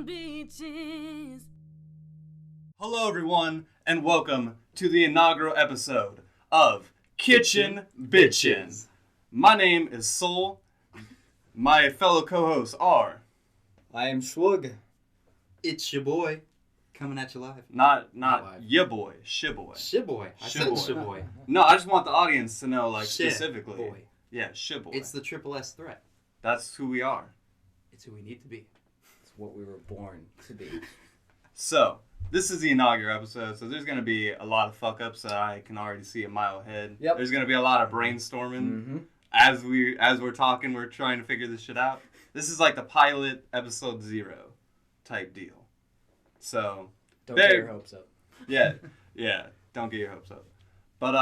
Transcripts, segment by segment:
Kitchen Beaches. Hello, everyone, and welcome to the inaugural episode of Kitchen Bitchin'. My name is Soul. My fellow co-hosts are I am Schwug. It's your boy, coming at you live. not live. ya boy, shiboy. Shiboy. I said Shiboy. shiboy. No, I just want the audience to know, like, Shit specifically. boy. Yeah, shiboy. It's the triple S threat. That's who we are. It's who we need to be. It's what we were born to be. So, this is the inaugural episode, so there's going to be a lot of fuck-ups that I can already see a mile ahead. Yep. There's going to be a lot of brainstorming. Mm-hmm. As we're talking, we're trying to figure this shit out. This is like the pilot episode 0 type deal. So, Don't get your hopes up. yeah, don't get your hopes up. But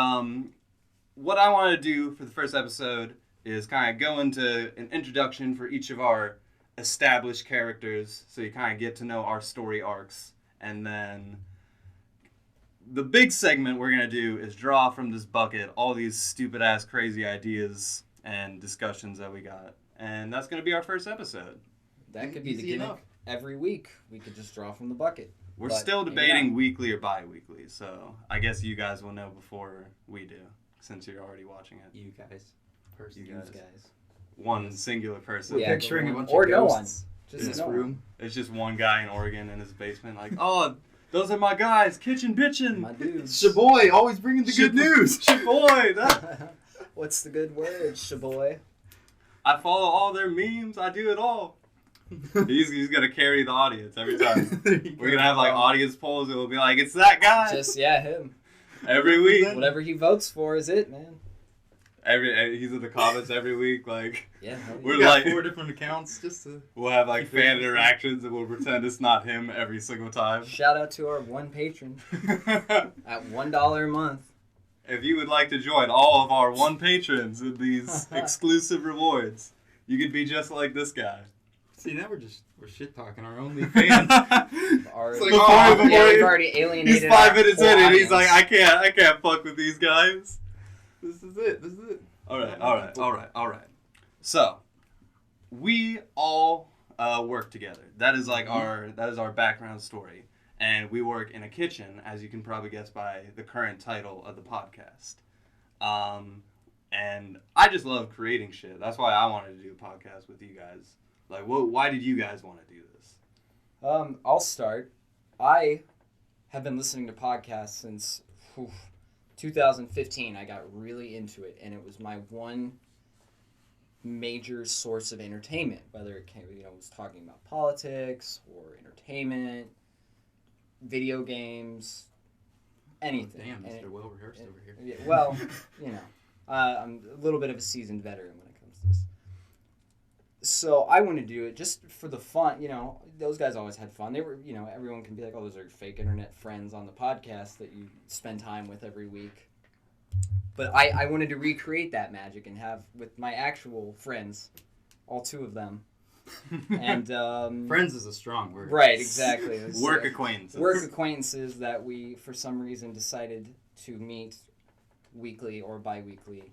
what I want to do for the first episode is kind of go into an introduction for each of our established characters, so you kind of get to know our story arcs, and then the big segment we're going to do is draw from this bucket all these stupid ass crazy ideas and discussions that we got, and that's going to be our first episode. That could be the Easy gimmick. enough. Every week, we could just draw from the bucket. We're But still maybe debating not. weekly or bi-weekly, so I guess you guys will know before we do, since you're already watching it. You guys. Person. You These guys. guys. One singular person. We're Yeah, picturing but a bunch or of no ghosts one. in Just this no room. It's just one guy in Oregon in his basement, like, oh, those are my guys, kitchen bitchin'. My dudes. It's your boy, always bringing the good news. Boy, What's the good word, shaboy? I follow all their memes. I do it all. He's gonna carry the audience every time. We're gonna have like audience polls. It will be like, it's that guy Just, yeah, him. every week. Whatever he votes for is it, man. He's in the comments every week. Like, Yeah, hell yeah. we're We got like, 4 different accounts just to... we'll have like Keep it fan interesting. interactions, and we'll pretend it's not him every single time. Shout out to our one patron at $1 a month. If you would like to join all of our one patrons in these exclusive rewards, you could be just like this guy. See, now we're shit-talking our only fans. Already, It's like, before yeah, he- we've already alienated He's 5 our minutes whole in and he's audience. like, I can't fuck with these guys. This is it. All right. So, we all work together. That is like our background story, and we work in a kitchen, as you can probably guess by the current title of the podcast. And I just love creating shit. That's why I wanted to do a podcast with you guys. Like, why did you guys want to do this? I'll start. I have been listening to podcasts since 2015. I got really into it, and it was my one major source of entertainment. Whether it came, was talking about politics or entertainment, video games, anything. Damn, And Mr. Well-rehearsed over here. yeah, well, I'm a little bit of a seasoned veteran when it comes to this. So I want to do it just for the fun. Those guys always had fun. They were, everyone can be like, oh, those are fake internet friends on the podcast that you spend time with every week. But I wanted to recreate that magic and have with my actual friends, all 2 of them. And Friends is a strong word. right, exactly. It was, Work acquaintances. work acquaintances that we, for some reason, decided to meet weekly or bi-weekly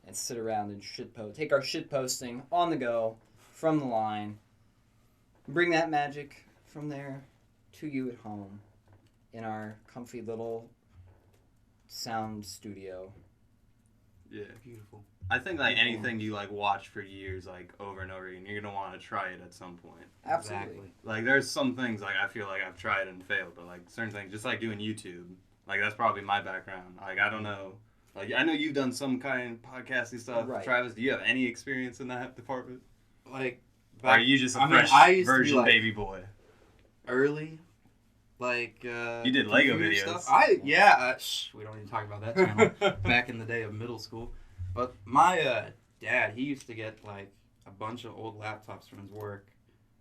and sit around and take our shit posting on the go from the line, bring that magic from there to you at home in our comfy little sound studio. Yeah. Beautiful. I think like anything you like watch for years, like over and over again, you're gonna want to try it at some point. Absolutely. Exactly. Like there's some things like I feel like I've tried and failed, but like certain things, just like doing YouTube, like that's probably my background. Like I don't know, like I know you've done some kind of podcasty stuff. Right. Travis, do you have any experience in that department? Like, Or are you just a fresh I used to be, version like, baby boy? early, like you did Lego computer videos. Stuff. We don't even talk about that channel. Back in the day of middle school, but my dad, he used to get like a bunch of old laptops from his work,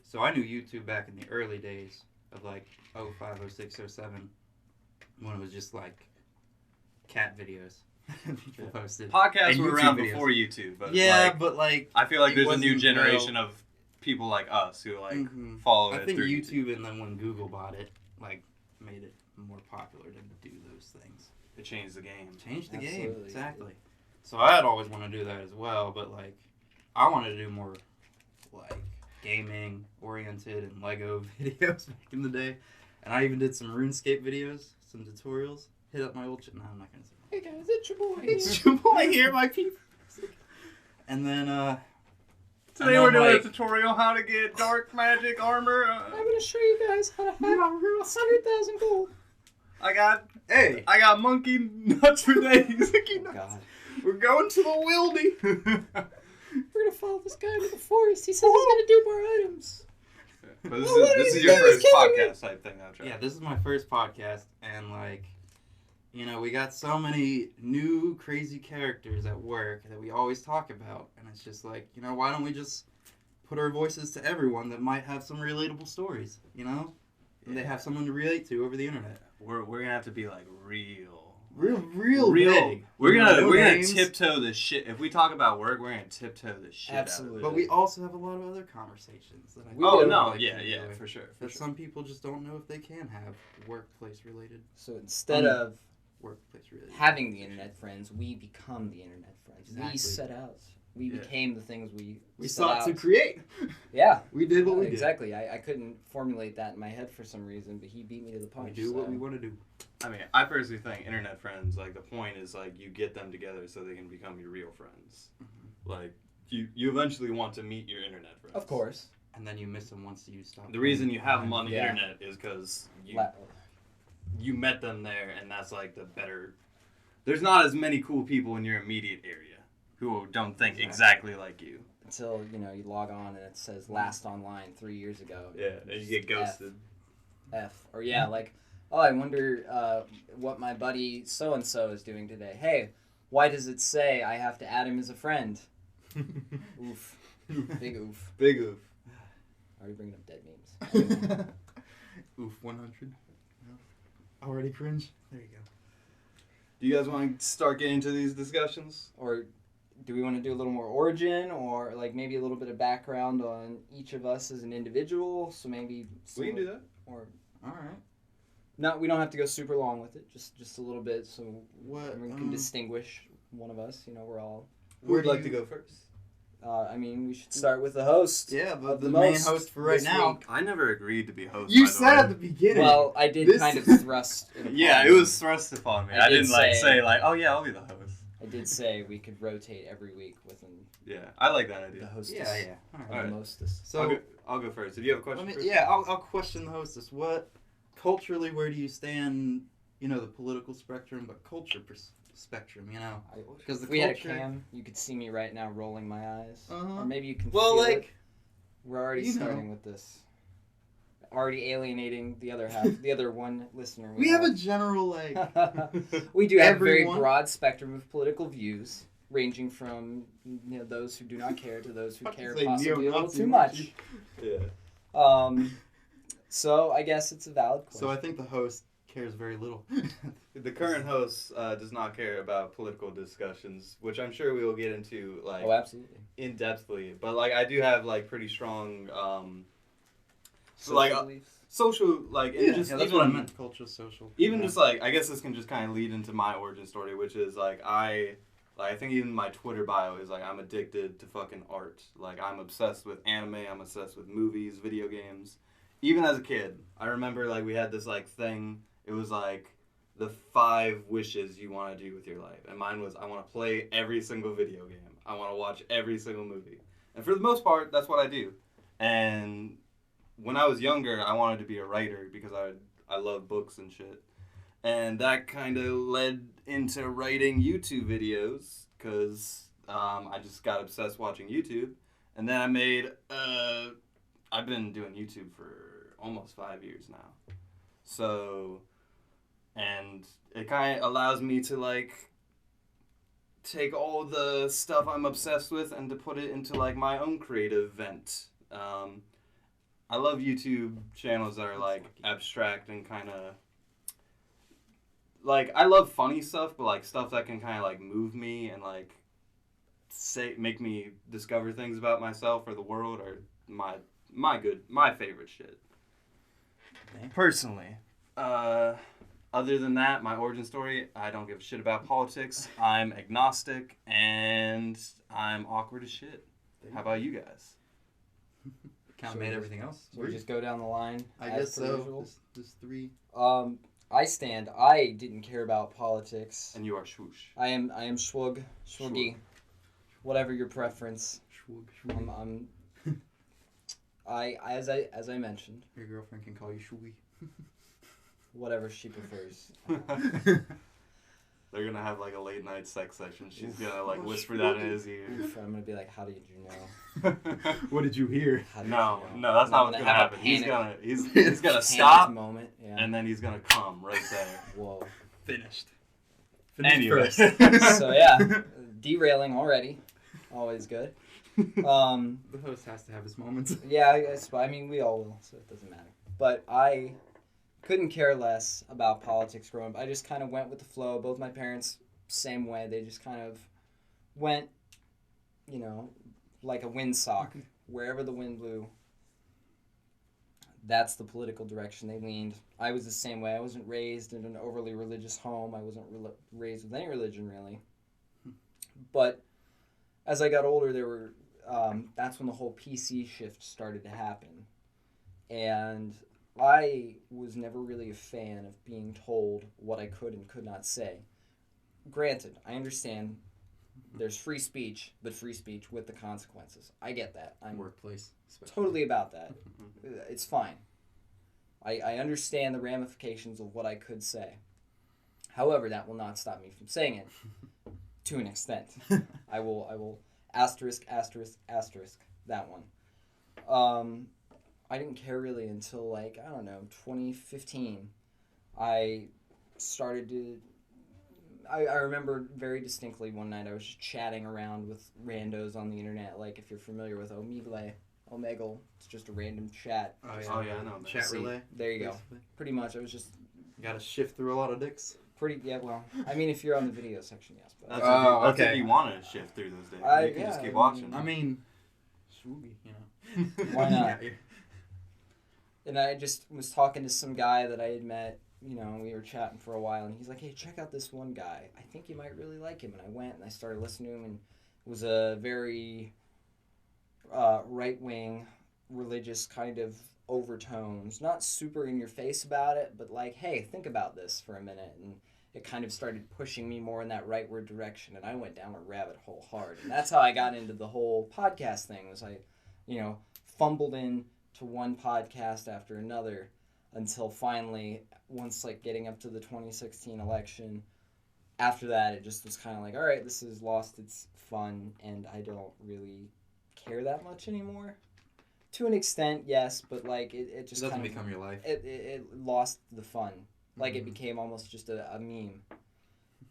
so I knew YouTube back in the early days of like 05, 06, 07, when it was just like cat videos people posted. Podcasts And were YouTube around videos. before YouTube, but Yeah, like, but like I feel like it there's a new wasn't, generation of people like us who like Mhm. follow I it think through YouTube, and then when Google bought it, like made it more popular to do those things. It changed the game. Changed the game, Absolutely. exactly. So I'd always want to do that as well, but like I wanted to do more like gaming oriented and Lego videos back in the day, and I even did some RuneScape videos, some tutorials. Hit up my old. No, I'm not gonna say. Hey guys, it's your boy. It's your boy here, my people. And then Today we're doing a tutorial how to get dark magic armor. I'm gonna show you guys how to have 100,000 gold. I got monkey nuts for days. God. We're going to the wildy. We're gonna follow this guy into the forest. He says he's gonna do more items. But this is your first podcast type thing, though, Trey. Yeah, this is my first podcast, and we got so many new crazy characters at work that we always talk about, and it's just like, why don't we just put our voices to everyone that might have some relatable stories, and they have someone to relate to over the internet. We're gonna have to be like real Big. We're gonna tiptoe the shit. If we talk about work, we're gonna tiptoe the shit. Absolutely. But we also have a lot of other conversations that for sure. That some people just don't know if they can have workplace related. So instead of workplace related having the internet friends, we become the internet friends. Exactly. We set out. We became the things we set sought out to create. Yeah. We did what we did. Exactly. I couldn't formulate that in my head for some reason, but he beat me to the punch. We do what we want to do. I mean, I personally think internet friends, like, the point is, like, you get them together so they can become your real friends. Mm-hmm. Like, you eventually want to meet your internet friends. Of course. And then you miss them once you stop. The reason you have them on the internet is because you met them there, and that's, like, the better... There's not as many cool people in your immediate area who don't think exactly like you. Until, you log on and it says last online 3 years ago. Yeah, and you get ghosted. Or I wonder what my buddy so-and-so is doing today. Hey, why does it say I have to add him as a friend? Oof. Big oof. Big oof. Already bringing up dead memes. Oof, 100. Already cringe? There you go. Do you guys want to start getting into these discussions? Or do we want to do a little more origin, or maybe a little bit of background on each of us as an individual? So maybe we can do that. Or all right. No, we don't have to go super long with it. Just a little bit, so everyone can can distinguish one of us. We're all. Who would like to go first? We should start with the host. Yeah, but the main host for right now. Week. I never agreed to be host. You said at the beginning. Well, I did kind of thrust. It was thrust upon me. I didn't say oh yeah, I'll be the host. I did say we could rotate every week with Yeah, I like that idea. The hostess. Yeah. All right. The mostess. So I'll go first. Did you have a question? I'll question the hostess. What culturally, where do you stand? The political spectrum, but culture spectrum. Because if we had a cam, you could see me right now rolling my eyes, or maybe you can. Well, feel it. We're already starting with this. Already alienating the other half, the other one listener. We have a general we do have a very broad spectrum of political views, ranging from those who do not care to those who care possibly a little too much. Yeah. So I guess it's a valid question. So I think the host cares very little. The current host does not care about political discussions, which I'm sure we will get into absolutely in depthly. But I do have pretty strong social that's what I meant. Cultural, social. Even just I guess this can just kind of lead into my origin story, which is I think even my Twitter bio is I'm addicted to fucking art. I'm obsessed with anime. I'm obsessed with movies, video games. Even as a kid, I remember we had this thing. It was the 5 wishes you want to do with your life, and mine was I want to play every single video game. I want to watch every single movie, and for the most part, that's what I do. And when I was younger, I wanted to be a writer because I love books and shit. And that kind of led into writing YouTube videos because I just got obsessed watching YouTube. And then I made, I've been doing YouTube for almost 5 years now. So, and it kind of allows me to take all the stuff I'm obsessed with and to put it into my own creative vent. I love YouTube channels that are abstract and kind of I love funny stuff, but stuff that can kind of move me and make me discover things about myself or the world or my favorite shit. Okay. Personally, other than that, my origin story, I don't give a shit about politics. I'm agnostic and I'm awkward as shit. How about you guys? kind So of made we everything else. So we just go down the line. I as guess per so. usual? Just three. I didn't care about politics. And you are swoosh. I am Schwug, Schwuggy, whatever your preference. Shwug. As I mentioned, Your girlfriend can call you Shwoogie. whatever she prefers. They're gonna have like a late night sex session. She's gonna like whisper that in his ear. Oof, I'm gonna be like, how did you know? What did you hear? How did No, you know? that's not I'm what's gonna gonna have a happen. He's panic gonna stop, moment. Yeah. and then he's gonna come right there. Whoa. Finished. Anyway. first. So yeah, derailing already. Always good. The host has to have his moments. Yeah, I mean, we all will, so it doesn't matter. But I couldn't care less about politics growing up. I just kind of went with the flow. Both my parents, same way. They just kind of went, like a windsock. Wherever the wind blew, that's the political direction they leaned. I was the same way. I wasn't raised in an overly religious home. I wasn't raised with any religion, really. But as I got older, that's when the whole PC shift started to happen. And I was never really a fan of being told what I could and could not say. Granted, I understand there's free speech, but free speech with the consequences. I get that. I'm Workplace. Especially. totally about that. It's fine. I understand the ramifications of what I could say. However, that will not stop me from saying it to an extent. I will asterisk that one. I didn't care really until 2015. I started to. I remember very distinctly one night I was just chatting around with randos on the internet. Like if you're familiar with Omegle, it's just a random chat. Oh yeah, I know. Man. Chat relay. There you go. Basically. Pretty much, I was just Got to shift through a lot of dicks. well. I mean, if you're on the video section, yes. But That's okay. if you want to shift through those days. You can just keep watching. I mean, Swoogie, Why not? Yeah. And I just was talking to some guy that I had met, we were chatting for a while, and he's like, hey, check out this one guy. I think you might really like him. And I went and I started listening to him, and it was a very right-wing, religious kind of overtones. Not super in your face about it, but like, hey, think about this for a minute. And it kind of started pushing me more in that rightward direction, and I went down a rabbit hole hard. And that's how I got into the whole podcast thing, was I, fumbled in to one podcast after another until finally, once getting up to the 2016 election, after that it just was kind of like, all right, this has lost its fun and I don't really care that much anymore. To an extent, yes, but it just doesn't kind of become your life. It lost the fun. It became almost just a meme.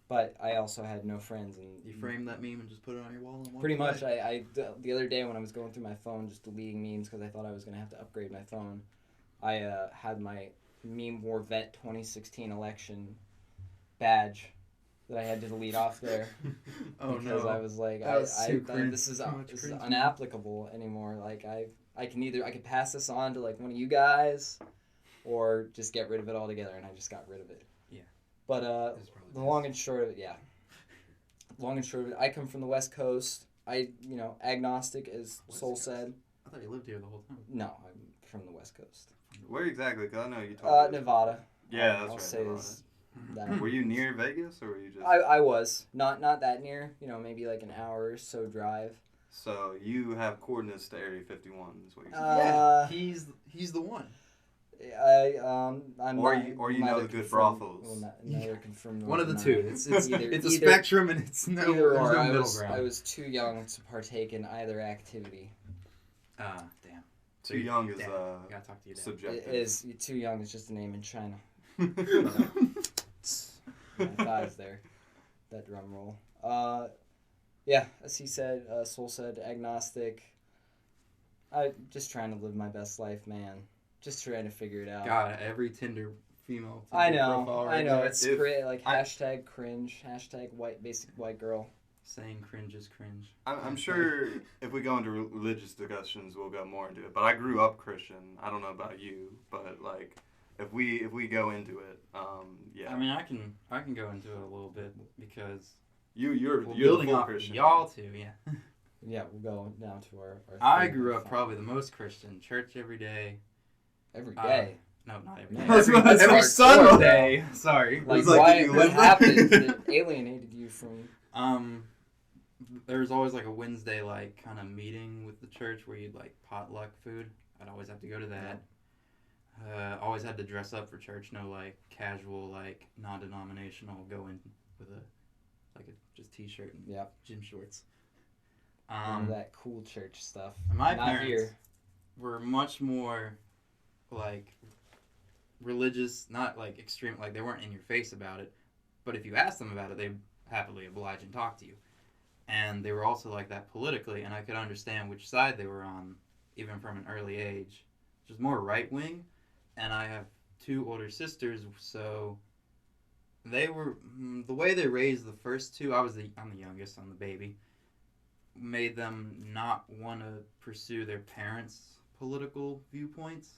But I also had no friends, and You framed that meme and just put it on your wall. And pretty much, the other day when I was going through my phone, just deleting memes because I thought I was going to have to upgrade my phone, I had my Meme War Vet 2016 election badge that I had to delete off there. Because I was like, this is unapplicable anymore. I can pass this on to one of you guys, or just get rid of it altogether, and I just got rid of it. Yeah. But the long and short of it, I come from the West Coast. Agnostic, as Soul said. I thought you lived here the whole time. No, I'm from the West Coast. Where exactly? Because I know you told me. Nevada. Yeah, I'll that's say right. is that. Were you near Vegas, or were you just... I was. Not that near. Maybe an hour or so drive. So you have coordinates to Area 51, is what you're saying. Yeah, he's the one. I'm Or not, you know the good confirmed- brothels. Well, neither confirmed nor One of the denied. two. It's Either- it's a either- spectrum, and it's no, Either there's or. no I middle was ground. too young to partake in either activity. Damn. Too young is Dad. I gotta talk to you, Dad. subjective. It is too young. It's just a name in China. My thighs there. That drum roll. Yeah, as he said, Soul said, agnostic. I just trying to live my best life, man. Just trying to figure it out. God, every Tinder female. I Tinder know. profile right there. It's great. Hashtag cringe. Hashtag basic white girl. Saying cringe is cringe. I'm sure if we go into religious discussions, we'll go more into it. But I grew up Christian. I don't know about you, but if we go into it, yeah. I mean, I can go into it a little bit because you're building the full off Christian. y'all too, yeah. Yeah, we'll go down to our I third grew and up final. probably the most Christian. Church every day. Every day. No, not every Man, day. every Every hardcore. Sunday. Sorry. It Like, was like, why? did you What live there? happened that alienated you from? There was always like a Wednesday like kind of meeting with the church where you'd like potluck food. I'd always have to go to that. Always had to dress up for church. No like casual like non-denominational go in with just t-shirt and Yep. gym shorts. None of that cool church stuff. My Not parents here. were much more like religious, not like extreme, like they weren't in your face about it, but if you asked them about it, they'd happily oblige and talk to you. And they were also like that politically, and I could understand which side they were on, even from an early age. Just more right wing, and I have 2 older sisters, so they were the way they raised the first 2. I'm the youngest, I'm the baby. Made them not want to pursue their parents' political viewpoints,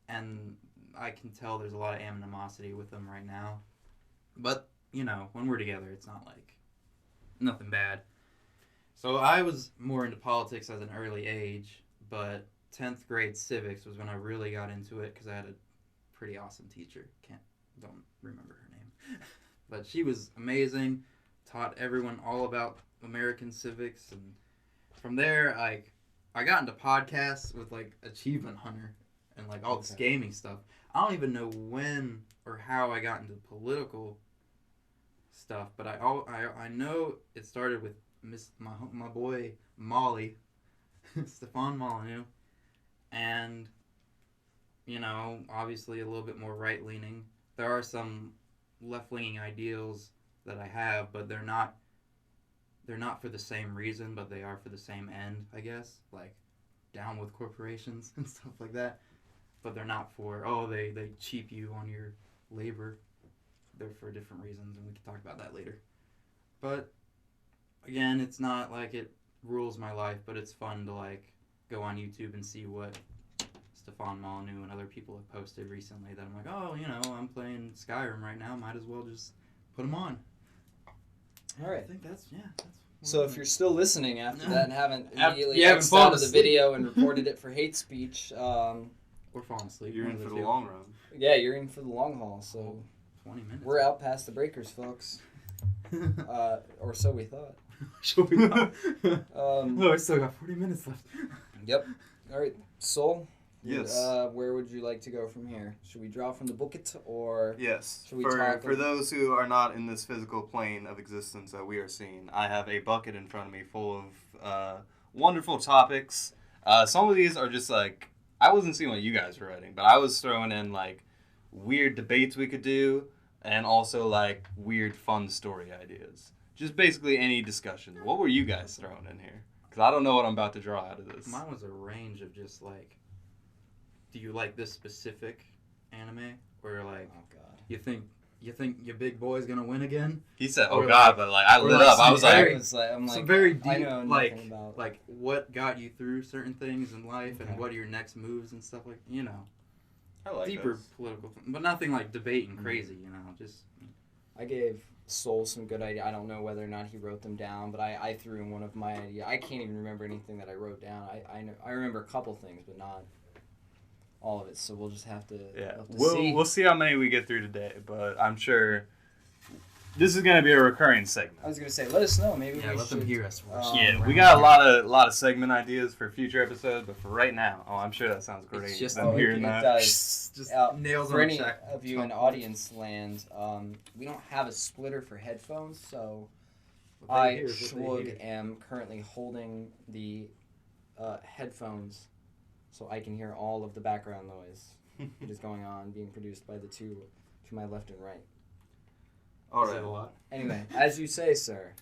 and I can tell there's a lot of animosity with them right now. But you know, when we're together, it's not like nothing bad. So I was more into politics at an early age, but 10th grade civics was when I really got into it because I had a pretty awesome teacher. Don't remember her name, but she was amazing. Taught everyone all about American civics, and from there, I got into podcasts with like Achievement Hunter and like all this gaming stuff. I don't even know when or how I got into political stuff, but I know it started with my boy Molly, Stefan Molyneux, and you know, obviously a little bit more right leaning. There are some left leaning ideals that I have, but they're not for the same reason, but they are for the same end, I guess. Like down with corporations and stuff like that. But they're not for they cheap you on your labor. They're for different reasons, and we can talk about that later. But again, it's not like it rules my life, but it's fun to like go on YouTube and see what Stefan Molyneux and other people have posted recently that I'm like, oh, you know, I'm playing Skyrim right now, might as well just put them on. All right. I think that's So if you're still listening after that and haven't immediately you haven't X'd fallen out of the asleep. video and reported it for hate speech, or falling asleep, You're one in of for the the two. long run. yeah, you're in for the long haul. So 20 minutes. we're out past the breakers, folks. Or so we thought. Should we not? Um, I still got 40 minutes left. Yep. All right, Soul. Yes. Where would you like to go from here? Should we draw from the booklet or? Yes. Should we for talk for those who are not in this physical plane of existence that we are seeing, I have a bucket in front of me full of wonderful topics. Some of these are just like, I wasn't seeing what you guys were writing, but I was throwing in like weird debates we could do, and also like weird fun story ideas. Just basically any discussion. What were you guys throwing in here? Because I don't know what I'm about to draw out of this. Mine was a range of just like, do you like this specific anime, or like Oh God. you think your big boy's gonna win again? He said, Or "Oh God," like- but like I or lit like up. I some was very- like, I'm like, Some very deep, I know like nothing about. like what got you through certain things in life, Okay. and what are your next moves and stuff like, you know, I like deeper this. political, but nothing like debating crazy, you know, just. I gave Soul some good idea. I don't know whether or not he wrote them down, but I threw in one of my ideas. I can't even remember anything that I wrote down. I remember a couple things, but not all of it. So we'll just have to, Yeah, have to we'll see. we'll see how many we get through today, but I'm sure this is gonna be a recurring segment. I was gonna say, let us know. Maybe Yeah, we let should. them hear us first. Yeah, we got a lot of segment ideas for future episodes, but for right now, I'm sure that sounds great. It's just them hearing it that. does. Just Uh, nails For on any the check. of you in audience land, we don't have a splitter for headphones, so I, Schwug, am currently holding the headphones so I can hear all of the background noise that is going on, being produced by the two to my left and right. All Is right. that a lot? Anyway, as you say, sir.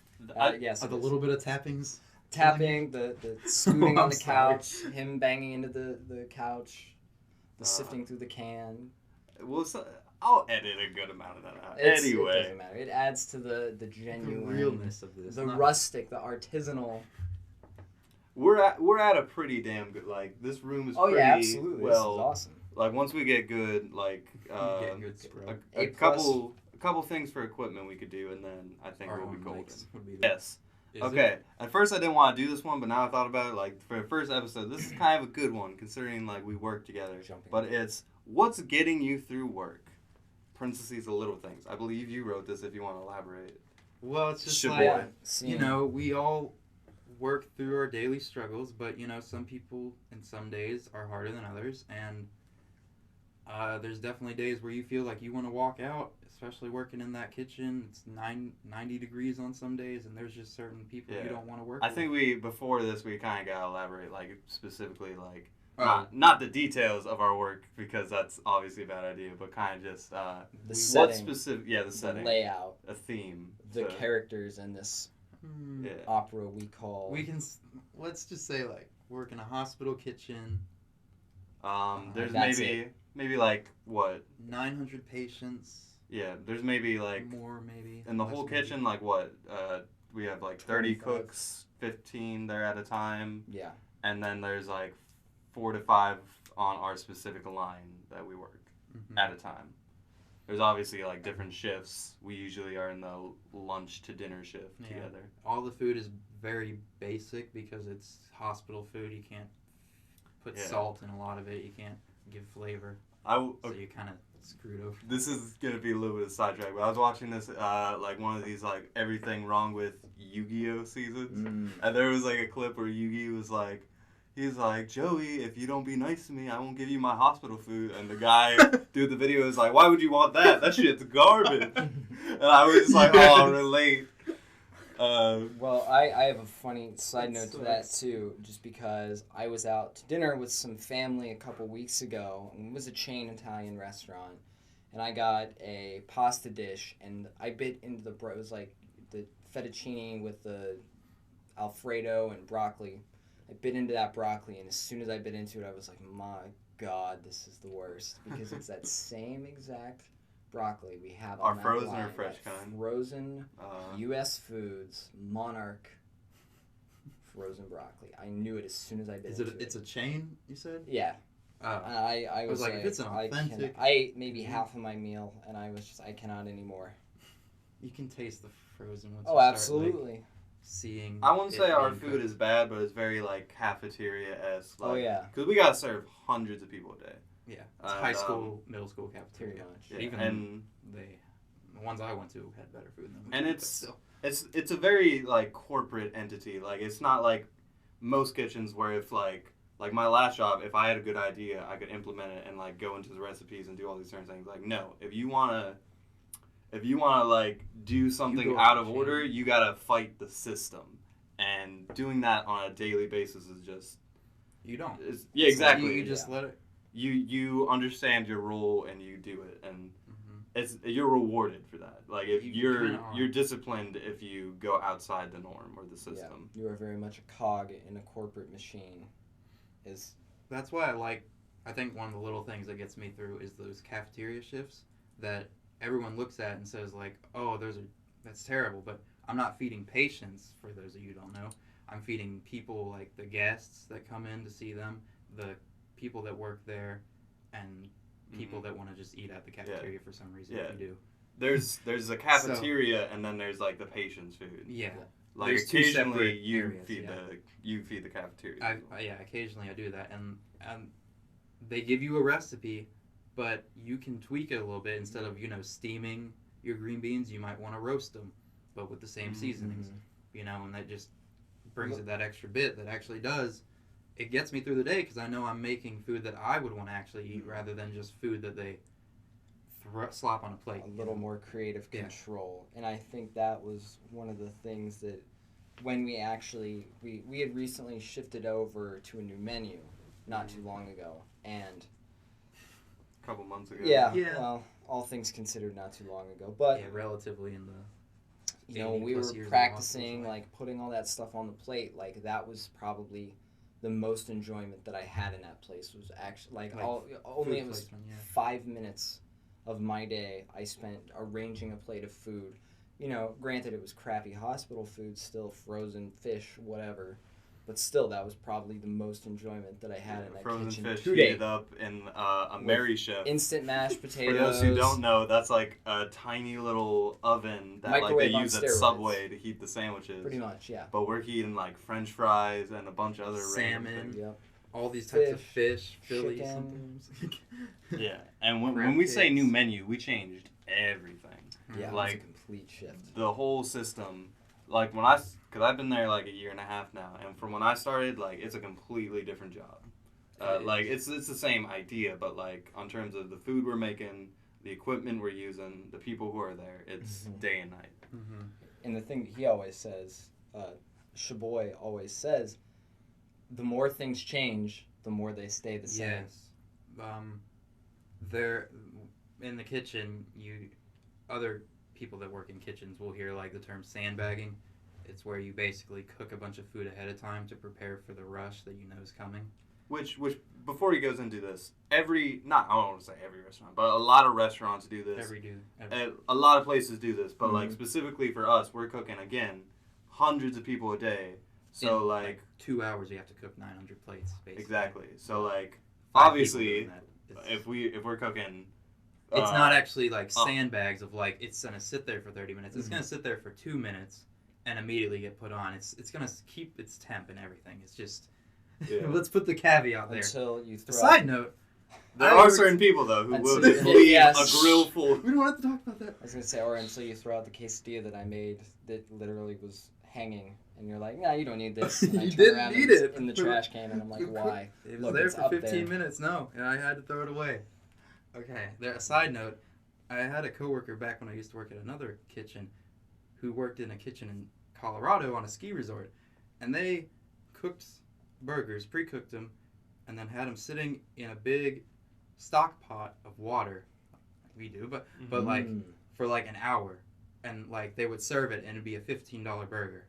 Yes. Are it the is. little bit of tappings? Tapping, the scooting I'm on the sorry. couch, him banging into the couch, the sifting through the can. Well, I'll edit a good amount of that out. It Anyway, doesn't matter. It adds to the The genuine, realness of this. the not- rustic, the artisanal. we're at a pretty damn good, like, this room is Oh pretty yeah, absolutely. well. This is awesome. Like, once we get good, like Get good scrub. a A plus. couple things for equipment we could do, and then I think Our we'll be own golden. mics would be the- Yes. Is Okay, at first I didn't want to do this one, but now I thought about it. Like for the first episode, this is kind of a good one considering like we work together. But it's what's getting you through work. Parentheses, the little things. I believe you wrote this. If you want to elaborate. Well, it's just Shaboy. like, you know, we all work through our daily struggles, but, you know, some people and some days are harder than others, and there's definitely days where you feel like you want to walk out, especially working in that kitchen. It's 90 degrees on some days, and there's just certain people you don't want to work with. I think before this, we kind of got to elaborate, like, specifically, like, Oh. not the details of our work, because that's obviously a bad idea, but kind of just, the what setting, specific, the setting, layout, a theme. the characters in this opera we call. We can, let's just say, like, work in a hospital kitchen. There's That's maybe like, what? 900 patients. Yeah, there's maybe like more, maybe in the less whole maybe. kitchen, like what? We have like 30 25. cooks, 15 there at a time, Yeah. and then there's like 4 to 5 on our specific line that we work at a time. There's obviously like different shifts. We usually are in the lunch to dinner shift together. All the food is very basic because it's hospital food. You can't put salt in a lot of it. You can't give flavor. So you kind of screwed over. This is gonna be a little bit of a sidetrack, but I was watching this like one of these like everything wrong with Yu-Gi-Oh seasons, and there was like a clip where Yu-Gi was like, he's like, Joey, if you don't be nice to me, I won't give you my hospital food. And the guy dude the video is like, why would you want that? That shit's garbage. And I was just like, oh, I'll relate. Well, I have a funny side note to that too, just because I was out to dinner with some family a couple weeks ago, and it was a chain Italian restaurant, and I got a pasta dish, and I bit into it was like the fettuccine with the Alfredo and broccoli. I bit into that broccoli, and as soon as I bit into it, I was like, my God, this is the worst, because it's that same exact broccoli we have on that frozen line, or fresh that kind? Frozen U.S. Foods Monarch frozen broccoli. I knew it as soon as I bit into it. It's a chain, you said? Yeah. Oh. I was like, if it's an authentic... I ate maybe half of my meal, and I was just, I cannot anymore. You can taste the frozen ones. Oh, absolutely. Like, seeing. I wouldn't say our being food cooked. is bad, but it's very like cafeteria-esque. Like, Oh, yeah. Because we gotta serve hundreds of people a day. Yeah, it's high school, middle school cafeteria. Pretty much. Yeah. Even And the ones I went to had better food than we And did, it's- but still. it's a very like corporate entity. Like it's not like most kitchens where if like my last job, if I had a good idea, I could implement it and like go into the recipes and do all these certain things. Like no, if you wanna like do something go out up of the order, chain. you gotta fight the system. And doing that on a daily basis is just You don't. yeah, exactly. You just let it. You understand your role and you do it, and you're rewarded for that. Like if You kinda are. you're disciplined if you go outside the norm or the system. Yeah, you are very much a cog in a corporate machine. That's why I think one of the little things that gets me through is those cafeteria shifts that everyone looks at and says like, oh, that's terrible, but I'm not feeding patients, for those of you who don't know. I'm feeding people like the guests that come in to see them, the people that work there, and people that want to just eat at the cafeteria for some reason. Yeah. If you do. There's a cafeteria and then there's like the patient's food. Yeah. Like There's two occasionally separate you areas, feed the cafeteria. Occasionally I do that, and they give you a recipe, but you can tweak it a little bit. Instead of steaming your green beans, you might want to roast them, but with the same seasonings, and that just brings it that extra bit that actually does. It gets me through the day because I know I'm making food that I would want to actually eat rather than just food that they slop on a plate. A little more creative control. And I think that was one of the things that when we actually, we had recently shifted over to a new menu not too long ago. And a couple months ago. yeah, Yeah. well, all things considered not too long ago. But, Relatively in the... we 80+ were years of practicing, hospital. like, putting all that stuff on the plate. Like, that was probably the most enjoyment that I had in that place was actually, it was placement, 5 minutes of my day I spent arranging a plate of food. Granted it was crappy hospital food, still frozen fish, whatever. But still, that was probably the most enjoyment that I had in that frozen kitchen. fish Today. heated up in a Mary chef. Instant mashed potatoes. For those who don't know, that's like a tiny little oven that like they Microwave on use at steroids. Subway to heat the sandwiches. Pretty much, yeah. But we're heating like French fries and a bunch of other random Salmon. things. Yep. All these types of fish, Philly chicken. sometimes. Yeah, and when Crab we say cakes. new menu, we changed everything. Yeah, Like, it was a complete shift. The whole system, like because I've been there like a year and a half now, and from when I started, like it's a completely different job. Like it's the same idea, but like on terms of the food we're making, the equipment we're using, the people who are there, it's day and night. Mm-hmm. And the thing he always says, Shaboy always says, the more things change, the more they stay the same. Yes. There, in the kitchen, other people that work in kitchens will hear like the term sandbagging. It's where you basically cook a bunch of food ahead of time to prepare for the rush that you know is coming. Which before he goes into this, I don't want to say every restaurant, but a lot of restaurants do this. A lot of places do this, but like specifically for us, we're cooking again, hundreds of people a day. So in, like 2 hours, you have to cook 900 plates. Basically. Exactly. So like 5 obviously, people doing that. if we're cooking, it's not actually like sandbags of like it's gonna sit there for 30 minutes. It's gonna sit there for 2 minutes and immediately get put on. It's gonna keep its temp and everything. It's just let's put the caveat there. Until you throw Side note. There are certain people though who will just leave Yes. a grill full. We don't have to talk about that. I was going to say, or until you throw out the quesadilla that I made that literally was hanging, and you're like, nah, you don't need this. And I You turn didn't around need and it's it. in the trash can, and I'm like, why? It was Look, there it's for up 15 there. minutes, and I had to throw it away. Okay, a side note, I had a coworker back when I used to work at another kitchen who worked in a kitchen in Colorado on a ski resort, and they cooked burgers, pre-cooked them, and then had them sitting in a big stock pot of water, like we do, but like for like an hour, and like they would serve it, and it'd be a $15 burger.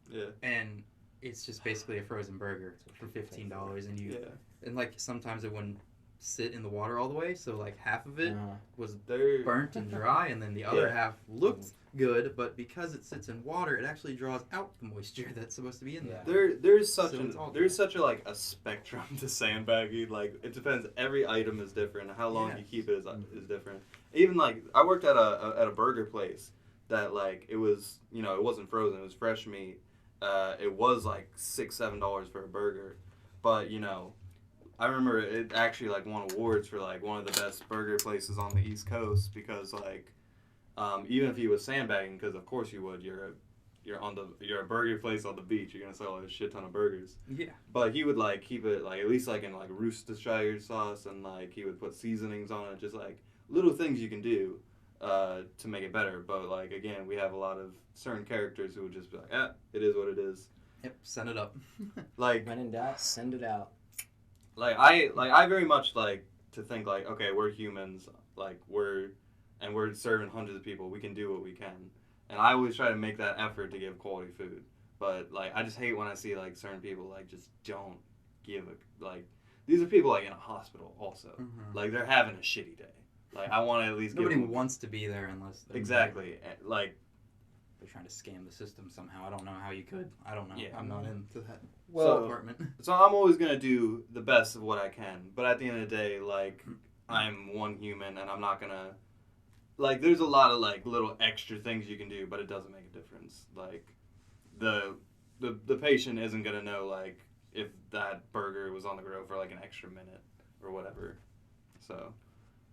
Yeah. And it's just basically a frozen burger for $15, and and like sometimes it wouldn't sit in the water all the way, so like half of it was burnt and dry, and then the other half looked good, but because it sits in water, it actually draws out the moisture that's supposed to be in there. There's such a like a spectrum to sandbagging. Like it depends. Every item is different. How long you keep it is different. Even like I worked at a burger place that like it was it wasn't frozen. It was fresh meat. It was like $6-7 for a burger, but I remember it actually like won awards for like one of the best burger places on the East Coast because like even if he was sandbagging, because of course you would, you're a burger place on the beach, you're gonna sell a shit ton of burgers. Yeah. But he would like keep it like at least like in like Worcestershire sauce, and like he would put seasonings on it, just like little things you can do to make it better. But like again, we have a lot of certain characters who would just be like, it is what it is. Yep, send it up. Like when in doubt, send it out. I very much like to think like, okay, we're humans, like we're serving hundreds of people, we can do what we can, and I always try to make that effort to give quality food. But like I just hate when I see like certain people like just don't give like these are people like in a hospital also, like they're having a shitty day. Like I want to at least nobody wants to be there unless exactly like they're trying to scam the system somehow. I don't know how you could. I don't know. Yeah. I'm not into that department. So I'm always gonna do the best of what I can, but at the end of the day, like I'm one human, and I'm not gonna like. There's a lot of like little extra things you can do, but it doesn't make a difference. Like the patient isn't gonna know like if that burger was on the grill for like an extra minute or whatever. So,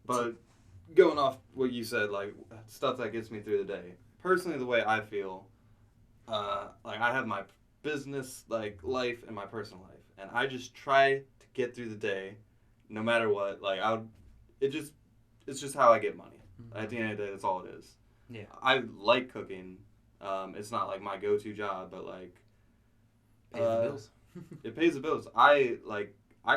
but going off what you said, like stuff that gets me through the day. Personally, the way I feel, like I have my business like life and my personal life, and I just try to get through the day, no matter what. Like it's just how I get money. At the end of the day, that's all it is. Yeah. I like cooking. It's not like my go-to job, but like pays the bills. It pays the bills. I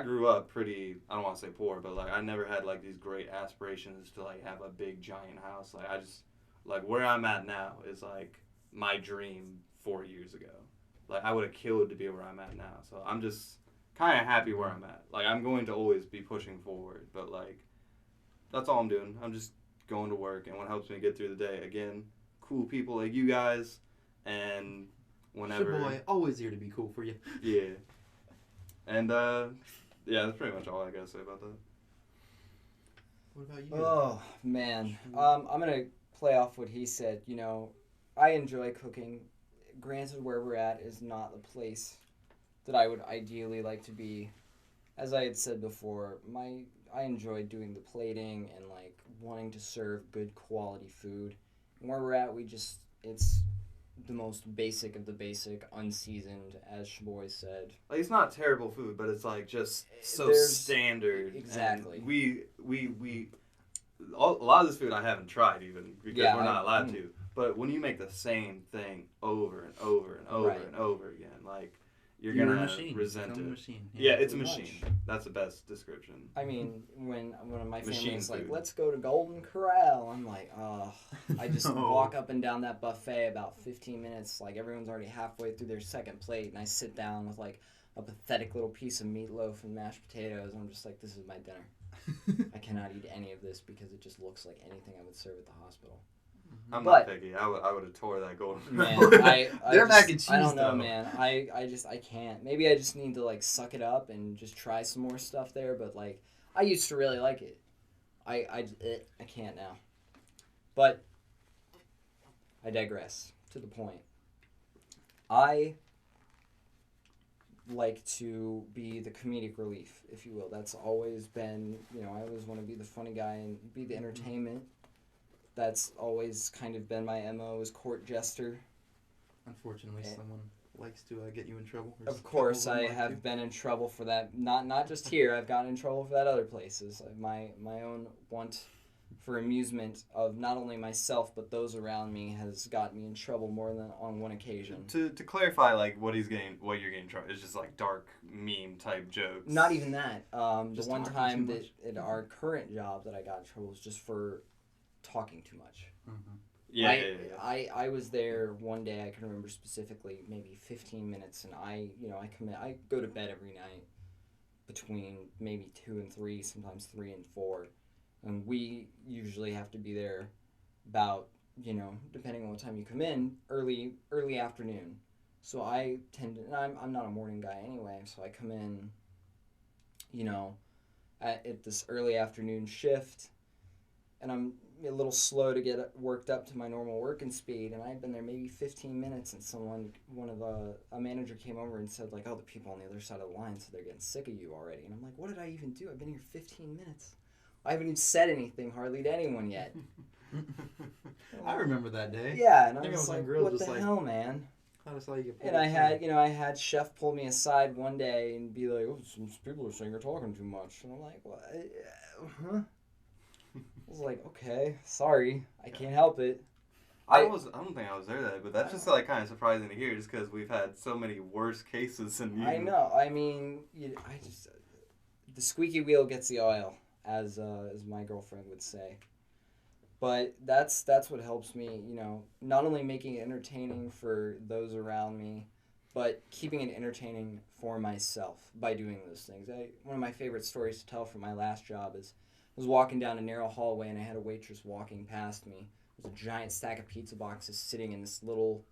grew up pretty, I don't want to say poor, but like I never had like these great aspirations to like have a big giant house. Like I just like where I'm at now is like my dream 4 years ago. Like I would have killed to be where I'm at now. So I'm just kind of happy where I'm at. Like I'm going to always be pushing forward, but like that's all I'm doing. I'm just going to work, and what helps me get through the day, again, cool people like you guys, and whenever. Your boy, always here to be cool for you. Yeah. And yeah, that's pretty much all I gotta say about that. What about you? Oh man, I'm gonna play off what he said. You know, I enjoy cooking. Granted, where we're at is not the place that I would ideally like to be. As I had said before, I enjoy doing the plating and like wanting to serve good quality food. And where we're at, it's the most basic of the basic, unseasoned, as Shaboy said. Like, it's not terrible food, but it's like just so There's- standard. exactly. And a lot of this food I haven't tried even because Yeah, we're not allowed to. But when you make the same thing over and over and over Right. and over again, like you're a gonna machine. resent Become it. a machine. Yeah, it's a pretty machine. much. That's the best description. I mean, when my family Machine was like, food. let's go to Golden Corral, I'm like, oh. I just No. walk up and down that buffet about 15 minutes, like everyone's already halfway through their second plate, and I sit down with like a pathetic little piece of meatloaf and mashed potatoes, and I'm just like, this is my dinner. I cannot eat any of this because it just looks like anything I would serve at the hospital. I'm But- not picky. I would have tore that golden. Man, Their mac and cheese, I don't know, though. man. I can't. Maybe I just need to like suck it up and just try some more stuff there. But like, I used to really like it. I can't now. But I digress. To the point. I like to be the comedic relief, if you will. That's always been, I always want to be the funny guy and be the entertainment. That's always kind of been my MO as court jester. Unfortunately, someone likes to get you in trouble. There's Of a course, couple I of them like have to. been in trouble for that. Not just here. I've gotten in trouble for that other places. My own want for amusement of not only myself but those around me has gotten me in trouble more than on one occasion. To clarify, like what you're getting trouble, it's just like dark meme type jokes. Not even that. The Just one talking time too that much. at our current job that I got in trouble was just for talking too much. Mhm. Yeah. I was there one day, I can remember specifically, maybe 15 minutes, and I go to bed every night between maybe 2 and 3, sometimes 3 and 4, and we usually have to be there about, depending on what time you come in, early afternoon. So I tend to, and I'm not a morning guy anyway, so I come in, at this early afternoon shift, and I'm a little slow to get worked up to my normal working speed, and I'd been there maybe 15 minutes, and a manager came over and said, like, oh, the people on the other side of the line, so they're getting sick of you already. And I'm like, what did I even do? I've been here 15 minutes. I haven't even said anything hardly to anyone yet. I remember that day. Yeah, and I I think I was was on like, grill what just the like- hell, man? I just saw you get pulled And I aside. had Chef pull me aside one day and be like, oh, some people are saying you're talking too much. And I'm like, what? Huh? I was like, okay, sorry, I can't help it. I don't think I was there that day, but that's just like kind of surprising to hear, just because we've had so many worse cases than you. I know. I mean, the squeaky wheel gets the oil, as my girlfriend would say. But that's what helps me, not only making it entertaining for those around me, but keeping it entertaining for myself by doing those things. One of my favorite stories to tell from my last job is I was walking down a narrow hallway and I had a waitress walking past me. There was a giant stack of pizza boxes sitting in this little...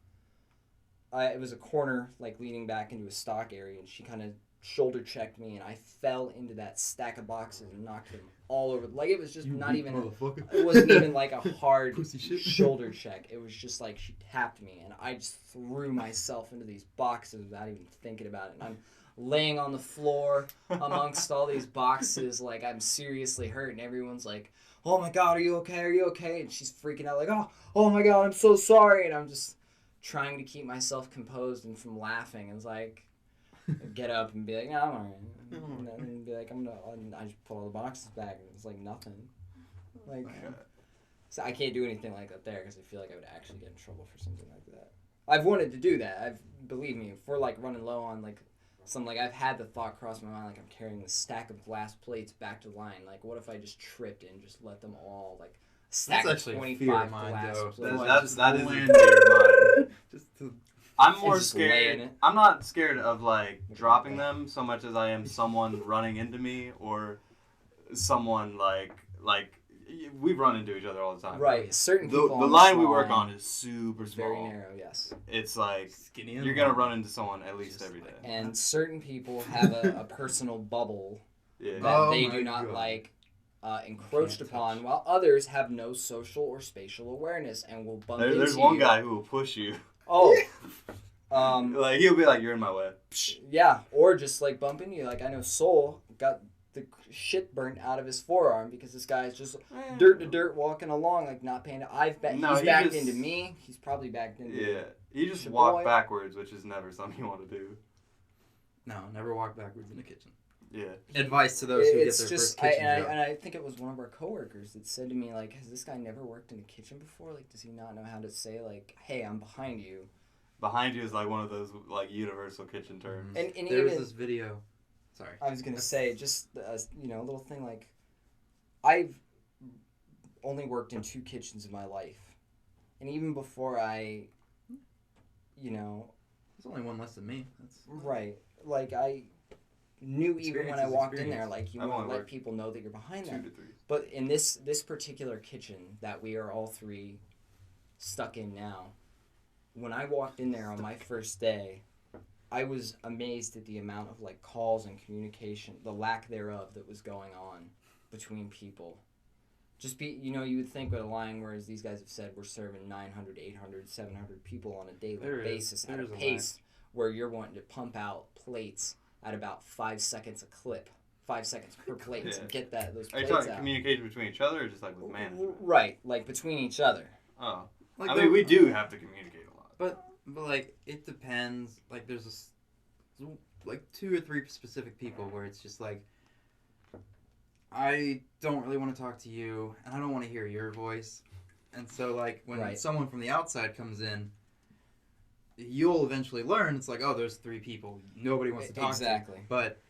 it was a corner, like, leading back into a stock area, and she kind of shoulder checked me, and I fell into that stack of boxes and knocked them all over. Like, it was just not even... It wasn't even like a hard Pussy shit. shoulder check. It was just like she tapped me, and I just threw myself into these boxes without even thinking about it. And I'm laying on the floor amongst all these boxes, like I'm seriously hurt, and everyone's like, "Oh my God, are you okay? Are you okay?" And she's freaking out, like, "Oh my God, I'm so sorry." And I'm just trying to keep myself composed and from laughing. It's like, get up and be like, "No, I'm alright," and be like, and I just put all the boxes back, and it's like nothing. Like, so I can't do anything like that there because I feel like I would actually get in trouble for something like that. I've wanted to do that. Believe me, if we're like running low on like some, like I've had the thought cross my mind, like I'm carrying a stack of glass plates back to the line. Like, what if I just tripped and just let them all like stack That's of actually a 25 fear of mine, glass though. plates. That is a land fear of mine. Just to I'm more just laying scared. it. I'm not scared of like dropping them so much as I am someone running into me or someone like we run into each other all the time. Right. Certain The people. line we work on is super is small. very narrow. Yes. It's like Skinny. you're gonna run into someone at least every day. And certain people have a personal bubble Yeah. that they my do not God. like encroached Can't upon, touch. while others have no social or spatial awareness and will bump into There's one you. guy who will push you. Oh. Like he'll be like, "You're in my way." Yeah, or just like bumping you. Like I know Soul got the shit burnt out of his forearm because this guy's just dirt to dirt walking along, like not paying. He's backed into me. He's probably backed into. Yeah, you just Your walk boy. backwards, which is never something you want to do. No, never walk backwards in the kitchen. Yeah. Advice to those who get It's their just, first kitchen job. and I think it was one of our coworkers that said to me, like, has this guy never worked in a kitchen before? Like, does he not know how to say, like, hey, I'm behind you? Behind you is like one of those like universal kitchen terms. And There was even, this video. Sorry. I was going to say, just, a little thing, like, I've only worked in 2 kitchens in my life. And even before I, There's only one less than me. That's right, like, I knew even when I Experience is walked in there, experience. like, you I've want to only let worked people know that you're behind 2 them. to 3. But in this particular kitchen that we are all 3 stuck in now, when I walked in there on my first day, I was amazed at the amount of like calls and communication, the lack thereof that was going on between people. You would think with a line, whereas these guys have said we're serving 900, 800, 700 people on a daily basis at a there's a pace where you're wanting to pump out plates at about 5 seconds a clip. 5 seconds per plate to Yeah. get those Are you plates talking out. communication between each other or just like with management? Right, like between each other. Oh. like I mean, we do have to communicate a lot. But like it depends. Like there's like 2 or 3 specific people where it's just like I don't really want to talk to you and I don't want to hear your voice. And so like when Right. someone from the outside comes in, you'll eventually learn it's like, oh, there's 3 people. Nobody wants to talk Exactly. to. But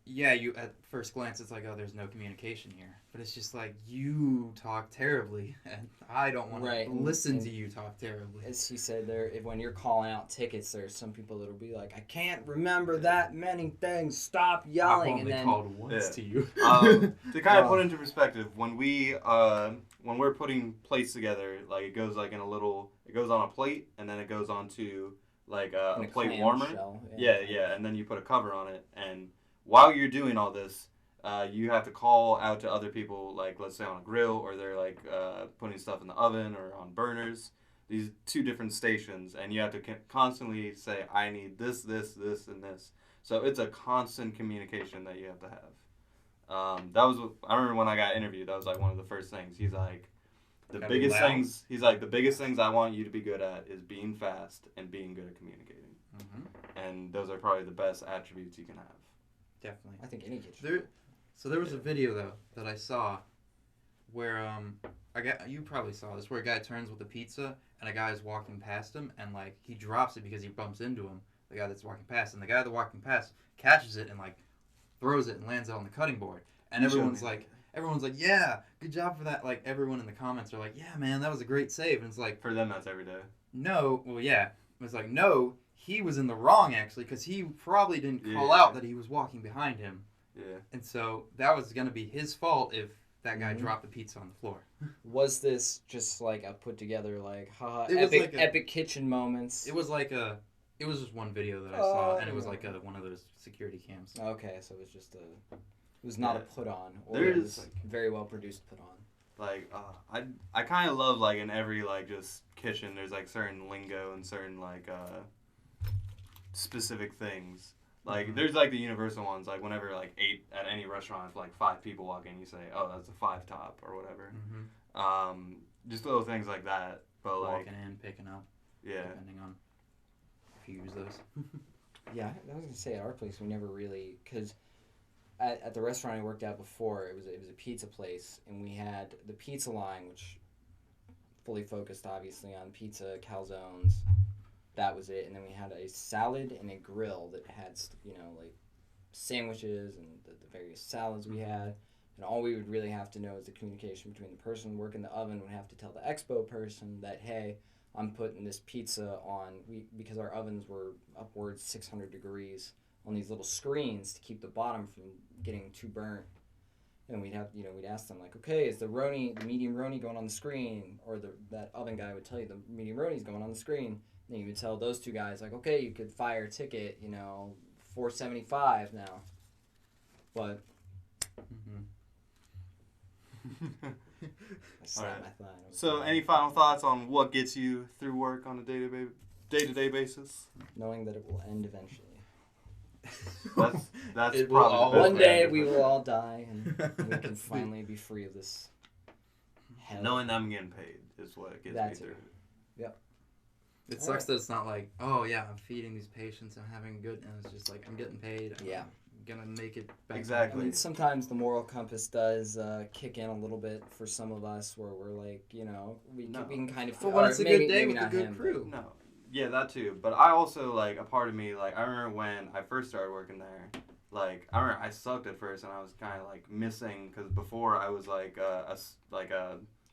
yeah, you at first glance it's like, oh, there's no communication here. But it's just like you talk terribly and I don't want Right, to and- listen and- to you talk terribly. As he said, when you're calling out tickets, there's some people that'll be like, I can't remember that many things. Stop I've yelling. only And then, called once Yeah. to you. To kind of Oh. put into perspective, when we're putting plates together, like it goes like it goes on a plate and then it goes onto like a in plate clam warmer. shell, Yeah, and then you put a cover on it, and while you're doing all this, you have to call out to other people, like let's say on a grill, or they're like putting stuff in the oven or on burners. These 2 different stations, and you have to constantly say, "I need this, this, this, and this." So it's a constant communication that you have to have. That was I remember when I got interviewed. That was like one of the first things. He's like, the Gotta be biggest loud. things. He's like, the biggest things I want you to be good at is being fast and being good at communicating. And those are probably the best attributes you can have. Definitely. I think any kitchen. There was a video though that I saw where you probably saw this, where a guy turns with a pizza and a guy is walking past him and like he drops it because he bumps into him, the guy that's walking past, and the guy that's walking past catches it and like throws it and lands it on the cutting board, and everyone's like, yeah, good job for that. Like everyone in the comments are like, yeah, man, that was a great save, and it's like, For them, that's every day. no, well, yeah, it's like, no, he was in the wrong actually because he probably didn't call Yeah. out that he was walking behind him. Yeah. And so that was going to be his fault if that guy Mhm. dropped the pizza on the floor. Was this just like a put together, like, haha, It was like epic kitchen moments? It was just one video that I saw, and it was like one of those security cams. Okay, so it was just it was not a Yeah. put on, or There it is, was very well produced put on. Like, I kind of love, like, in every, like, just kitchen, there's, like, certain lingo and certain, like, specific things. Like, Mhm. there's, like, the universal ones, like, whenever, like, at any restaurant, if, like, 5 people walk in, you say, oh, that's a 5 top, or whatever. Mm-hmm. Just little things like that, but, like, Walking in, picking up, yeah. depending on if you use those. Yeah, I was gonna say at our place we never really, because at the restaurant I worked at before, it was a pizza place, and we had the pizza line, which fully focused obviously on pizza, calzones. That was it, and then we had a salad and a grill that had like sandwiches and the various salads we had. And all we would really have to know is the communication between the person working the oven would have to tell the expo person that, hey, I'm putting this pizza on, because our ovens were upwards 600 degrees, on these little screens to keep the bottom from getting too burnt. and we'd ask them like, okay, is the medium roni going on the screen, or that oven guy would tell you the medium roni is going on the screen. And you would tell those two guys like, okay, you could fire a ticket, $4.75 now, but. I slapped my thigh. So, any final thoughts on what gets you through work on a day-to-day basis? Knowing that it will end eventually. That's It will probably all- the best One way day to we put it. will all die, and we can finally be free of this hell. Knowing that I'm getting paid is what gets That me too. through. It sucks that it's not like, oh yeah, I'm feeding these patients, I'm having good, and it's just like, I'm getting paid. Yeah. I'm gonna make it back. Exactly. I mean, sometimes the moral compass does kick in a little bit for some of us, where we're like, we can kind of. But when or it's a maybe- good day maybe with a not good him, crew. No. Yeah, that too. But I also, like, a part of me, like, I remember when I first started working there, like, I remember I sucked at first, and I was kind of, like, missing, because before I was, like, a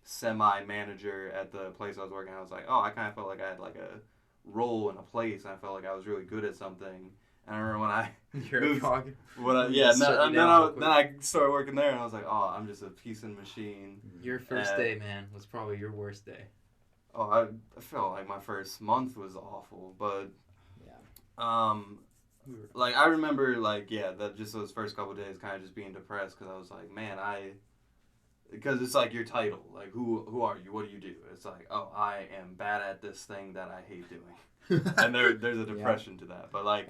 semi-manager at the place I was working. I was like, I kind of felt like I had, like, a role in a place, and I felt like I was really good at something. And I remember when I You're a moved, cog. then I started working there, and I was like, I'm just a piece of machine. Your first day, man, was probably your worst day. I felt like my first month was awful, but like I remember, like that just those first couple of days, kind of just being depressed because I was like, man, because it's like your title, like who are you? What do you do? It's like, I am bad at this thing that I hate doing. And there's a depression to that, but like,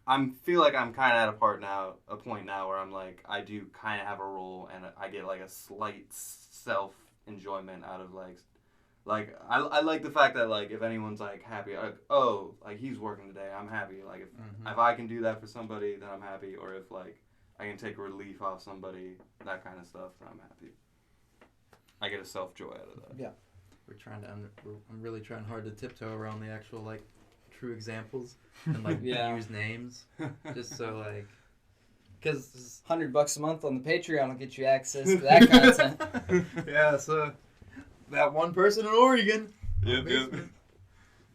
I feel like I'm kind of at a point now where I'm like, I do kind of have a role, and I get like a slight self enjoyment out of like I like the fact that like if anyone's like happy, like like he's working today, I'm happy. Like if I can do that for somebody, then I'm happy. Or if like I can take relief off somebody, that kind of stuff, then I'm happy. I get a self joy out of that. Yeah. I'm really trying hard to tiptoe around the actual like true examples and like use names just so like because $100 a month on the Patreon will get you access to that content. Yeah, so that one person in Oregon. Yep.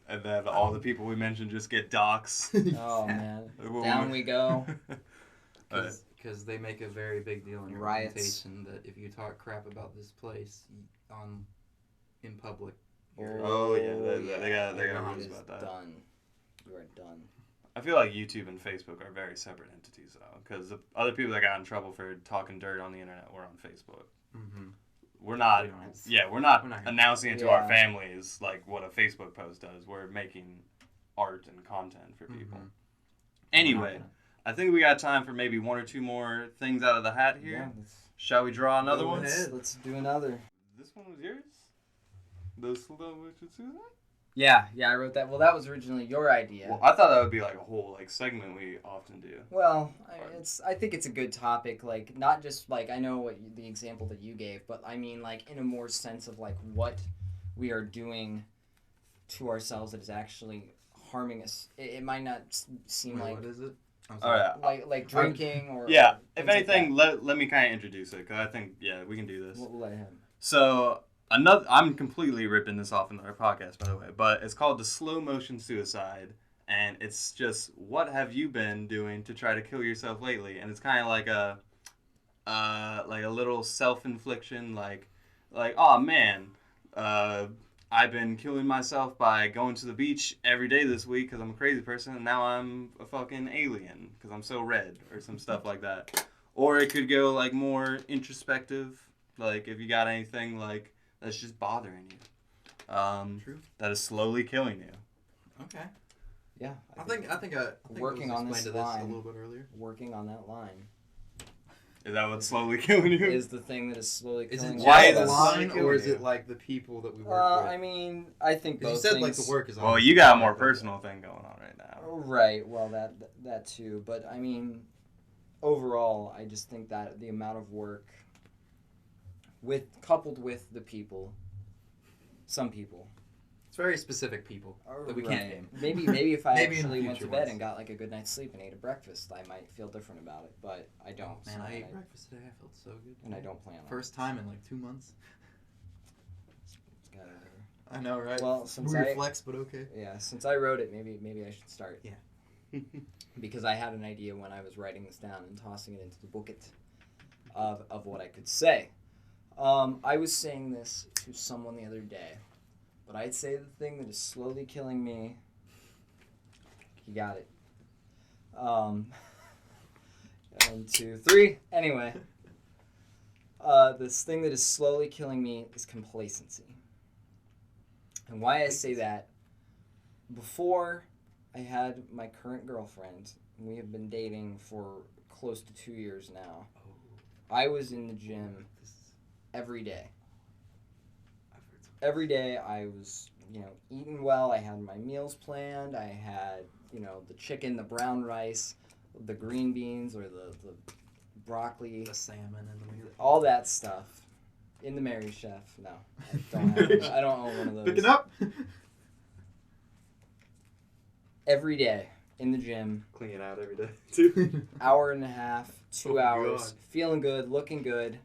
And then all the people we mentioned just get docs. Oh man, down we go. Because they make a very big deal in your reputation that if you talk crap about this place in public, they got rules about that. Done. You are done. I feel like YouTube and Facebook are very separate entities though, because the other people that got in trouble for talking dirt on the internet were on Facebook. Mm-hmm. We're not announcing it to our families like what a Facebook post does. We're making art and content for people. Mm-hmm. Anyway, I think we got time for maybe one or two more things out of the hat here. Yeah, shall we draw another one? Let's do another. This one was yours? The Slowmotion Suicide? Yeah, I wrote that. Well, that was originally your idea. Well, I thought that would be like a whole like segment we often do. Well, I think it's a good topic. Like, not just like I know the example that you gave, but I mean like in a more sense of like what we are doing to ourselves that is actually harming us. It might not seem like. What is it? Like drinking or. Yeah. If anything, let me kind of introduce it because I think we can do this. We'll let him. So. I'm completely ripping this off in our podcast, by the way, but it's called the Slowmotion Suicide, and it's just what have you been doing to try to kill yourself lately? And it's kind of like a little self-infliction, like oh man, I've been killing myself by going to the beach every day this week because I'm a crazy person, and now I'm a fucking alien because I'm so red, or some stuff like that. Or it could go like more introspective, like if you got anything like that's just bothering you. True. That is slowly killing you. Okay. Yeah. I think working on this line a little bit earlier. Working on that line. Is that what's slowly killing you? Is the thing that is slowly killing you. Why Is it is the it line, slowly or is killing it like the people that we work with? I mean, I think both you said things. like the work is on. Well, you got a more personal thing going on right now. Right. Well, that too. But I mean, overall, I just think that the amount of work coupled with the people. Some people. It's very specific people that we can't name. Maybe if I Maybe actually went to bed and got like a good night's sleep and ate a breakfast, I might feel different about it. But I don't. Man, I ate breakfast today. I felt so good. And I don't plan on First time in like 2 months. Got I know, right? Well, since weird flex, but okay. Yeah, since I wrote it, maybe I should start. Yeah. Because I had an idea when I was writing this down and tossing it into the bucket. of what I could say. I was saying this to someone the other day, but I'd say the thing that is slowly killing me. You got it. 1, 2, 3. Anyway, this thing that is slowly killing me is complacency. And why I say that, before I had my current girlfriend, we have been dating for close to 2 years now, I was in the gym every day. Every day I was, eating well. I had my meals planned. I had, the chicken, the brown rice, the green beans, or the broccoli. The salmon and the meat. All that stuff. In the Mary Chef. No, I don't own one of those. Pick it up. Every day in the gym. Clean it out every day, too. Hour and a half, 2 Oh, hours. God. Feeling good, looking good.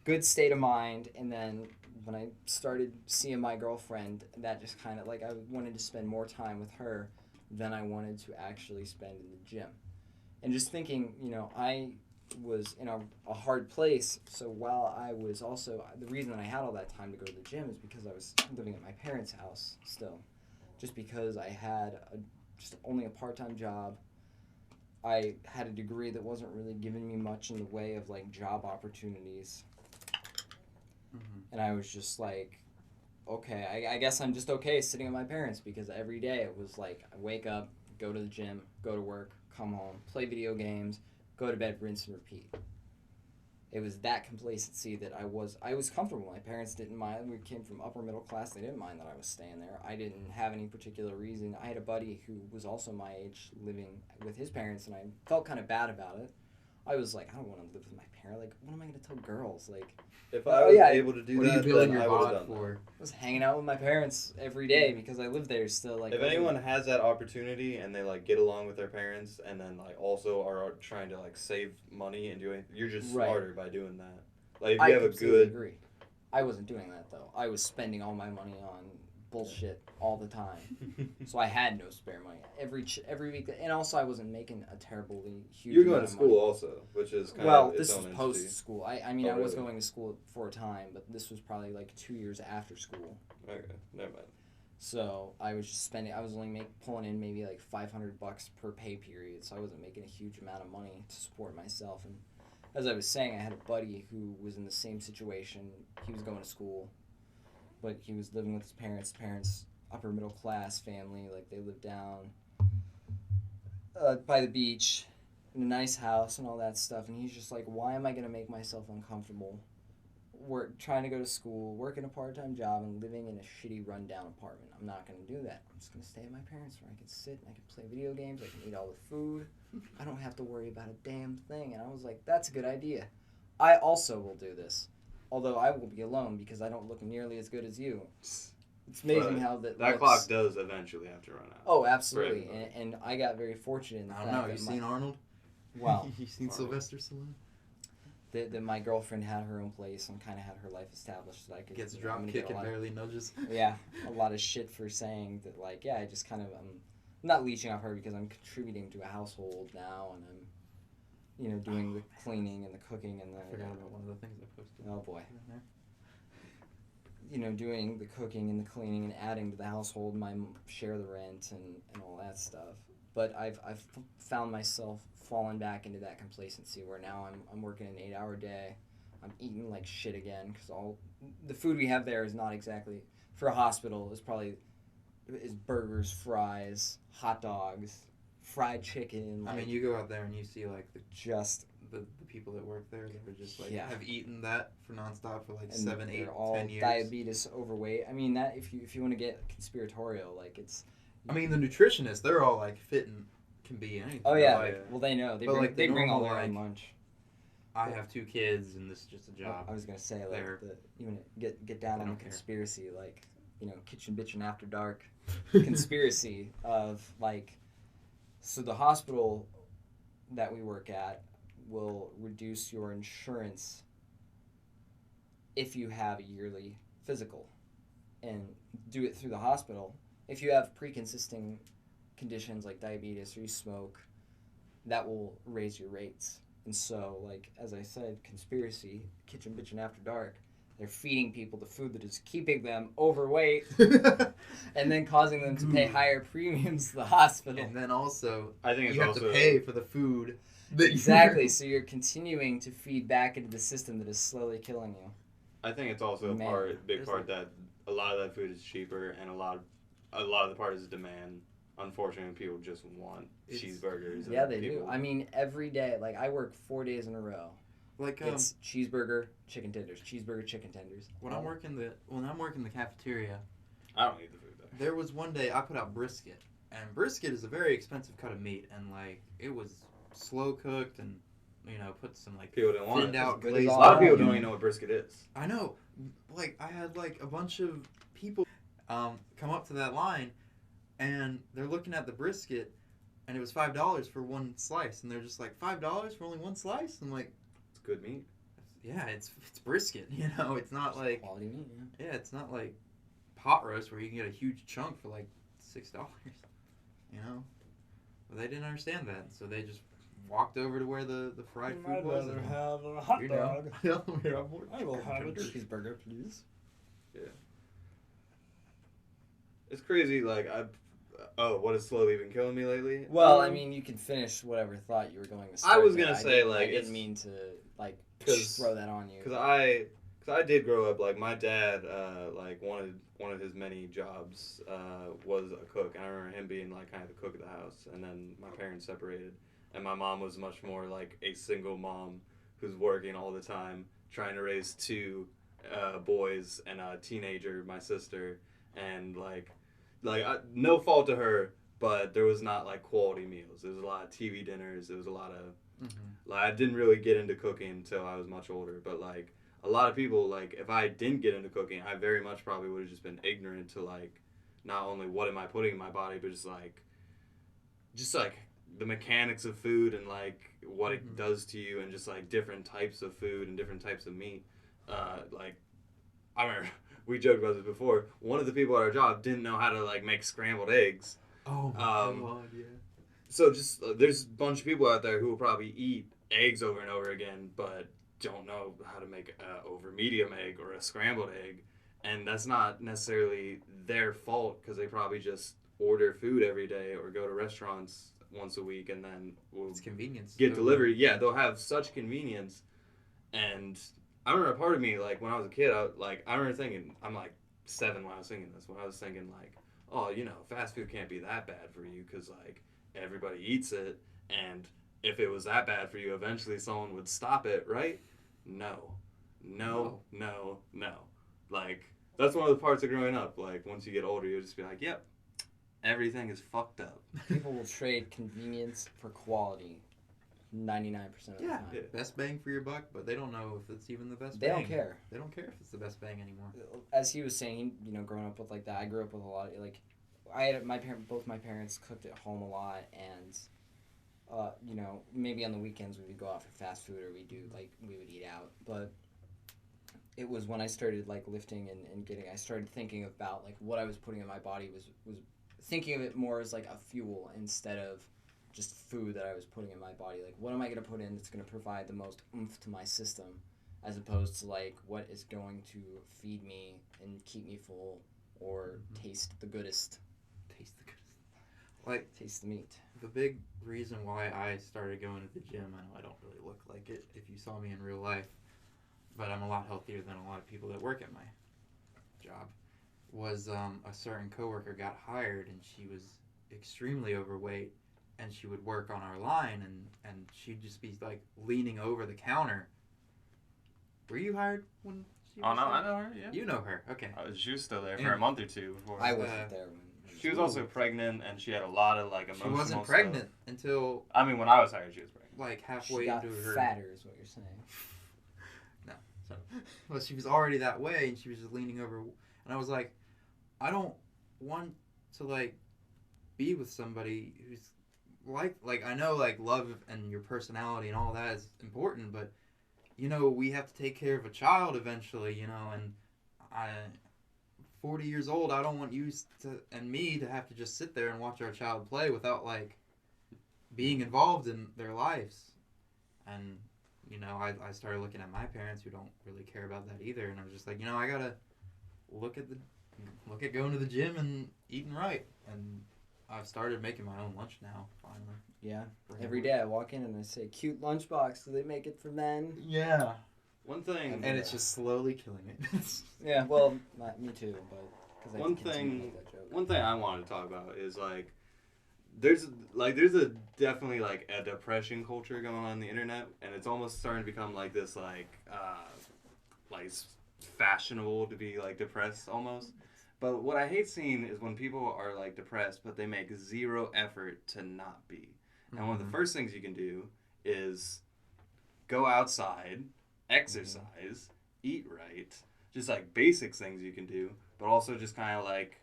Good state of mind. And then when I started seeing my girlfriend, that just kind of, I wanted to spend more time with her than I wanted to actually spend in the gym. And just thinking, I was in a hard place. So while I was also, the reason that I had all that time to go to the gym is because I was living at my parents' house still. Just because I had just only a part-time job. I had a degree that wasn't really giving me much in the way of job opportunities. Mm-hmm. And I was just okay, I guess I'm just okay sitting at my parents, because every day it was I wake up, go to the gym, go to work, come home, play video games, go to bed, rinse and repeat. It was that complacency that I was comfortable. My parents didn't mind. We came from upper middle class. They didn't mind that I was staying there. I didn't have any particular reason. I had a buddy who was also my age living with his parents, and I felt kind of bad about it. I was I don't want to live with my parents. What am I going to tell girls? If I was able to do What are you that, building then your I would have bod done for? I was hanging out with my parents every day because I lived there still. that. If anyone has that opportunity and they get along with their parents and then also are trying to save money and do anything, you're just Right. smarter by doing that. If I you have a completely good, agree. I wasn't doing that though. I was spending all my money on bullshit all the time, so I had no spare money every week. And also, I wasn't making a terribly huge. you're going amount to of money. school also, which is kind Well, of its this own was entity. post school. I Oh, was really? going to school for a time, but this was probably 2 years after school. Okay, never mind. So I was just spending. I was only pulling in maybe $500 per pay period, so I wasn't making a huge amount of money to support myself. And as I was saying, I had a buddy who was in the same situation. He was going to school, but he was living with his parents. Parents, upper middle class family, they lived down by the beach in a nice house and all that stuff. And he's just why am I going to make myself uncomfortable trying to go to school, working a part-time job, and living in a shitty rundown apartment? I'm not going to do that. I'm just going to stay at my parents where I can sit and I can play video games, I can eat all the food. I don't have to worry about a damn thing. And I was that's a good idea. I also will do this, although I will be alone because I don't look nearly as good as you. It's amazing But how that That clock does eventually have to run out. Oh, absolutely. For everybody. And I got very fortunate in the I fact don't know. that You seen Arnold? Wow. You seen Sylvester Stallone? that my girlfriend had her own place and kind of had her life established, so I could Gets I'm drop gonna kick get a and lot barely nudges. yeah, a lot of shit for saying that I just kind of I'm not leeching off her because I'm contributing to a household now, and I'm doing the cleaning and the cooking and I forgot about one of the things I posted. oh boy. Doing the cooking and the cleaning and adding to the household, my share of the rent and all that stuff. But I've found myself falling back into that complacency where now I'm working an 8-hour day. I'm eating like shit again because all the food we have there is not exactly for a hospital. Is burgers, fries, hot dogs, fried chicken. I mean, you go out there and you see the the people that work there that are just Yeah. have eaten that for nonstop for and 7, 8, they're all 10 years. diabetes, overweight. I mean that if you want to get conspiratorial, it's. I mean, the nutritionists, they're all fit and can be anything. Oh yeah, Like- well they know they but, bring, the they bring all normal, their own lunch. I have 2 kids and this is just a job. I was gonna say They're- you want to get down They on the don't care. conspiracy, kitchen bitching after dark conspiracy of so the hospital that we work at will reduce your insurance if you have a yearly physical and do it through the hospital. If you have pre-existing conditions like diabetes or you smoke, that will raise your rates. And so, like, as I said, conspiracy, kitchen bitchin' after dark, they're feeding people the food that is keeping them overweight and then causing them to pay higher premiums to the hospital. And then also, I think it's you have also to pay for the food. That Exactly, so you're continuing to feed back into the system that is slowly killing you. I think it's also Man, a big there's part that a lot of that food is cheaper, and a lot of the part is demand. Unfortunately, people just want cheeseburgers. Yeah, and they do. I mean, every day, like, I work 4 days in a row. Like It's cheeseburger, chicken tenders, cheeseburger, chicken tenders. when I'm working the cafeteria, I don't eat the food there. there was one day I put out brisket, and brisket is a very expensive cut of meat, and like it was slow cooked and put some like People didn't want thinned it. out good as glazed. A all lot of people Yeah. don't even know what brisket is. I know, like I had like a bunch of people come up to that line, and they're looking at the brisket, and it was $5 for one slice, and they're just like $5 for only one slice. I'm like, It's good meat. yeah, it's brisket, it's not like Quality meat, yeah. yeah, it's not like pot roast where you can get a huge chunk for like $6, But they didn't understand that, so they just walked over to where the fried food was. And, have a hot I will have a Cheeseburger, please. It's crazy. Like what has slowly been killing me lately? Well, I mean, you can finish whatever thought you were going to start. I was there. gonna say, like, I it's- didn't mean to like 'Cause- throw that on you. Because I did grow up, like, my dad, like, one of his many jobs was a cook. And I remember him being, like, kind of the cook of the house. And then my parents separated. And my mom was much more like a single mom who's working all the time, trying to raise two boys and a teenager, my sister. And, no fault to her, but there was not, like, quality meals. There was a lot of TV dinners. There was a lot of... Like, I didn't really get into cooking until I was much older, but, like, a lot of people, like, if I didn't get into cooking, I very much probably would have just been ignorant to, like, not only what am I putting in my body, but just, like, the mechanics of food and, like, what it does to you and just, like, different types of food and different types of meat. Like, I remember, we joked about this before, one of the people at our job didn't know how to, like, make scrambled eggs. oh my god, yeah. So just there's a bunch of people out there who will probably eat eggs over and over again, but don't know how to make a over medium egg or a scrambled egg, and that's not necessarily their fault because they probably just order food every day or go to restaurants once a week and then will It's convenience. get delivery. Yeah, they'll have such convenience, and I remember a part of me, like when I was a kid, I remember thinking, I'm like 7 when I was thinking this, when I was thinking like, oh, fast food can't be that bad for you because like everybody eats it, and if it was that bad for you, eventually someone would stop it, right? No. Like, that's one of the parts of growing up. Like, once you get older, you'll just be like, yep, everything is fucked up. People will trade convenience for quality 99% of the time. Yeah. Best bang for your buck, but they don't know if it's even the best They bang. don't care. They don't care if it's the best bang anymore. As he was saying, growing up with like that, I grew up with a lot of, like, both my parents cooked at home a lot, and maybe on the weekends we would go out for fast food or we would eat out. But it was when I started like lifting and I started thinking about like what I was putting in my body was thinking of it more as like a fuel instead of just food that I was putting in my body. Like, what am I going to put in that's going to provide the most oomph to my system, as opposed to like what is going to feed me and keep me full or taste the goodest. Like, Taste the meat. the big reason why I started going to the gym, I know I don't really look like it if you saw me in real life, but I'm a lot healthier than a lot of people that work at my job, was a certain coworker got hired, and she was extremely overweight, and she would work on our line, and she'd just be like leaning over the counter. Were you hired when she was Oh, no, there? I know her, yeah. You know her, okay. She was still there for Yeah. a month or two before. I wasn't there when She was also pregnant, and she had a lot of, like, She emotional wasn't stuff. pregnant until I mean, when I was hired, she was pregnant. like she halfway got into her. fatter, is what you're saying. Well, she was already that way, and she was just leaning over, and I was like, I don't want to like be with somebody who's like I know like love and your personality and all that is important, but we have to take care of a child eventually, and I 40 years old, I don't want you and me to have to just sit there and watch our child play without like being involved in their lives. And, you know, I started looking at my parents who don't really care about that either. And I was just like, you know, I got to look at going to the gym and eating right. And I've started making my own lunch now, finally. Yeah. Every day I walk in and I say, cute lunchbox. Do they make it for men? Yeah. One thing, And it's just slowly killing it. Yeah, well, me too, but because I One continue to thing- make that joke. one thing I wanted to talk about is like, there's a definitely like a depression culture going on the internet, and it's almost starting to become like this like fashionable to be like depressed almost. But what I hate seeing is when people are like depressed, but they make zero effort to not be. And one of the first things you can do is go outside, exercise, eat right, just like basic things you can do, but also just kind of like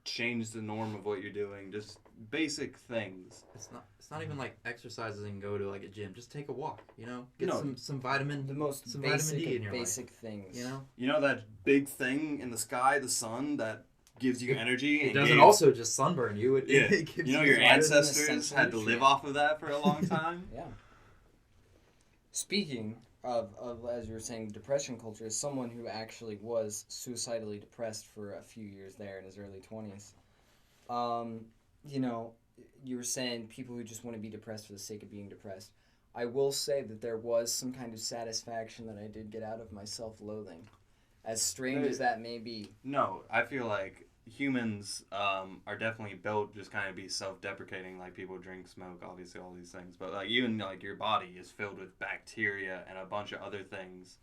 change the norm of what you're doing, just basic things. It's not even like exercises and go to like a gym. Just take a walk, you know? Get No. some vitamin, The most some basic vitamin D in of your basic things. you know? You know that big thing in the sky, the sun, that gives you energy? It and doesn't gave- also just sunburn you. It Yeah. gives You know your vitamin ancestors essential had to nutrient. live off of that for a long time? Yeah. Speaking of, as you were saying, depression culture, as someone who actually was suicidally depressed for a few years there in his early 20s, you know, you were saying people who just want to be depressed for the sake of being depressed. I will say that there was some kind of satisfaction that I did get out of my self-loathing. As strange as that may be. No, I feel like humans are definitely built just kind of be self-deprecating. Like people drink, smoke, obviously all these things. But like even like your body is filled with bacteria and a bunch of other things.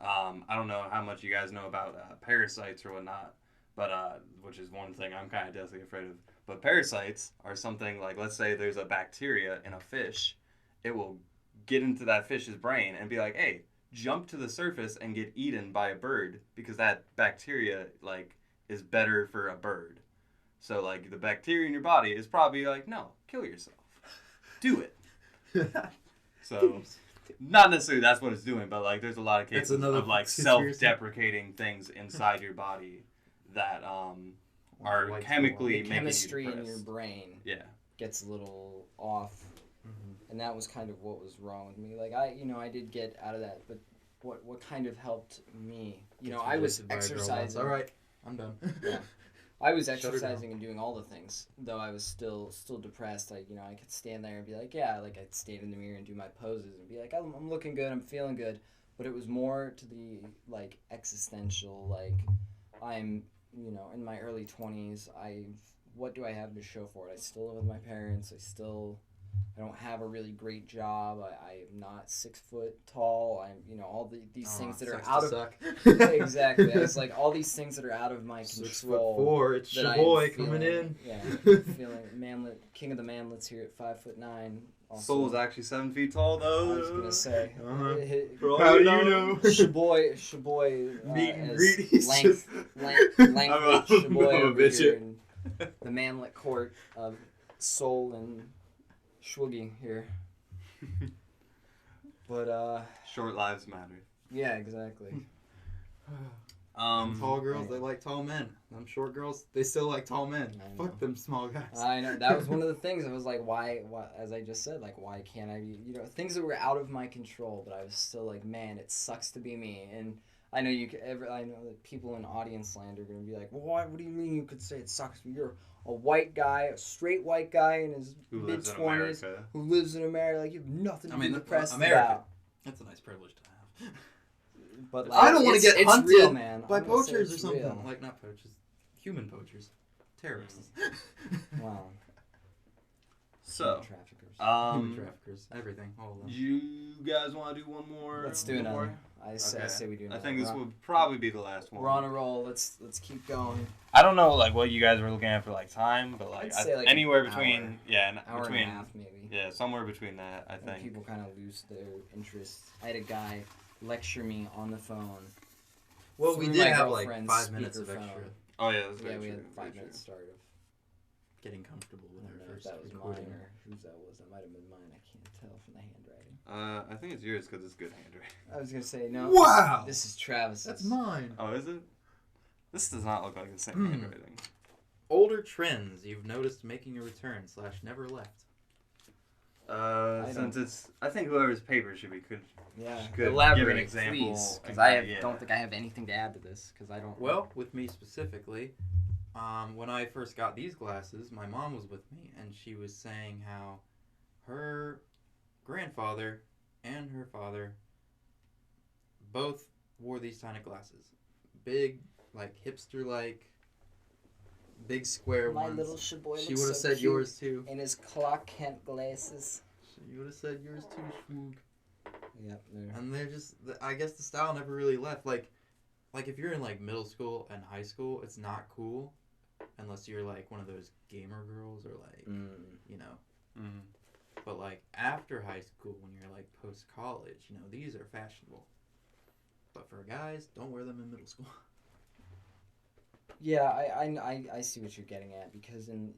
I don't know how much you guys know about parasites or whatnot, but which is one thing I'm kind of deathly afraid of. But parasites are something like, let's say there's a bacteria in a fish, it will get into that fish's brain and be like, hey, jump to the surface and get eaten by a bird because that bacteria like is better for a bird. So like the bacteria in your body is probably like, no, kill yourself. Do it. So not necessarily that's what it's doing, but like there's a lot of cases another of like conspiracy. self-deprecating things inside your body that are Lights go chemically The making chemistry you in your depressed. brain Yeah. gets a little off. Mhm. And that was kind of what was wrong with me. Like I did get out of that, but what kind of helped me? You know, Gets I was rejected by a girl once. exercising. All right, I'm done. Yeah. I was Shut her down. exercising and doing all the things, though I was still depressed. Like, you know, I could stand there and be like, yeah, like I'd stand in the mirror and do my poses and be like, I'm looking good, I'm feeling good. But it was more to the like existential, like I'm, you know, in my early 20s. What do I have to show for it? I still live with my parents. I don't have a really great job. I am not 6 foot tall. I'm, you know, all these things that are out of suck. exactly. It's like all these things that are out of my control. 6'4", it's that your I boy am coming in. Yeah, feeling manlet, king of the manlets here at 5'9". Also, Soul's actually 7 feet tall though. I was gonna say, Uh-huh. For all How you do you know. know? Shaboy, Meet and as greet, he's length, just- length, I'm Shaboy a over bitch. here in the manlet court of Soul and Schwoogie here. But Short lives matter. yeah, exactly. Them tall girls, they like tall men. Them short girls, they still like tall men. I know. Fuck them small guys. I know that was one of the things. I was like, why? As I just said, like, why can't I be? You know, things that were out of my control, but I was still like, man, it sucks to be me. And I know I know that people in audience land are gonna be like, well, what do you mean you could say it sucks? You're a white guy, a straight white guy in his Who mid lives in 20s, America. who lives in America. Like, you have nothing to be depressed America. about. That's a nice privilege to have. But I don't want to get it's hunted real, man. by I'm gonna say poachers or it's something. real. Like, not poachers. Human poachers. Terrorists. Wow. So, Human traffickers. Human traffickers. Everything. All of them. you guys want to do one more? Let's do one another. more? I say we do. I Another. think this We're on- would probably be the last one. We're on a roll. Let's keep going. I don't know like what you guys were looking at for like time, but like, I'd say, like, anywhere an between Hour between and a half, maybe. yeah, somewhere between that, I And think. people kind of lose their interest. I had a guy lecture me on the phone. Well, we through did my have like girlfriend's 5 minutes of speakerphone. extra Oh yeah, that's Yeah, very we true, had 5 very minutes start of. getting comfortable I with don't know our if first that was recording. mine or whose that was. That might have been mine. I can't tell from the handwriting. I think it's yours because it's good handwriting. I was gonna say no. Wow! This is Travis's. That's mine. Oh, is it? This does not look like the same Hmm. handwriting. Older trends you've noticed making a return / never left. I think whoever's paper should be good. Yeah. Good. Elaborate, Give an example. because Yeah. don't think I have anything to add to this, because I don't. Well, with me specifically, when I first got these glasses, my mom was with me, and she was saying how her grandfather and her father both wore these kind of glasses. Big, like, hipster-like, big square My ones. little shaboy She looks would have so said cute yours, too. in his Clark Kent glasses. She would have said yours, too, Schmoog. Yep. And they're just, I guess the style never really left. Like if you're in, like, middle school and high school, it's not cool unless you're, like, one of those gamer girls or, like, you know. Mm. But, like, after high school, when you're, like, post-college, you know, these are fashionable. But for guys, don't wear them in middle school. Yeah, I see what you're getting at, because in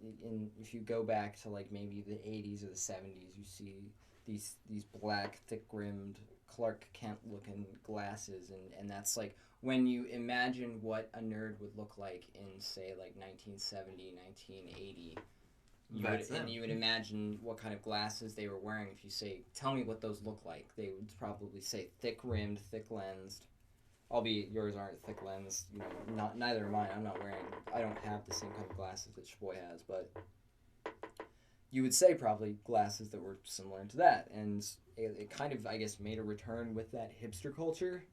if you go back to like maybe the 80s or the 70s, you see these black thick rimmed Clark Kent looking glasses, and that's like when you imagine what a nerd would look like in say like 1970, 1980. You would imagine what kind of glasses they were wearing. If you say, tell me what those look like, they would probably say thick rimmed, thick lensed. Albeit yours aren't thick lens, you know. Neither are mine. I don't have the same kind of glasses that Shaboy has, but you would say probably glasses that were similar to that, and it kind of, I guess, made a return with that hipster culture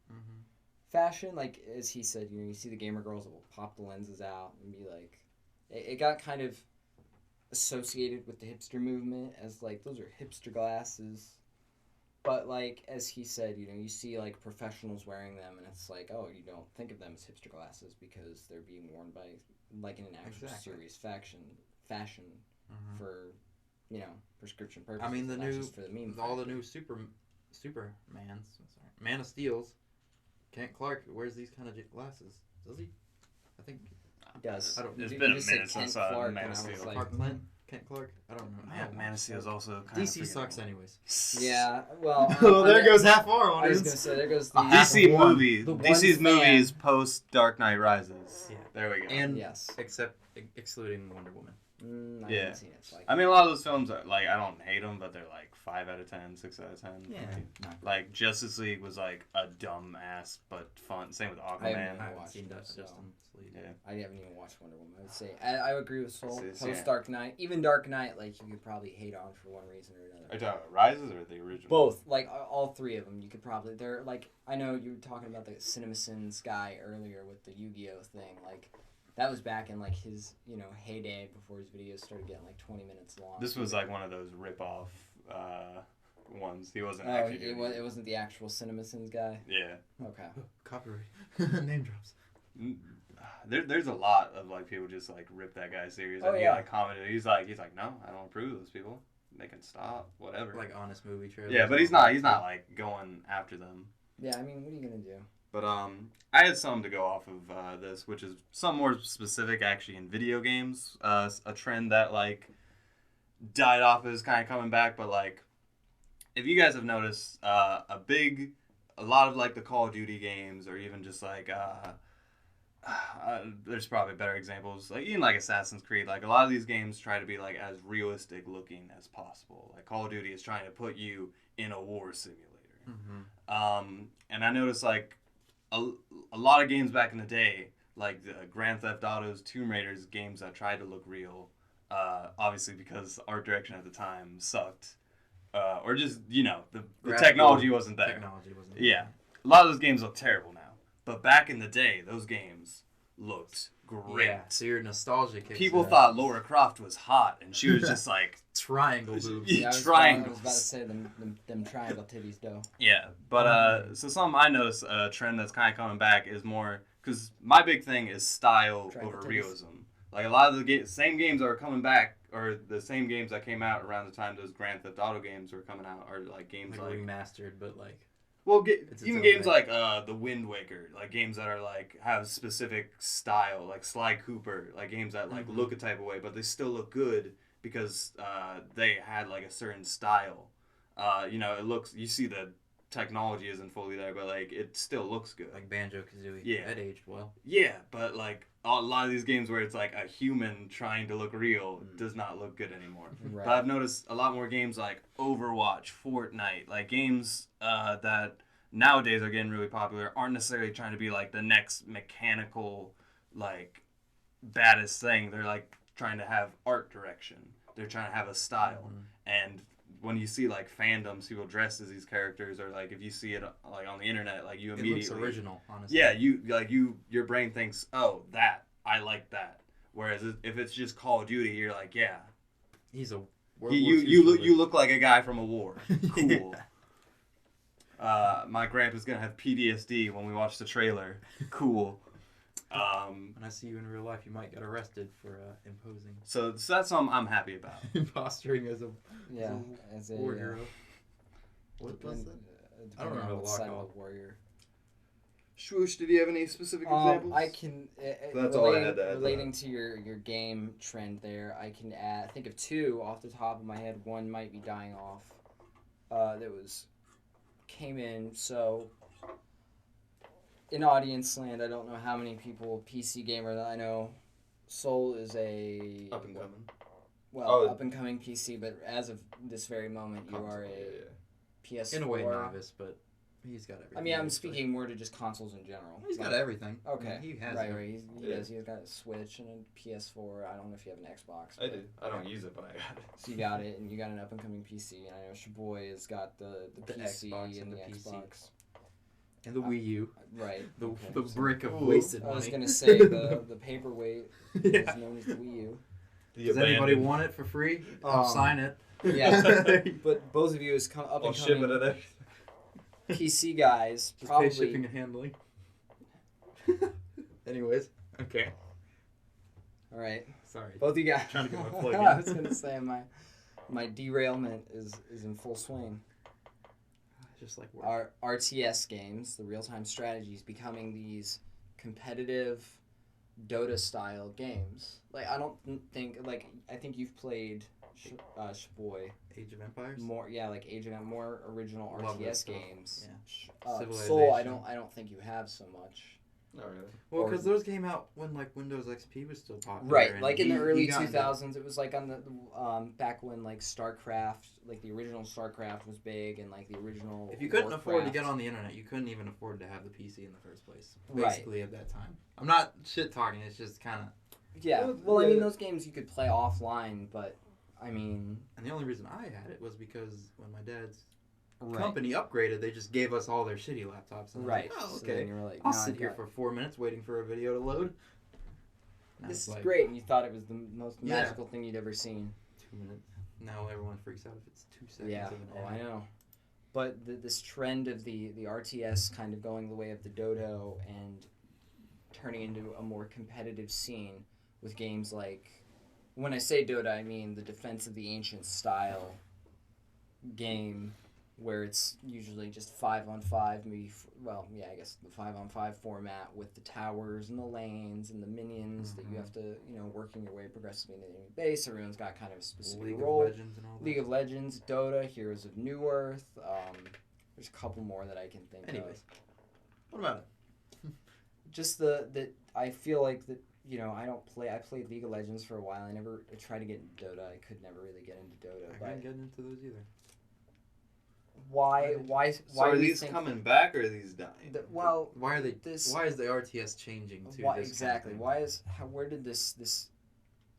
fashion. Like as he said, you know, you see the gamer girls that will pop the lenses out and be like, it got kind of associated with the hipster movement as like those are hipster glasses. But, like, as he said, you know, you see, like, professionals wearing them, and it's like, oh, you don't think of them as hipster glasses because they're being worn by, like, in an actual serious fashion for, you know, prescription purposes. I mean, not just for the meme all the factor. new Supermans, Man of Steel's, Kent Clark wears these kind of glasses. Does he? I think He does. I don't- It's You been a just said minute Kent since Clark, Man and of I was Steel. like, Clark Kent. Kent Clark? I don't know. Man of Steel is also kind DC of sucks anyways. Yeah, well. Oh, there goes half our I was audience. going to say, there goes the... DC the one- movies. the one DC's fan- movies post Dark Knight Rises. Yeah. There we go. And Yes. excluding Wonder Woman. I Yeah. haven't seen it. So I mean, a lot of those films are like, I don't hate them, but they're like 5 out of 10, 6 out of 10. Yeah. Like Justice League was like a dumb ass but fun. Same with I Aquaman. haven't watched seen it, that so. Justice League. Yeah. I haven't even watched Wonder Woman. I would say I agree with Soul. It's- Post yeah. Dark Knight, even Dark Knight, like you could probably hate on for one reason or another. Are you talking about Rises or the original? Both, like all three of them, you could probably. They're like I know you were talking about the CinemaSins guy earlier with the Yu-Gi-Oh thing. Like that was back in like his heyday before his videos started getting like 20 minutes long. This was like one of those rip-off ones. He wasn't Oh, actually doing it wasn't the actual CinemaSins guy. Yeah. Okay. Copyright. Name drops. There's a lot of like people just like rip that guy serious. Oh, and he yeah. like commented. He's like no, I don't approve of those people. They can stop, whatever. Like honest movie trailers. Yeah, but he's not like going after them. Yeah, I mean, what are you gonna do? But I had some to go off of this, which is some more specific actually in video games. A trend that like died off is kind of coming back, but like if you guys have noticed, a lot of like the Call of Duty games, or even just like there's probably better examples, like even like Assassin's Creed. Like a lot of these games try to be like as realistic looking as possible. Like Call of Duty is trying to put you in a war simulator. And I noticed like a lot of games back in the day, like the Grand Theft Auto's, Tomb Raider's, games that tried to look real, obviously because art direction at the time sucked, or just the technology wasn't there. Technology wasn't there. Yeah, a lot of those games look terrible now, but back in the day, those games looked great. Yeah, so your nostalgia kicks People in. thought Laura Croft was hot, and she was just like triangle boobs. Yeah, I was triangles. about to say them triangle titties, though. Yeah, but so something I noticed, a trend that's kind of coming back is more, because my big thing is style Triangle over titties. realism. Like a lot of the same games that are coming back, or the same games that came out around the time those Grand Theft Auto games were coming out, are like games Like like remastered, but like well, It's its even own games thing. like the Wind Waker, like games that are like have specific style, like Sly Cooper, like games that like look a type of way, but they still look good because they had like a certain style. It looks, you see the technology isn't fully there, but like it still looks good. Like Banjo-Kazooie. Yeah. That aged well. Yeah, but like a lot of these games where it's like a human trying to look real does not look good anymore. Right. But I've noticed a lot more games like Overwatch, Fortnite, like games that nowadays are getting really popular aren't necessarily trying to be like the next mechanical, like baddest thing. They're like trying to have art direction. They're trying to have a style. And when you see like fandoms, people dressed as these characters, or like if you see it like on the internet, like you immediately It looks original, honestly. Yeah, your brain thinks, oh, that I like that. Whereas if it's just Call of Duty, you're like, yeah, He's a you look like a guy from a war. Cool. Yeah. My grandpa's gonna have PTSD when we watch the trailer. Cool. When I see you in real life, you might get arrested for imposing. So that's something I'm happy about. Posturing as a as a war hero. What was that? I don't know how to lock off. Warrior. Swoosh, did you have any specific examples? I can. That's all I had to add. Relating to your game trend there, I can think of two off the top of my head. One might be dying off. Came in so. In audience land, I don't know how many people PC gamer that I know. Soul is a Up and coming. up and coming PC, but as of this very moment, you are a PS4. In a way, novice, but he's got everything. I mean, I'm speaking more to just consoles in general. He's got everything. Okay, I mean, he has right. it. He does. He's got a Switch and a PS4. I don't know if you have an Xbox. I do. I don't use it, but I got it. So you got it, and you got an up and coming PC. And I know Shaboy has got the PC Xbox and the PC. Xbox. And the Wii U. Right. The Okay. brick of wasted money. I was gonna say the paperweight is known as the Wii U. Does anybody want it for free? I'll sign it. Yeah. But both of you as up I'll and ship it coming at it. PC guys, Just probably pay shipping and handling. Anyways. Okay. all right. Sorry. Both of you guys. Trying to get my plug in. I was gonna say my derailment is in full swing. Just like work. Our RTS games, the real-time strategies, becoming these competitive Dota-style games. Like I don't think I think you've played Shaboy Age of Empires? more. Yeah, like Age of more original Love that RTS stuff. games. Yeah. Soul, I Civilization. don't think you have so much. Not really. Well, Or- because those came out when like Windows XP was still popular. Right, and like in the he early got into- 2000s, it was like on the back when like StarCraft, like the original StarCraft was big, and like the original. If you couldn't afford to Warcraft. get on the internet, you couldn't even afford to have the PC in the first place. Right. Basically, at that time. I'm not shit talking. It's just kind of. Yeah, well, I mean, those games you could play offline, but I mean, And the only reason I had it was because when my dad's right, company upgraded, they just gave us all their shitty laptops. And I was right. like, oh, So then okay. you were like, I'll "Nah, sit I here got- for 4 minutes waiting for a video to load. Now This it's is like great, and you thought it was the most Yeah. magical thing you'd ever seen. 2 minutes. Now everyone freaks out if it's 2 seconds Yeah, of an ad. I know. But this trend of the RTS kind of going the way of the dodo and turning into a more competitive scene with games like, when I say Dota, I mean the Defense of the Ancient style game where it's usually just 5-on-5, maybe, I guess the 5-on-5 format with the towers and the lanes and the minions that you have to, working your way progressively into the enemy base. Everyone's got kind of a specific League role. of Legends and all that. League of Legends, Dota, Heroes of New Earth. There's a couple more that I can think Anyways. of. What about it? Just that I feel like that I played League of Legends for a while. I tried to get into Dota. I could never really get into Dota. I But couldn't get into those either. why So are do you these think coming back or are these dying? well, Why are they? this Why is the RTS changing to why this exactly? Kind of thing? Where did this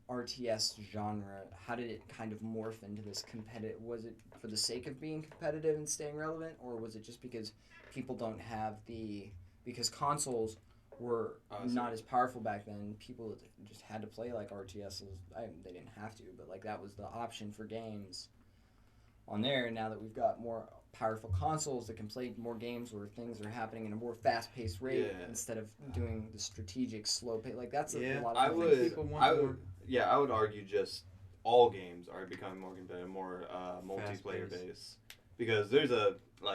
RTS genre? How did it kind of morph into this competitive? Was it for the sake of being competitive and staying relevant, or was it just because people don't have because consoles were not as powerful back then? People just had to play like RTSs. They didn't have to, but like that was the option for games on there. And now that we've got more powerful consoles that can play more games where things are happening in a more fast-paced rate instead of doing the strategic slow pace. Like that's a lot of I would argue just all games are becoming more competitive, more multiplayer Fast-paced. based. Because there's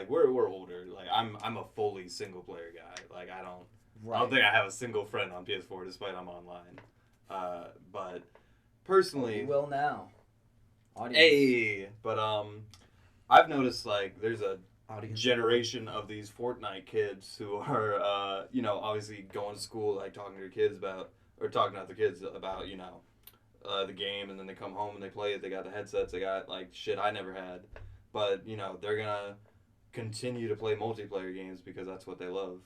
we're older. Like I'm a fully single player guy. Like I don't think I have a single friend on PS4 despite I'm online. But personally, You will now. Audience. but I've noticed like there's a audience. generation of these Fortnite kids who are, obviously going to school, like talking to their kids about, or talking to other kids about, the game, and then they come home and they play it. They got the headsets. They got like shit I never had, but they're gonna continue to play multiplayer games because that's what they love.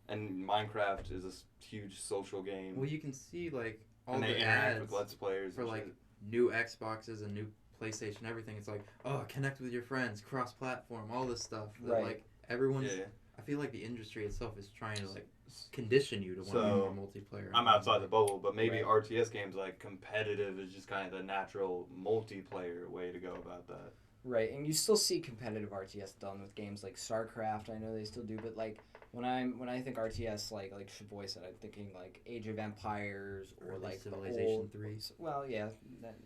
And Minecraft is a huge social game. Well, you can see like all and they the interact ads with Let's Players for and like shit. new Xboxes and new PlayStation, everything. It's like, oh, connect with your friends, cross-platform, all this stuff. That, Right. Like everyone's. Yeah. I feel like the industry itself is trying to like condition you to want to So, be more multiplayer. I'm outside the bubble, but maybe Right. RTS games like competitive is just kind of the natural multiplayer way to go about that. Right, and you still see competitive RTS done with games like StarCraft. I know they still do, but like when I think RTS, like Shavoy said, I'm thinking like Age of Empires or Early like the Civilization old, 3. Well, yeah,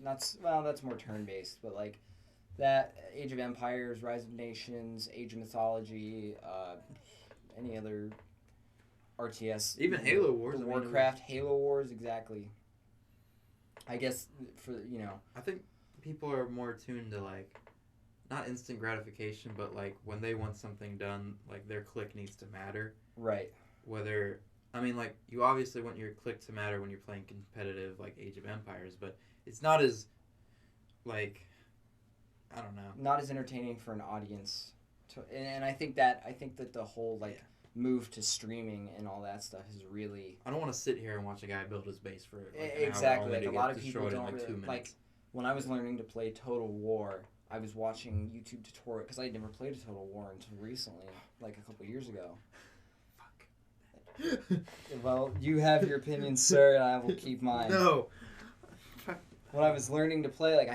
that's more turn based, but like that Age of Empires, Rise of Nations, Age of Mythology, any other RTS, Even Halo Wars. the I mean, Warcraft, Halo Wars, exactly. I guess for I think people are more tuned to like, not instant gratification, but like when they want something done, like their click needs to matter. right. Whether, I mean, like you obviously want your click to matter when you're playing competitive like Age of Empires, but it's not as like, I don't know. Not as entertaining for an audience and I think that the whole like move to streaming and all that stuff is really I don't want to sit here and watch a guy build his base for like, an exactly hour only like to a get lot of people destroyed in don't like really, 2 minutes. like when I was learning to play Total War. I was watching YouTube tutorial because I had never played a Total War until recently, like a couple years ago. Well, you have your opinion, sir, and I will keep mine. No. When I was learning to play, like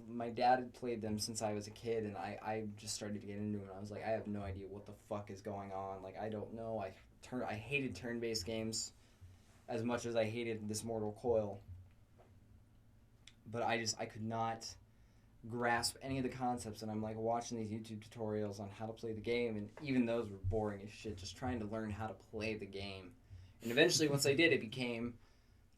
my dad had played them since I was a kid, and I just started to get into it. And I was like, I have no idea what the fuck is going on. Like I don't know. I hated turn-based games as much as I hated this Mortal Coil. But I could not grasp any of the concepts, and I'm like watching these YouTube tutorials on how to play the game, and even those were boring as shit, just trying to learn how to play the game. And eventually once I did, it became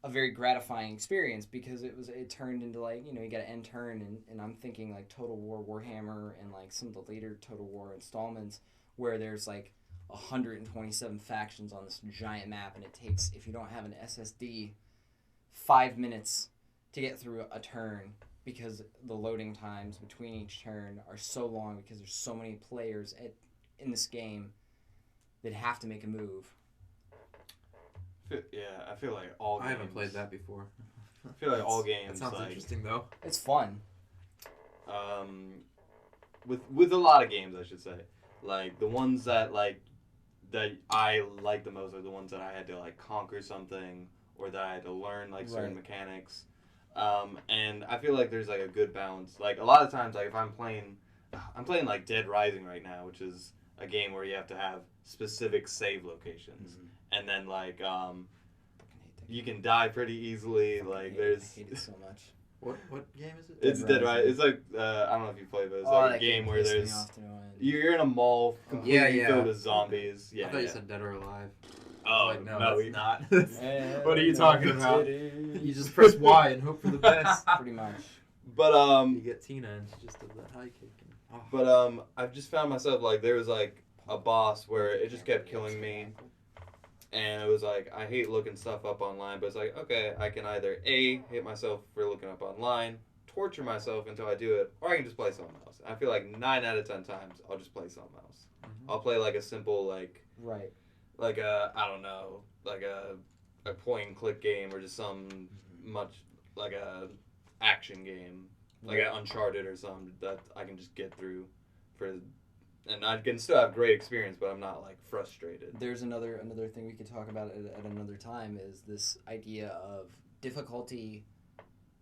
a very gratifying experience because it turned into like, you got to end turn, and I'm thinking like Total War Warhammer and like some of the later Total War installments where there's like 127 factions on this giant map, and it takes, if you don't have an SSD, 5 minutes to get through a turn because the loading times between each turn are so long because there's so many players in this game that have to make a move. Yeah, I feel like all games. I haven't played that before. I feel like all games. That sounds like, interesting though. It's fun. With a lot of games, I should say, like the ones that I like the most are the ones that I had to like conquer something or that I had to learn like certain mechanics. And I feel like there's like a good balance. Like a lot of times, like if I'm playing like Dead Rising right now, which is a game where you have to have specific save locations, and then like you can die pretty easily. I hate it so much. What game is it? It's Dead Rising. It's like I don't know if you play, but it's like a game where there's you're in a mall completely filled with zombies. Yeah, I thought you said Dead or Alive. Oh Like, no, no, it's not. What are you talking about? You just press Y and hope for the best. Pretty much. But You get Tina and she just does that high kick. And, But I've just found myself like there was like a boss where it just kept killing me, and it was like I hate looking stuff up online, but it's like okay, I can either A, hate myself for looking up online, torture myself until I do it, or I can just play something else. And I feel like 9 out of 10 times I'll just play something else. I'll play like a simple like a I don't know, like a point and click game or just some much like a action game. Like an Uncharted or something that I can just get through and I can still have great experience, but I'm not like frustrated. There's another thing we could talk about at another time is this idea of difficulty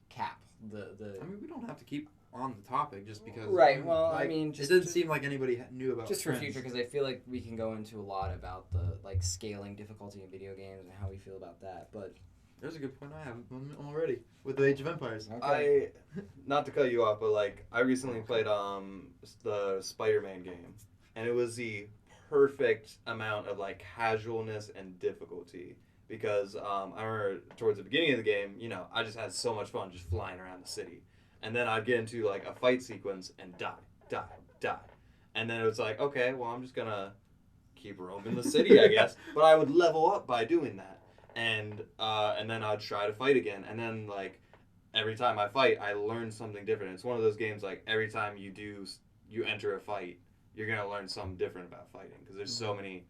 cap. I mean, we don't have to keep on the topic just because. Right. Well, like, I mean, it doesn't seem like anybody knew about. Just for trends. future, because I feel like we can go into a lot about the like scaling difficulty in video games and how we feel about that, but. There's a good point I have already with the Age of Empires. Okay. Not to cut you off, but like I recently played the Spider-Man game, and it was the perfect amount of like casualness and difficulty because I remember towards the beginning of the game, I just had so much fun just flying around the city, and then I'd get into like a fight sequence and die, And then it was like, okay, well, I'm just gonna keep roaming the city, I guess. But I would level up by doing that. And then I'd try to fight again. And then, like, every time I fight, I learn something different. It's one of those games, like, every time you enter a fight, you're going to learn something different about fighting. Because there's so many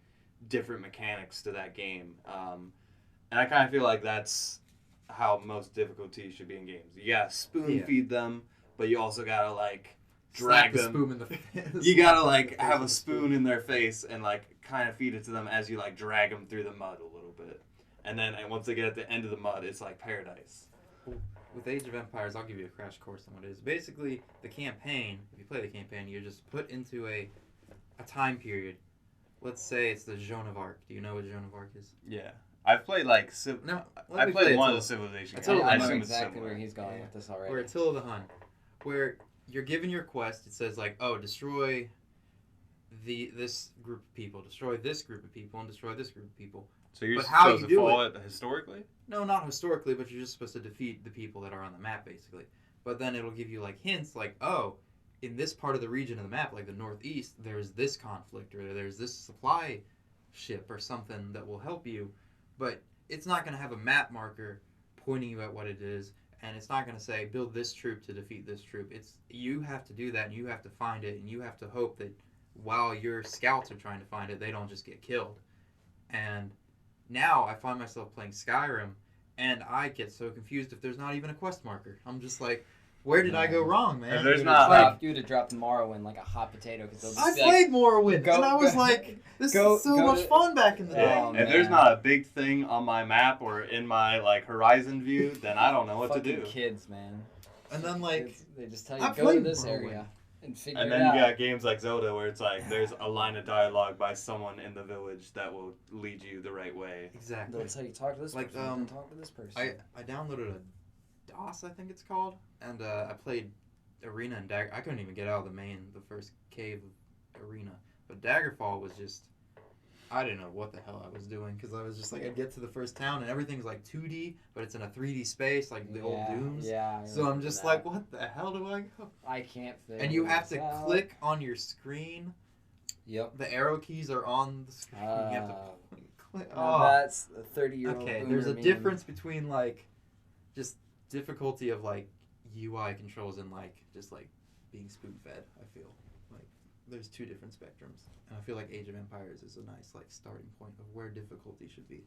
different mechanics to that game. And I kind of feel like that's how most difficulty should be in games. You got to spoon feed them, but you also got to, like, drag them. Spoon in the face. You got to, like, have a spoon in their face and, like, kind of feed it to them as you, like, drag them through the mud a little bit. And then once they get at the end of the mud, it's like paradise. With Age of Empires, I'll give you a crash course on what it is. Basically, the campaign, if you play the campaign, you're just put into a time period. Let's say it's the Joan of Arc. Do you know what Joan of Arc is? Yeah. I've played, like, I played one of the Civilization games. I I know assume it's exactly similar. where he's going with this already. Or Attila the Hun, where you're given your quest. It says, like, oh, destroy this group of people, destroy this group of people, and destroy this group of people. So you're But how supposed you to do follow it historically? No, not historically, but you're just supposed to defeat the people that are on the map, basically. But then it'll give you, like, hints, like, oh, in this part of the region of the map, like the Northeast, there's this conflict, or there's this supply ship or something that will help you. But it's not going to have a map marker pointing you at what it is, and it's not going to say, build this troop to defeat this troop. You have to do that, and you have to find it, and you have to hope that while your scouts are trying to find it, they don't just get killed. And now I find myself playing Skyrim, and I get so confused if there's not even a quest marker. I'm just like, where did I go wrong, man? If there's not, You would have dropped Morrowind like a hot potato. Cause I played Morrowind, and I was like, this is so much fun back in the day. Oh, if there's not a big thing on my map or in my, like, horizon view, then I don't know what to do. Kids, man. And then, like, Kids, they just tell you, I go to played this Morrowind. area and figure And it then out. you got games like Zelda where it's like there's a line of dialogue by someone in the village that will lead you the right way. Exactly. They'll tell you, talk to this Like, person, then talk to this person. I downloaded a DOS, I think it's called, and I played Arena and Dagger. I couldn't even get out of the first cave of Arena. But Daggerfall was just, I didn't know what the hell I was doing, because I was just like, I'd get to the first town, and everything's like 2D, but it's in a 3D space, like the old Dooms. Yeah. So I'm just like, what the hell do I go? I can't figure And you have this to out. click on your screen. Yep. The arrow keys are on the screen. You have to click. Now that's a 30-year-old Okay, boomer there's a meme. difference between, like, just difficulty of, like, UI controls and, like, just, like, being spoon-fed, I feel. Like, there's two different spectrums. And I feel like Age of Empires is a nice, like, starting point of where difficulty should be.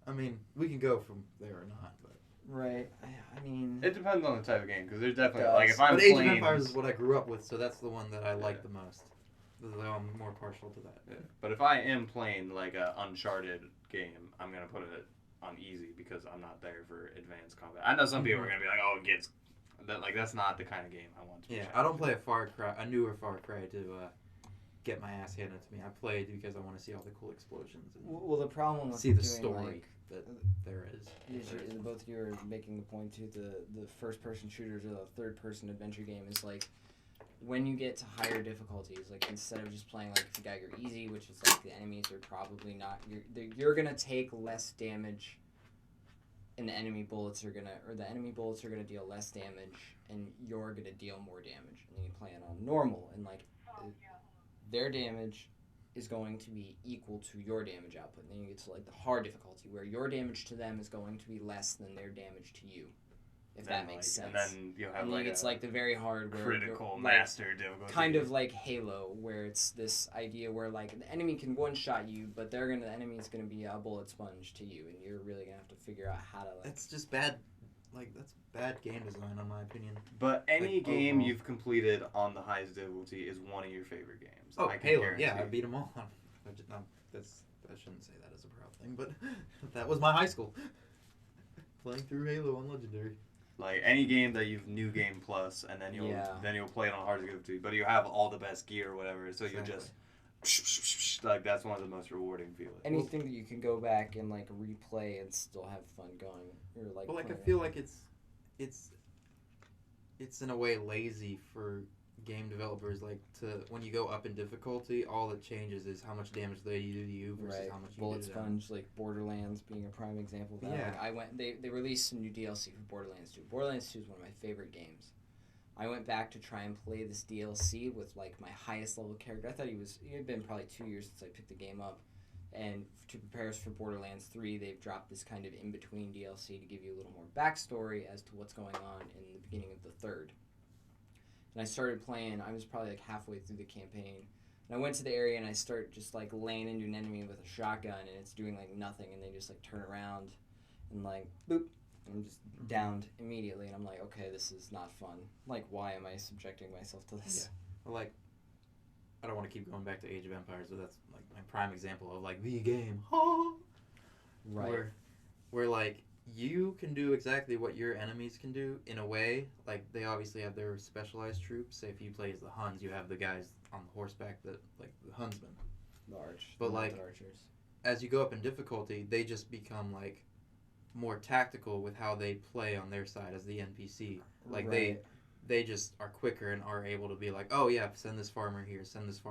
I mean, we can go from there or not, but... Right. I mean... It depends on the type of game, because there's definitely, does. like, if I'm But Age of playing... Empires is what I grew up with, so that's the one that I like the most. Though I'm more partial to that. Yeah. But if I am playing, like, a Uncharted game, I'm going to put it on easy, because I'm not there for advanced combat. I know some people are going to be like, oh, it gets... that's not the kind of game I want to play. Yeah, I don't play a newer Far Cry to get my ass handed to me. I played because I want to see all the cool explosions and Well, the problem with see the doing, story like, that there is. both of you are making the point too. The first-person shooters or the third-person adventure game is like when you get to higher difficulties. Like instead of just playing like Geiger easy, which is like the enemies are probably not you're gonna take less damage, and the enemy bullets are gonna deal less damage, and you're gonna deal more damage. And then you play it on normal, and like their damage is going to be equal to your damage output. And then you get to like the hard difficulty where your damage to them is going to be less than their damage to you. If that makes sense. And then you'll have and like it's like the very hard where critical like, master difficulty. kind of like Halo, where it's this idea where like the enemy can one shot you, but the enemy's gonna be a bullet sponge to you, and you're really gonna have to figure out how to like. That's just bad. Like that's bad game design, in my opinion. But any Like, game overall. you've completed on the highest difficulty is one of your favorite games. Oh, I can Halo! guarantee. Yeah, I beat them all. I shouldn't say that as a proud thing, but that was my high school. Playing through Halo on Legendary. Like any game that you've New Game Plus, and then you'll play it on hard difficulty, but you have all the best gear or whatever, so you just like that's one of the most rewarding feelings. Anything that you can go back and like replay and still have fun going, or like. Well, like I feel like it's in a way lazy for game developers, like to when you go up in difficulty, all it changes is how much damage they do to you versus how much you bullet do to them. sponge, like Borderlands being a prime example of that. Yeah. Like they released some new DLC for Borderlands 2. Borderlands 2 is one of my favorite games, I went back to try and play this DLC with like my highest level character. I thought it had been probably 2 years since I picked the game up. And to prepare us for Borderlands 3, they've dropped this kind of in-between DLC to give you a little more backstory as to what's going on in the beginning of the third. And I started playing, I was probably like halfway through the campaign. And I went to the area and I start just like laying into an enemy with a shotgun and it's doing like nothing. And they just like turn around and like, boop. And I'm just downed immediately. And I'm like, okay, this is not fun. Like, why am I subjecting myself to this? Yeah. Like, I don't want to keep going back to Age of Empires, but that's like my prime example of like the game. Right. Where like you can do exactly what your enemies can do in a way. Like they obviously have their specialized troops. Say if you play as the Huns, you have the guys on the horseback that like the Huntsmen. But like the archers. As you go up in difficulty, they just become like more tactical with how they play on their side as the NPC. Like they just are quicker and are able to be like, oh yeah, send this farmer here, send this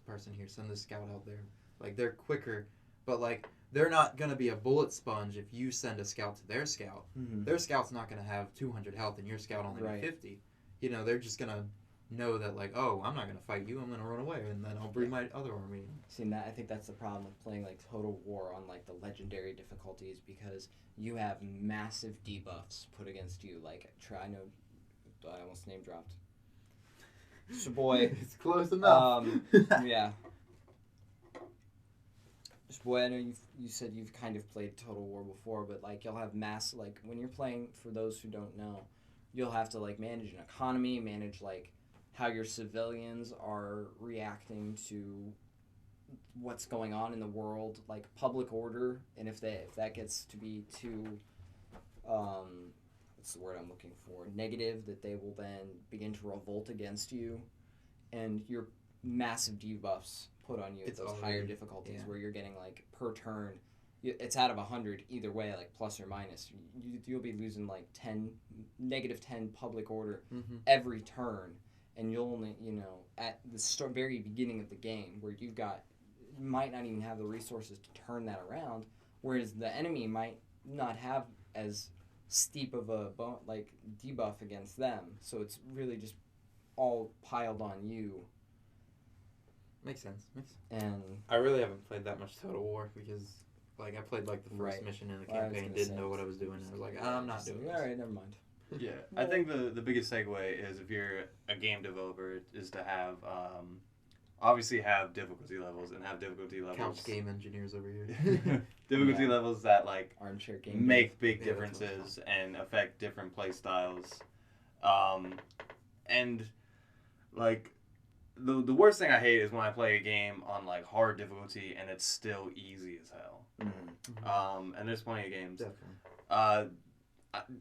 person here, send this scout out there. Like they're quicker, but like they're not gonna be a bullet sponge if you send a scout to their scout. Mm-hmm. Their scout's not gonna have 200 health and your scout only have 50. You know, they're just gonna know that like, oh, I'm not gonna fight you, I'm gonna run away and then I'll bring my other army. See, that I think that's the problem with playing like Total War on like the legendary difficulties because you have massive debuffs put against you. Like I know. I almost name dropped. So boy, it's close enough. Yeah. So boy, I know you said you've kind of played Total War before, but like you'll have like when you're playing. For those who don't know, you'll have to like manage an economy, manage like how your civilians are reacting to what's going on in the world, like public order, and if that gets to be too. What's the word I'm looking for? Negative, that they will then begin to revolt against you, and your massive debuffs put on you at those higher difficulties where you're getting like per turn, it's out of 100 either way, like plus or minus. You'll be losing like negative 10 public order every turn, and you'll only at the very beginning of the game where you might not even have the resources to turn that around, whereas the enemy might not have as steep of a debuff against them, so it's really just all piled on you. Makes sense. And I really haven't played that much Total War because like I played like the first mission in the campaign, didn't know what I was doing, and I was like, I'm not doing this. All right, never mind. Yeah, I think the biggest segue is if you're a game developer is to have obviously have difficulty levels and have difficulty levels. Couch game engineers over here. Difficulty levels that like armchair game make big differences and affect different play styles. And like the worst thing I hate is when I play a game on like hard difficulty and it's still easy as hell. And there's plenty of games. Definitely.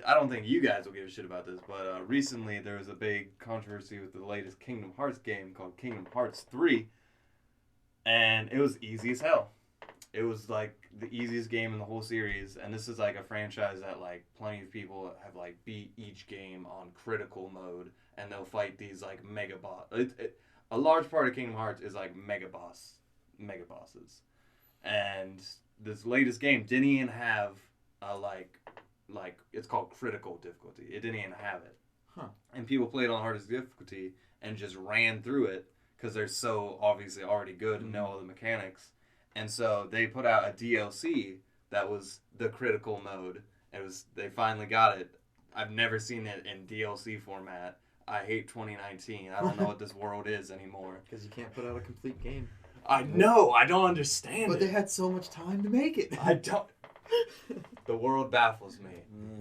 I don't think you guys will give a shit about this, but recently there was a big controversy with the latest Kingdom Hearts game called Kingdom Hearts 3, and it was easy as hell. It was like the easiest game in the whole series, and this is like a franchise that like plenty of people have like beat each game on critical mode, and they'll fight these like mega boss. A large part of Kingdom Hearts is like mega bosses, and this latest game didn't even have a like it's called critical difficulty. It didn't even have it. And people played on hardest difficulty and just ran through it because they're so obviously already good and know all the mechanics. And so they put out a DLC that was the critical mode. They finally got it. I've never seen it in DLC format. I hate 2019. I don't know what this world is anymore. Because you can't put out a complete game. I know. I don't understand But they had so much time to make it. I don't. The world baffles me.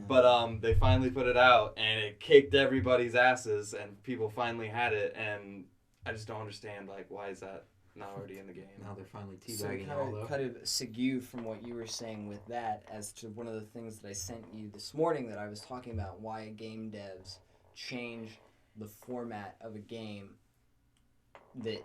But they finally put it out, and it kicked everybody's asses, and people finally had it, and I just don't understand, like, why is that not already in the game? Now they're finally So teabagging all though. kind of segue from what you were saying with that as to one of the things that I sent you this morning that I was talking about why game devs change the format of a game that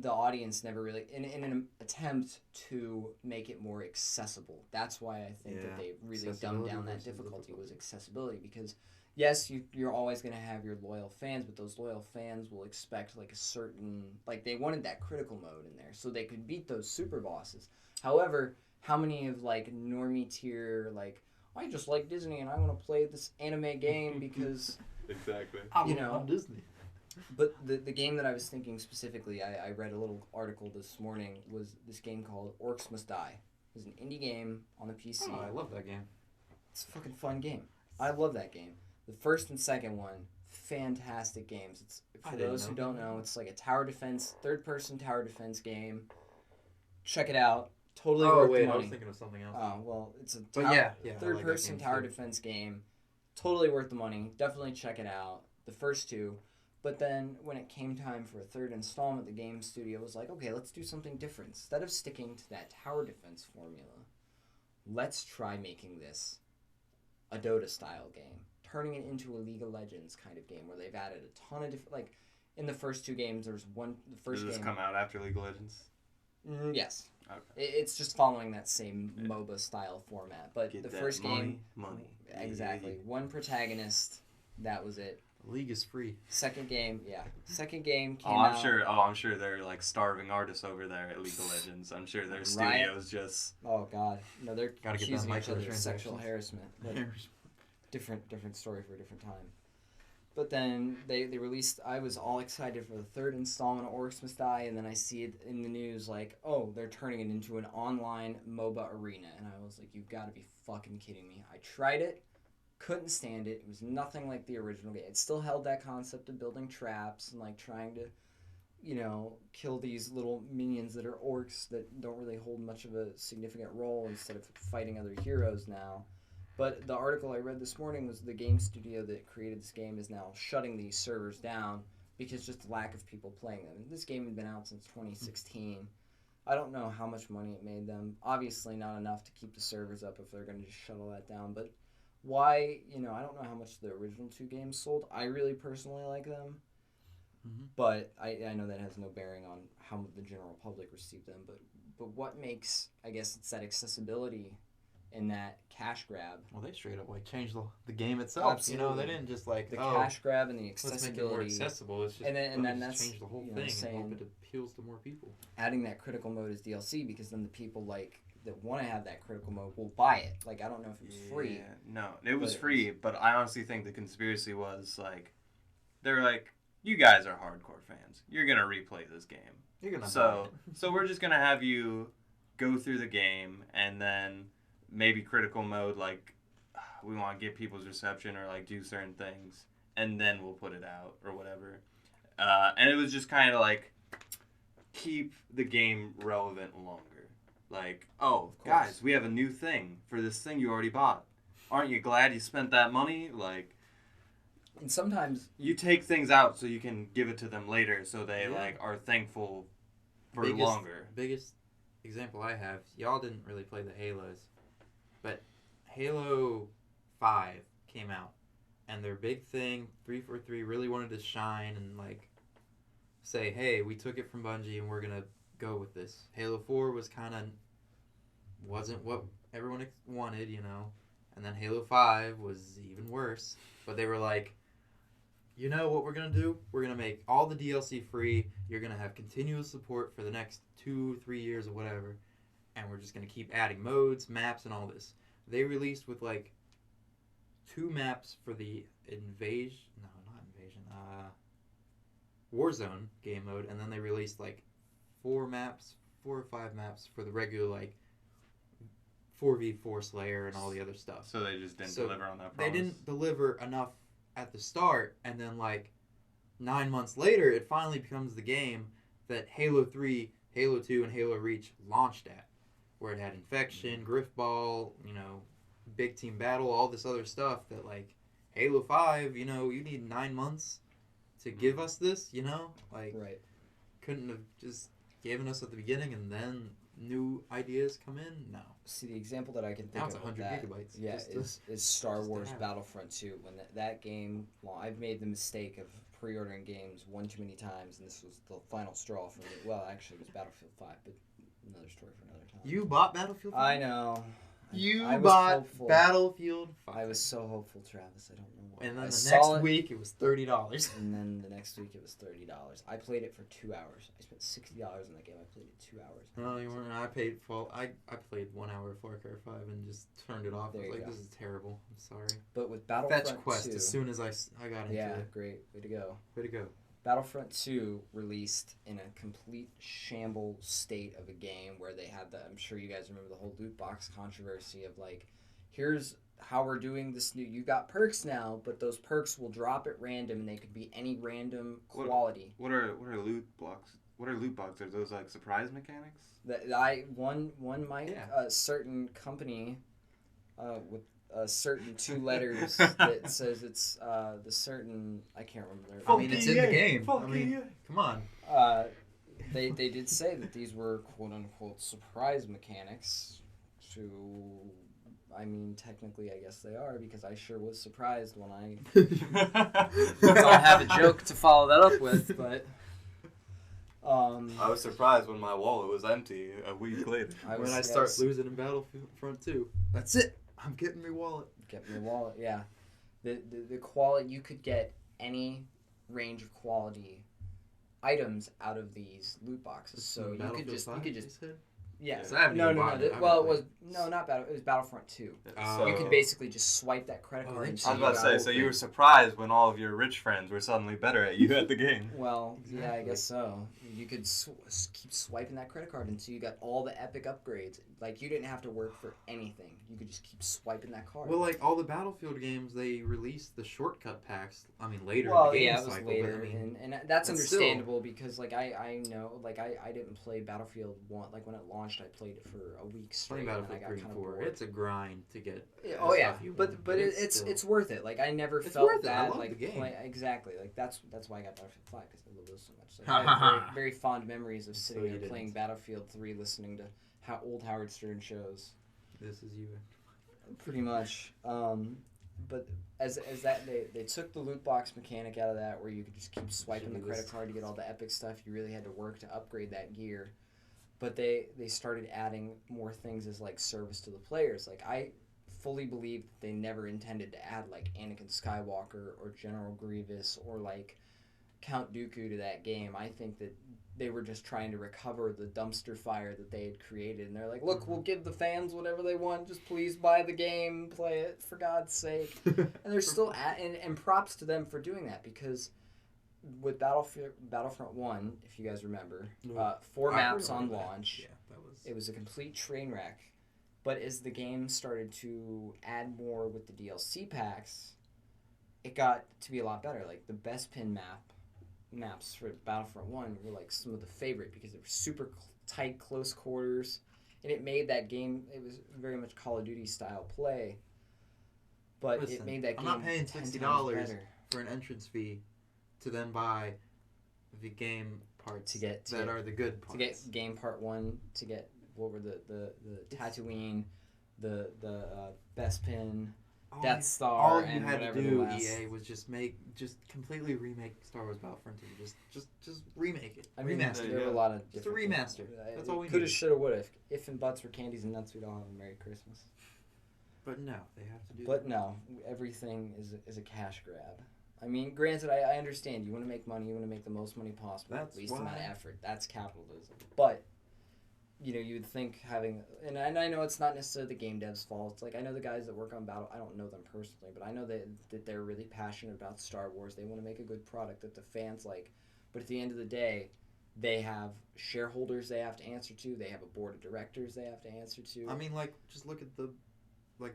the audience never really in an attempt to make it more accessible. That's why I think that they really dumbed down that difficulty was accessibility, because yes, you're always going to have your loyal fans, but those loyal fans will expect like a certain, like they wanted that critical mode in there so they could beat those super bosses. However, how many of like normie tier, like I just like Disney and I want to play this anime game because Exactly. You know. I'm Disney. But the game that I was thinking specifically, I read a little article this morning, was this game called Orcs Must Die. It was an indie game on the PC. Oh, I love that game. It's a fucking fun game. I love that game. The first and second one, fantastic games. It's for those who don't know, it's like a tower defense, third-person tower defense game. Check it out. Totally worth the money. I was thinking of something else. Oh, well, it's a third-person tower defense game. Totally worth the money. Definitely check it out. The first two. But then when it came time for a third installment, the game studio was like, okay, let's do something different. Instead of sticking to that tower defense formula, let's try making this a Dota-style game. Turning it into a League of Legends kind of game where they've added a ton of different... Like, in the first two games, there was one... The first Does this come out after League of Legends? Yes. Okay. It's just following that same MOBA-style format. But Get the that first game... Money. Exactly. One protagonist. That was it. The League is free. Second game came I'm out. sure. I'm sure they're like starving artists over there at League of Legends. I'm sure their studios just. Oh God, no, they're Gotta get accusing that each other of microtransactions. sexual harassment. But different story for a different time. But then they released. I was all excited for the third installment of Orcs Must Die, and then I see it in the news like, oh, they're turning it into an online MOBA arena, and I was like, you've got to be fucking kidding me. I tried it. Couldn't stand it. It was nothing like the original game. It still held that concept of building traps and like trying to, kill these little minions that are orcs that don't really hold much of a significant role instead of fighting other heroes now. But the article I read this morning was the game studio that created this game is now shutting these servers down because just the lack of people playing them. This game had been out since 2016. I don't know how much money it made them. Obviously not enough to keep the servers up if they're going to just shut all that down, but why, I don't know how much the original two games sold. I really personally like them. Mm-hmm. But I know that has no bearing on how the general public received them. But what makes, I guess, it's that accessibility and that cash grab. Well, they straight up changed the game itself. Absolutely. They didn't just the cash grab and the accessibility. Let's make it more accessible. It's just, and then that's change the whole thing and hope it appeals to more people. Adding that critical mode as DLC because then the people that want to have that critical mode will buy it. Like, I don't know if it was free. No, it was free, but I honestly think the conspiracy was, they're like, you guys are hardcore fans. You're going to replay this game. You're going to So we're just going to have you go through the game, and then maybe critical mode, we want to get people's reception or, do certain things, and then we'll put it out or whatever. And it was just kind of, keep the game relevant longer. Guys, we have a new thing for this thing you already bought. Aren't you glad you spent that money? And sometimes you take things out so you can give it to them later, so they are thankful for longer. Biggest example I have, y'all didn't really play the Halos, but Halo 5 came out, and their big thing, 343, really wanted to shine and say, hey, we took it from Bungie and we're gonna go with this. Halo 4 wasn't what everyone wanted, and then Halo 5 was even worse, but they were like, what we're gonna do? We're gonna make all the DLC free, you're gonna have continuous support for the next 2-3 years or whatever, and we're just gonna keep adding modes, maps, and all this. They released with 2 maps for the Warzone game mode, and then they released 4 or 5 maps for the regular 4v4 Slayer and all the other stuff. So they just didn't deliver on that promise? They didn't deliver enough at the start, and then 9 months later, it finally becomes the game that Halo 3, Halo 2, and Halo Reach launched at, where it had Infection, Griffball, Big Team Battle, all this other stuff that Halo 5, you need 9 months to give us this, right. Couldn't have just given us at the beginning and then new ideas come in? No. See, the example that I can think Now it's of 100 that, gigabytes. yeah, is Star just to Wars have it. Battlefront 2. When that game, I've made the mistake of pre-ordering games one too many times, and this was the final straw for me. Well, actually, it was Battlefield 5, but another story for another time. You bought Battlefield 5? I know. You I was bought hopeful. Battlefield 5. I was so hopeful, Travis. I don't know why. And then I the saw next it, week, it was $30. And then the next week it was $30. I played it for 2 hours. I spent $60 on that game. I played it 2 hours. No, you weren't. I paid full. I played 1 hour of Far Cry 5 and just turned it off. I There was you like, go. this is terrible. I'm sorry. But with Battlefront Fetch Quest 2, as soon as I got into yeah, it. great, way to go. Way to go. Battlefront 2 released in a complete shamble state of a game where they had I'm sure you guys remember the whole loot box controversy of like, here's how we're doing this new, you got perks now, but those perks will drop at random and they could be any random quality. What are loot blocks? What are loot boxes? Are those like surprise mechanics? One might, a certain company with a certain 2 letters that says it's the certain, I can't remember. I mean, it's in the game. I mean, come on. They did say that these were quote unquote surprise mechanics. I mean, technically, I guess they are because I sure was surprised when I don't have a joke to follow that up with, but. I was surprised when my wallet was empty a week later. When I start losing in Battlefront 2, that's it. I'm getting my wallet. Get my wallet, yeah. The quality, you could get any range of quality items out of these loot boxes. So you could just yeah. So I haven't even bought it. Well, it was not Battle. It was Battlefront 2. So, You could basically just swipe that credit card. I was about to say, so you were surprised when all of your rich friends were suddenly better at you at the game. Well, Exactly. yeah, I guess so. You could keep swiping that credit card until you got all the epic upgrades. Like, you didn't have to work for anything. You could just keep swiping that card. Well, like all the Battlefield games, they released the shortcut packs. I mean, later Well, in the game yeah, it was cycle. later, But, I mean, and that's it's understandable because, like, I know, like, I didn't play Battlefield 1. Like, when it launched, I played it for a week straight. playing and Battlefield I got 3 kind and of 4, bored. it's a grind to get. Oh yeah, stuff you but want, it's worth it. Like, I never It's felt worth it. I that love like the game. exactly. Like that's why I got Battlefield 5 because I love those so much. Like, I have very, very fond memories of sitting So you there didn't. playing Battlefield 3, listening to old Howard Stern shows. This is you. Pretty much. But as that they took the loot box mechanic out of that, where you could just keep swiping the credit card to get all the epic stuff. You really had to work to upgrade that gear. But they started adding more things as like service to the players. Like, I fully believe that they never intended to add like Anakin Skywalker or General Grievous or like Count Dooku to that game. I think that they were just trying to recover the dumpster fire that they had created. And they're like, look, we'll give the fans whatever they want. Just please buy the game, play it, for God's sake. And they're still and props to them for doing that, because with Battlefront 1, if you guys remember, 4 maps on launch. Yeah, that was. It was a complete train wreck. But as the game started to add more with the DLC packs, it got to be a lot better. Like, the best pin maps for Battlefront 1 were like some of the favorite because they were super tight, close quarters, and it made that game, it was very much Call of Duty style play, but Listen, it made that game I'm not paying 10 $60 times better. for an entrance fee to then buy the game parts that are the good parts. To get game part 1, to get, what were the Tatooine, the best pin, Death Star, all you and had to whatever do, the last... EA, was just completely remake Star Wars Battlefront 2. Just remake it. I mean, remaster there it. were a lot of Just a different remaster. things. That's all we Coulda, needed. shoulda, woulda. If and buts were candies and nuts, we'd all have a Merry Christmas. But no, they have to do But that. no, everything is a cash grab. I mean, granted, I understand. You want to make money. You want to make the most money possible. That's least amount of why- effort. That's capitalism. But, you know, you'd think having... And I know it's not necessarily the game devs' fault. It's like, I know the guys that work on Battle... I don't know them personally, but I know that they're really passionate about Star Wars. They want to make a good product that the fans like. But at the end of the day, they have shareholders they have to answer to. They have a board of directors they have to answer to. I mean, like, just look at the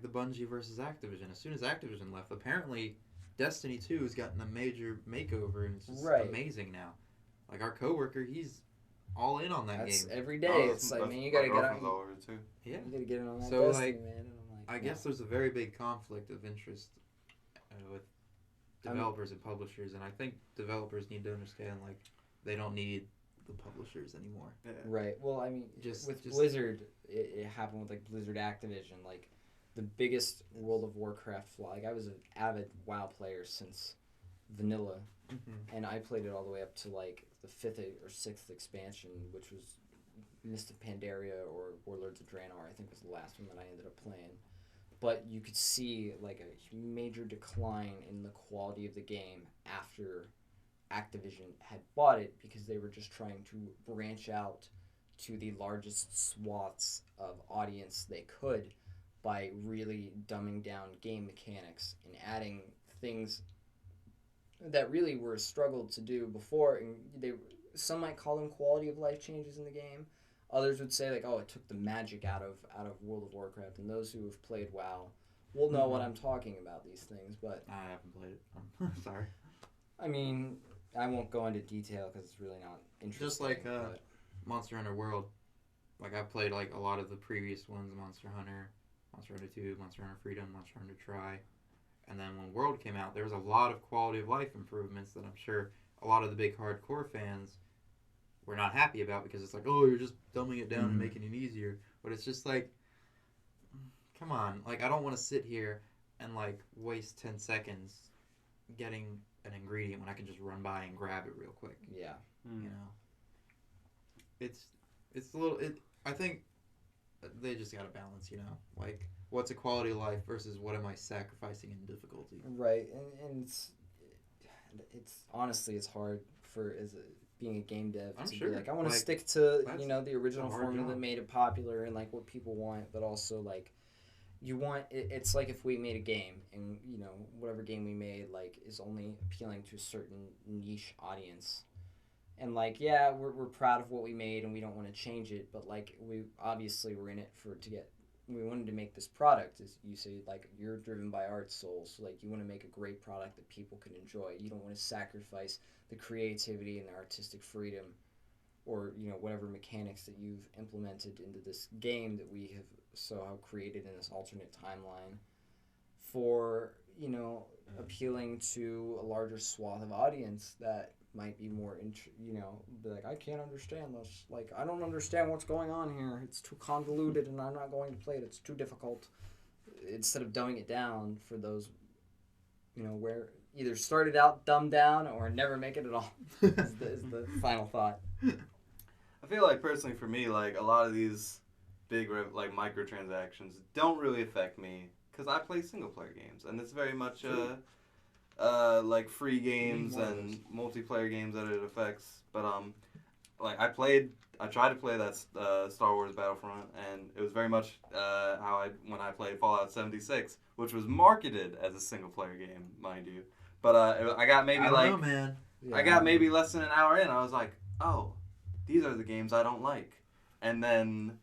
Bungie versus Activision. As soon as Activision left, apparently Destiny 2 has gotten a major makeover, and it's just amazing now. Like, our coworker, he's all in on that That's game. every day. It's like, man, you gotta get on. All over it too. Yeah. You gotta get in on that So, Destiny, like, man. And I'm like, I no. guess there's a very big conflict of interest with developers and publishers, and I think developers need to understand, like, they don't need the publishers anymore. Yeah. Right. Well, I mean, Just- with just- Blizzard, it happened with like Blizzard Activision, like the biggest World of Warcraft flaw. Like, I was an avid WoW player since vanilla, and I played it all the way up to like the 5th or 6th expansion, which was Mist of Pandaria or Warlords of Draenor, I think was the last one that I ended up playing. But you could see like a major decline in the quality of the game after Activision had bought it because they were just trying to branch out to the largest swaths of audience they could by really dumbing down game mechanics and adding things that really were a struggle to do before. And some might call them quality of life changes in the game. Others would say like, oh, it took the magic out of World of Warcraft. And those who have played WoW will know what I'm talking about these things. But I haven't played it. Sorry. I mean, I won't go into detail because it's really not interesting. Just like Monster Hunter World. Like I've played like a lot of the previous ones, Monster Hunter 2, Monster Hunter Freedom, Monster Hunter Tri. And then when World came out, there was a lot of quality of life improvements that I'm sure a lot of the big hardcore fans were not happy about because it's like, oh, you're just dumbing it down and making it easier. But it's just like, come on. Like, I don't want to sit here and, like, waste 10 seconds getting an ingredient when I can just run by and grab it real quick. Yeah. You know? It's a little... I think they just got to balance, you know? Like, what's a quality of life versus what am I sacrificing in difficulty? Right, and it's honestly it's hard for being a game dev I'm to sure. be like I want to Like, stick to that's the original a hard formula that job. made it popular and like what people want, but also like you want it's like if we made a game and whatever game we made like is only appealing to a certain niche audience. And like, yeah, we're proud of what we made and we don't want to change it, but like we were in it we wanted to make this product. As you say, like you're driven by art souls, so like you want to make a great product that people can enjoy. You don't want to sacrifice the creativity and the artistic freedom or whatever mechanics that you've implemented into this game that we have somehow created in this alternate timeline for appealing to a larger swath of audience that might be more be like, I can't understand this, like I don't understand what's going on here, it's too convoluted and I'm not going to play it, it's too difficult. Instead of dumbing it down for those where either started out dumbed down or never make it at all is the final thought. I feel like personally for me, like a lot of these big like microtransactions don't really affect me because I play single player games and it's very much like free games and multiplayer games that it affects. But like I tried to play that Star Wars Battlefront, and it was very much when I played Fallout 76, which was marketed as a single player game, mind you. But I got maybe I got maybe less than an hour in. I was like, oh, these are the games I don't like. And then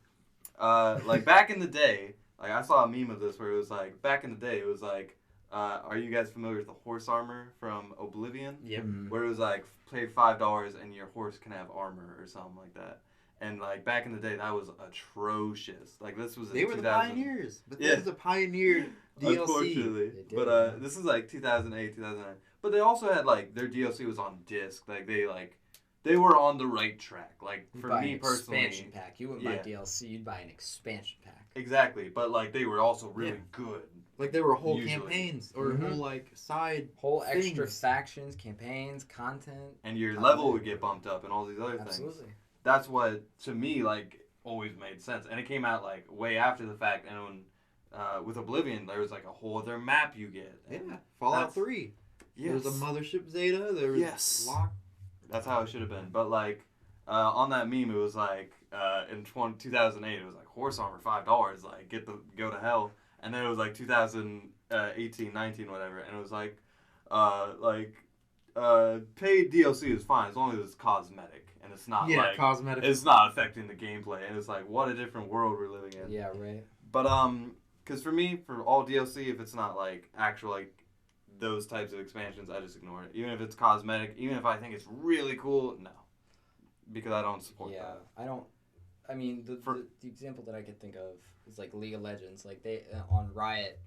like back in the day, like I saw a meme of this where it was like back in the day it was like. Are you guys familiar with the horse armor from Oblivion? Yep. Where it was like, pay $5 and your horse can have armor or something like that. And like back in the day, that was atrocious. Like this was They were the pioneers. Bethesda pioneered DLC. Unfortunately. But this is like 2008, 2009. But they also had like, their DLC was on disc. Like they were on the right track. Like for me personally. Expansion pack. You wouldn't buy DLC, you'd buy an expansion pack. Exactly. But like they were also really good. Like there were whole campaigns or whole like whole extra factions, campaigns, content, and your level would get bumped up and all these other things. That's what to me like always made sense. And it came out like way after the fact. And when with Oblivion, there was like a whole other map you get. Yeah, Fallout 3. Yes. There was a Mothership Zeta. There was Lock. That's how it should have been. But like on that meme, it was like in 2008, it was like horse armor $5, like go to hell. And then it was like 2018, 19, whatever, and it was like paid DLC is fine as long as it's cosmetic and it's not cosmetic. It's not affecting the gameplay, and it's like what a different world we're living in. Yeah, right. But because for me, for all DLC, if it's not like actual like those types of expansions, I just ignore it. Even if it's cosmetic, even if I think it's really cool, no, because I don't support that. Yeah, I don't. I mean, the example that I could think of is like League of Legends. Like they on Riot,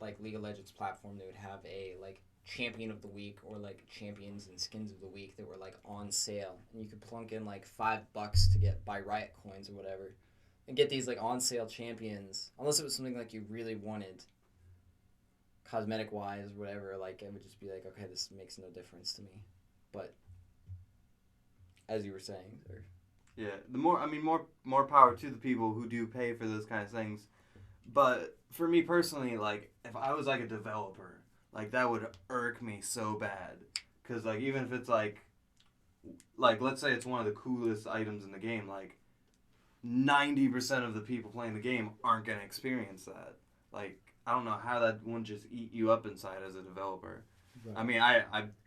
like League of Legends platform, they would have a like champion of the week or like champions and skins of the week that were like on sale, and you could plunk in like $5 to buy Riot coins or whatever, and get these like on sale champions. Unless it was something like you really wanted, cosmetic wise or whatever. Like it would just be like, okay, this makes no difference to me. But as you were saying, Yeah, more power to the people who do pay for those kind of things. But for me personally, like, if I was like a developer, like that would irk me so bad. Cause like even if it's like let's say it's one of the coolest items in the game, like 90% of the people playing the game aren't gonna experience that. Like I don't know how that wouldn't just eat you up inside as a developer. Right. I mean,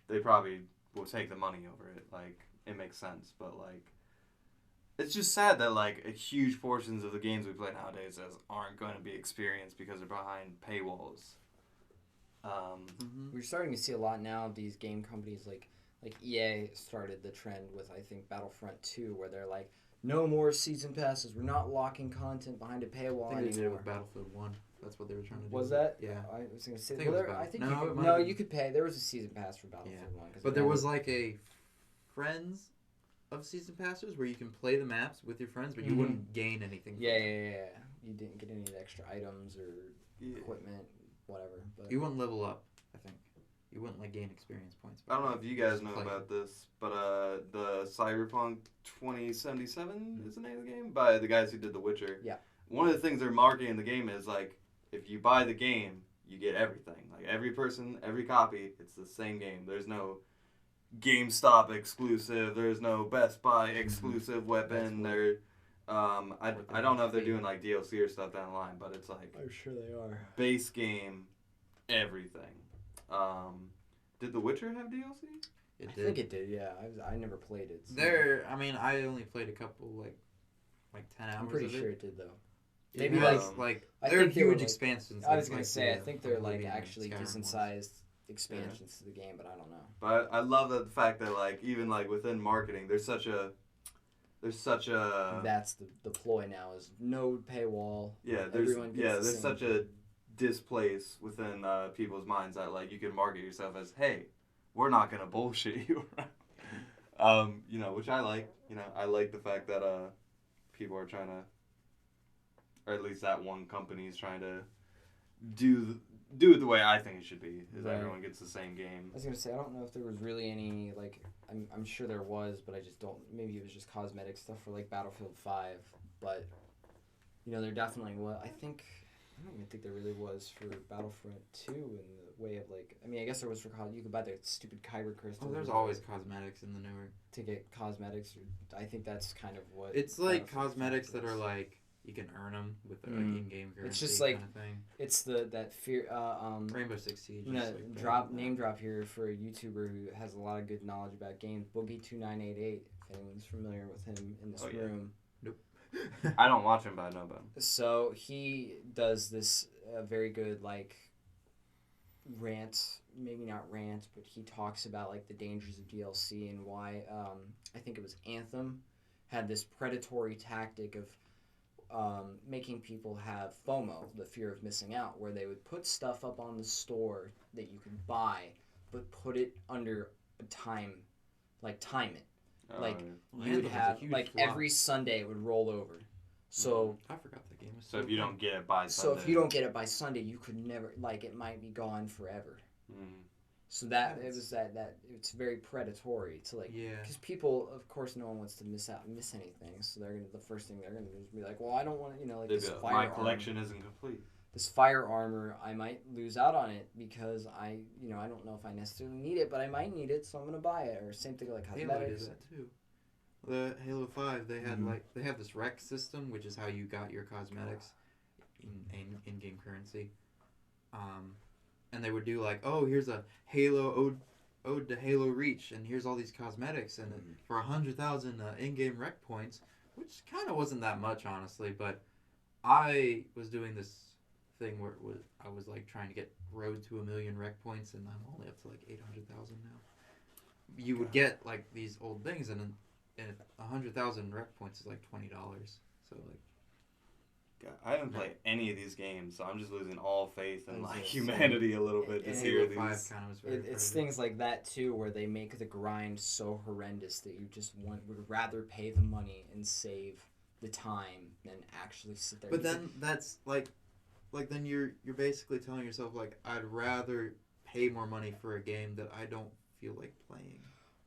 they probably will take the money over it. Like it makes sense, but like. It's just sad that like huge portions of the games we play nowadays aren't going to be experienced because they're behind paywalls. We're starting to see a lot now of these game companies like EA started the trend with I think Battlefront 2 where they're like no more season passes. We're not locking content behind a paywall I think they did it anymore. with Battlefield 1. That's what they were trying to do. Was that? Yeah. I was going to say. I think Well, it was I think No, you could pay. There was a season pass for Battlefield 1. But there was like a Friends of season passes where you can play the maps with your friends, but you wouldn't gain anything. Yeah. You didn't get any extra items or equipment, whatever. But you wouldn't level up. I think you wouldn't like gain experience points. I don't know if you guys know about this, but the Cyberpunk 2077 is the name of the game by the guys who did The Witcher. Yeah. One of the things they're marketing in the game is like if you buy the game, you get everything. Like every person, every copy, it's the same game. There's no GameStop exclusive. There's no Best Buy exclusive weapon. There, I don't know if they're doing like DLC or stuff down the line, but it's like I'm sure they are. base game, everything. Did The Witcher have DLC? I think it did. Yeah, I never played it. So. I only played a couple like 10 hours. I'm pretty of sure it. it did though. Maybe Maybe there are think they were, huge like- expansions. I was gonna say I think they're like Oblivion and actually Skyrim decent ones. sized expansions to the game, but I don't know. But I love the fact that like even like within marketing, there's such a That's the ploy now is no paywall. there's Everyone gets the there's same. such a displace within people's minds that like you can market yourself as, hey, we're not gonna bullshit you around. Which I like. I like the fact that people are trying to, or at least that one company is trying to do it the way I think it should be. Is Right. everyone gets the same game. I was gonna say I don't know if there was really any like I'm sure there was, but I just don't. Maybe it was just cosmetic stuff for like Battlefield 5, but there definitely was. I don't even think there really was for Battlefront 2 in the way of like. I mean, I guess there was for you could buy the stupid Kyber crystals. Oh, there's always cosmetics in the newer. To get cosmetics. I think that's kind of what. It's like Battlefield cosmetics that is. are like you can earn them with like in-game currency. It's just like kind of thing. It's that fear. Rainbow Six Siege. I'm gonna is like drop name drop here for a YouTuber who has a lot of good knowledge about games. Boogie2988. If anyone's familiar with him in this room. I don't watch him, but I know about him. So he does this very good like rant, maybe not rant, but he talks about like the dangers of DLC and why I think it was Anthem had this predatory tactic of making people have FOMO, the fear of missing out, where they would put stuff up on the store that you could buy, but put it under a time it. Like you would have like every Sunday it would roll over. So I forgot that game was So if you don't get it by Sunday. so if you don't get it by Sunday, you could never it might be gone forever. So that it was that it's very predatory to because people, of course, no one wants to miss anything. So the first thing they're gonna do is be like, well, I don't want to this fire my armor. collection isn't complete. This fire armor, I might lose out on it because I don't know if I necessarily need it, but I might need it, so I'm gonna buy it. Or same thing like Halo did cosmetics. that too. The Halo 5, they had they have this rec system, which is how you got your cosmetics in game currency. And they would do here's a Halo ode to Halo Reach, and here's all these cosmetics, and for 100,000 in-game rec points, which kind of wasn't that much, honestly. But I was doing this thing where I was trying to get road to 1 million rec points, and I'm only up to 800,000 now. You would get these old things, and 100,000 rec points is $20. So God, I haven't played any of these games, so I'm just losing all faith in humanity a little bit. Just hear Halo 5 these. kind of was very It's things like that too, where they make the grind so horrendous that you just would rather pay the money and save the time than actually sit there. But then that's then you're basically telling yourself I'd rather pay more money for a game that I don't feel like playing.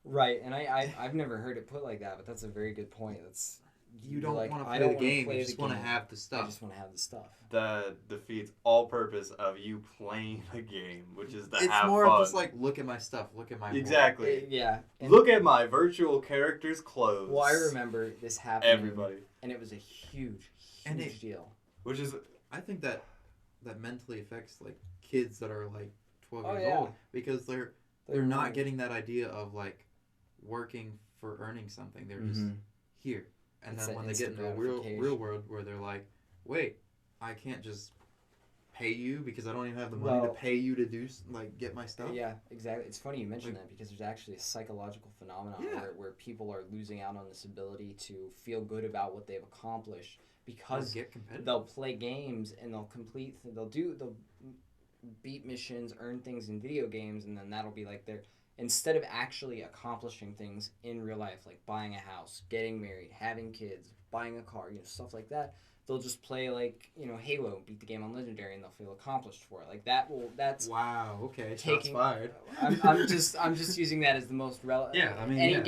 Right, and I've never heard it put like that, but that's a very good point. That's You don't like, want to I play don't the wanna game. play You the just want to game. have the I stuff. just want to have the stuff. That defeats all purpose of you playing the game, which is to It's have more fun. of just like, look at my stuff. Look at my Exactly. Yeah. And, Look at my virtual character's clothes. well, I remember this happening. Everybody. And it was a huge And it- deal. Which is I think that mentally affects like kids that are like 12 Oh, years yeah. old because they're not getting that idea of like working for earning something. They're just here. And It's then that when they get instant into the real gratification. world where they're like, wait, I can't just pay you because I don't even have the money to Well- pay you to do get my stuff. Yeah, exactly. It's funny you mention that because there's actually a psychological phenomenon Yeah. where people are losing out on this ability to feel good about what they've accomplished Or because get competitive. they'll play games and they'll beat missions, earn things in video games, and then that'll be like their instead of actually accomplishing things in real life, like buying a house, getting married, having kids, buying a car, stuff like that. They'll just play like Halo, beat the game on Legendary, and they'll feel accomplished for it. Like that's Wow. Okay. Shots taking- fired. I'm just using that as the most relevant. Yeah, I mean, any yeah.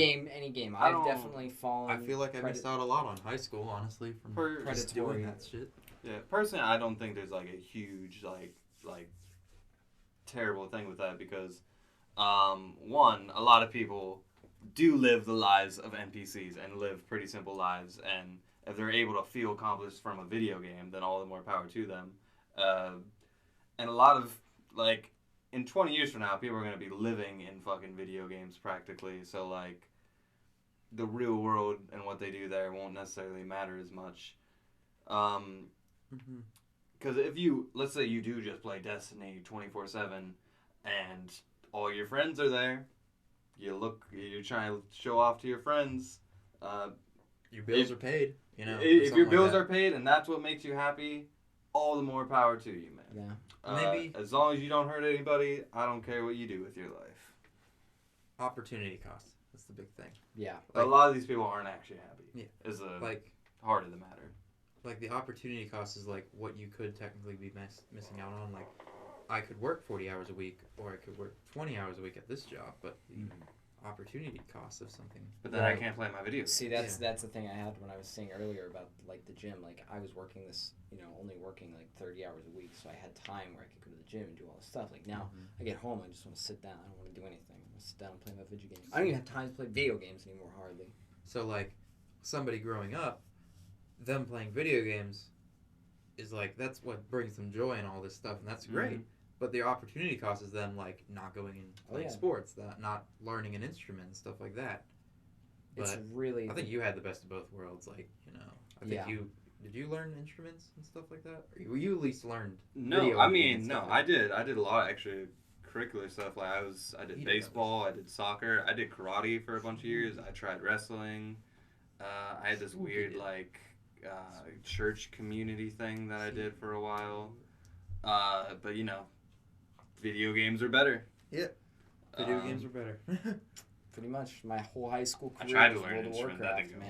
game. I I've don't- definitely fallen. I feel like I missed out a lot on high school, honestly, from just doing predatory. that shit. Yeah, personally, I don't think there's like a huge like terrible thing with that because, one, a lot of people do live the lives of NPCs and live pretty simple lives, and if they're able to feel accomplished from a video game, then all the more power to them. And a lot of like in 20 years from now, people are going to be living in fucking video games practically. So like the real world and what they do there won't necessarily matter as much. Because if you, let's say you do just play Destiny 24/7 and all your friends are there, you're trying to show off to your friends. Your bills are paid. You know, If your bills like are paid and that's what makes you happy, all the more power to you, man. Yeah. Maybe- As long as you don't hurt anybody, I don't care what you do with your life. opportunity cost. That's the big thing. Yeah. A lot of these people aren't actually happy. Yeah. Is the Like heart of the matter. like the opportunity cost is like what you could technically be missing out on. Like I could work 40 hours a week or I could work 20 hours a week at this job, but the opportunity cost of something. But then I Right. can't play my video games. See, that's the thing I had when I was saying earlier about like the gym. Like I was working this, only working like 30 hours a week, so I had time where I could go to the gym and do all this stuff. Like now, I get home, I just want to sit down. I don't want to do anything. I want to sit down and play my video games. I don't even have time to play video games anymore, hardly. So like somebody growing up, them playing video games is like that's what brings them joy and all this stuff, and that's great. But the opportunity cost is them like not going and playing sports, that not learning an instrument and stuff like that. It's But really. I think you had the best of both worlds. Like I think did you learn instruments and stuff like that, or you at least learned? No, video I games mean, and no, stuff I like did. I did a lot of extracurricular stuff. Like I did You did baseball, I did soccer, I did karate for a bunch of years. I tried wrestling. I had this Ooh, you weird did. like church community thing that I did for a while. But video games are better. Yeah. Video Um, games are better. Pretty much my whole high school I career tried to was learn World an of instrument, that Warcraft, didn't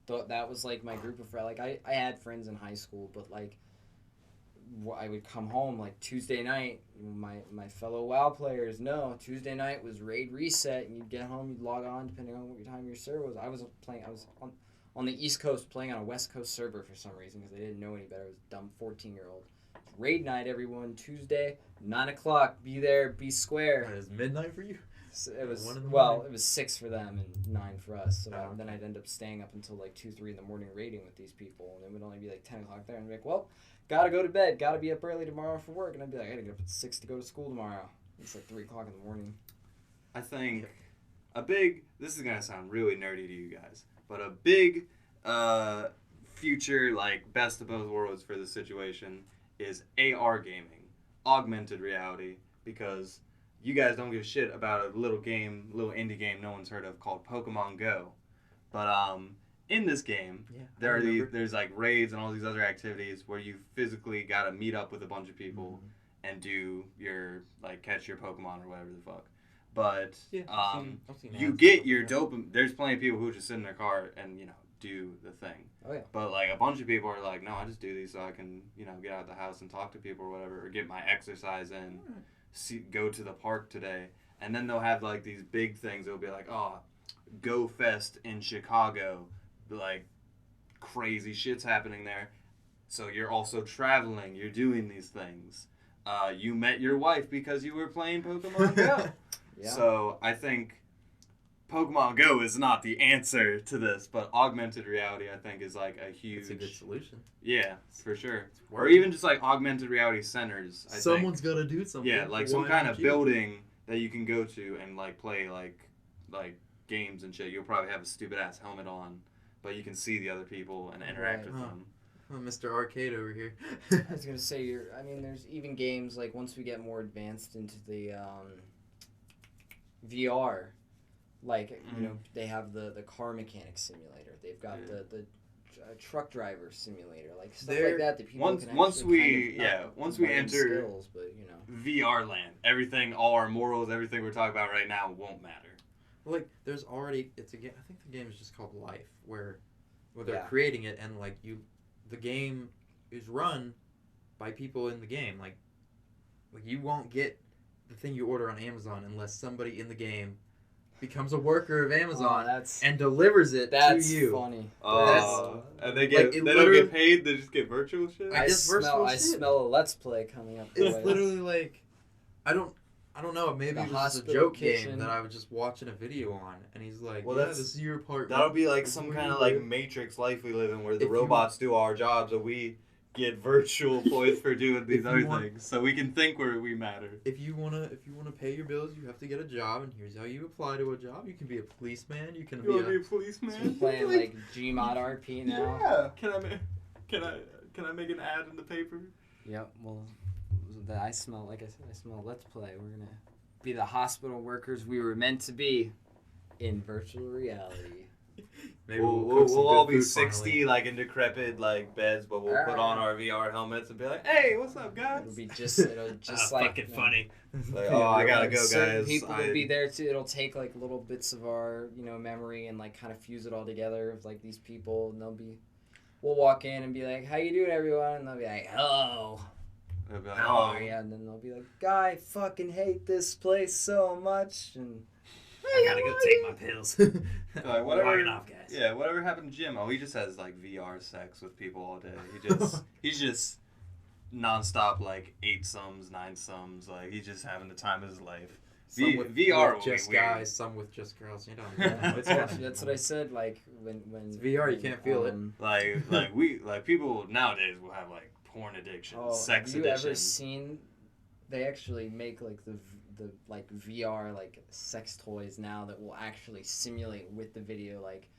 go man. That was like my group of friends. Like I had friends in high school, but like I would come home like Tuesday night. My fellow WoW players know Tuesday night was raid reset, and you'd get home, you'd log on depending on what your time your server was. I was on the East Coast playing on a West Coast server for some reason because I didn't know any better. I was a dumb 14-year-old. Raid night, everyone. Tuesday, 9:00. Be there. Be square. It was midnight for you. So it was 1 in the well, morning? it was 6 for them and 9 for us. So Oh, then okay. I'd end up staying up until like 2, 3 in the morning raiding with these people, and it would only be like 10:00 there, and I'd be like, well, gotta go to bed, gotta be up early tomorrow for work, and I'd be like, I gotta get up at 6 to go to school tomorrow. It's like 3:00 in the morning. I think this is gonna sound really nerdy to you guys, but a big future like best of both worlds for the situation is AR gaming, augmented reality, because you guys don't give a shit about a little indie game no one's heard of called Pokemon Go, but in this game there's like raids and all these other activities where you physically gotta meet up with a bunch of people and do your like catch your Pokemon or whatever the fuck. But I've seen you ads get and your stuff like dopamine. There's plenty of people who just sit in their car and do the thing. Oh yeah. But like a bunch of people are like, no, I just do these so I can get out of the house and talk to people or whatever, or get my exercise in. Go to the park today. And then they'll have like these big things. It'll be like, oh, Go Fest in Chicago, like crazy shit's happening there. So you're also traveling. You're doing these things. You met your wife because you were playing Pokemon Go. Yeah. So I think Pokemon Go is not the answer to this, but augmented reality I think is like a huge. It's a good solution. Yeah, for sure. Or even just like augmented reality centers. Someone's got to do something. Yeah, like some kind of building that you can go to and like play like games and shit. You'll probably have a stupid ass helmet on, but you can see the other people and interact with them. Oh, Mr. Arcade over here. I was gonna say, there's even games like once we get more advanced into the VR, like they have the car mechanic simulator. They've got the truck driver simulator, like stuff like that. That people can once we enter skills, but VR land, everything, all our morals, everything we're talking about right now won't matter. Like there's already I think the game is just called Life, where they're creating it and like the game is run by people in the game. Like you won't get the thing you order on Amazon unless somebody in the game becomes a worker of Amazon and delivers it to you. That's funny. And they don't get paid. They just get virtual shit. I smell a Let's Play coming up. It's literally like I don't know. Maybe it was a joke game that I was just watching a video on, and he's like, "Well, this is your part." That'll be like some kind of like Matrix life we live in, where the robots do our jobs, and we get virtual points for doing these other things, so we can think where we matter. If you wanna pay your bills, you have to get a job, and here's how you apply to a job. You can be a policeman. You can be a policeman. So playing like Gmod RP now. Yeah. Can I make an ad in the paper? Yep. Well. I smell Let's Play. We're gonna be the hospital workers we were meant to be in virtual reality. Maybe we'll all be 60 like in decrepit like beds, but we'll put on our VR helmets and be like, "Hey, what's up, guys?" It'll just like fucking funny. Like, oh, I gotta go, guys. People will be there too. It'll take like little bits of our memory and like kind of fuse it all together of like these people, and we'll walk in and be like, "How you doing, everyone?" And they'll be like, "Hello." Like, yeah, and then they'll be like, "Guy, fucking hate this place so much," and I gotta go take my pills. Like, whatever off, guys. Yeah, whatever happened to Jim? Oh, he just has like VR sex with people all day. He's just nonstop like 8 sums, 9 sums. Like he's just having the time of his life. Some with VR with just guys, some with just girls. You know, that's what I said. Like when it's VR, you can't feel it. Like people nowadays will have like porn addiction, sex addiction. Have you ever seen? They actually make like the like VR like sex toys now that will actually simulate with the video like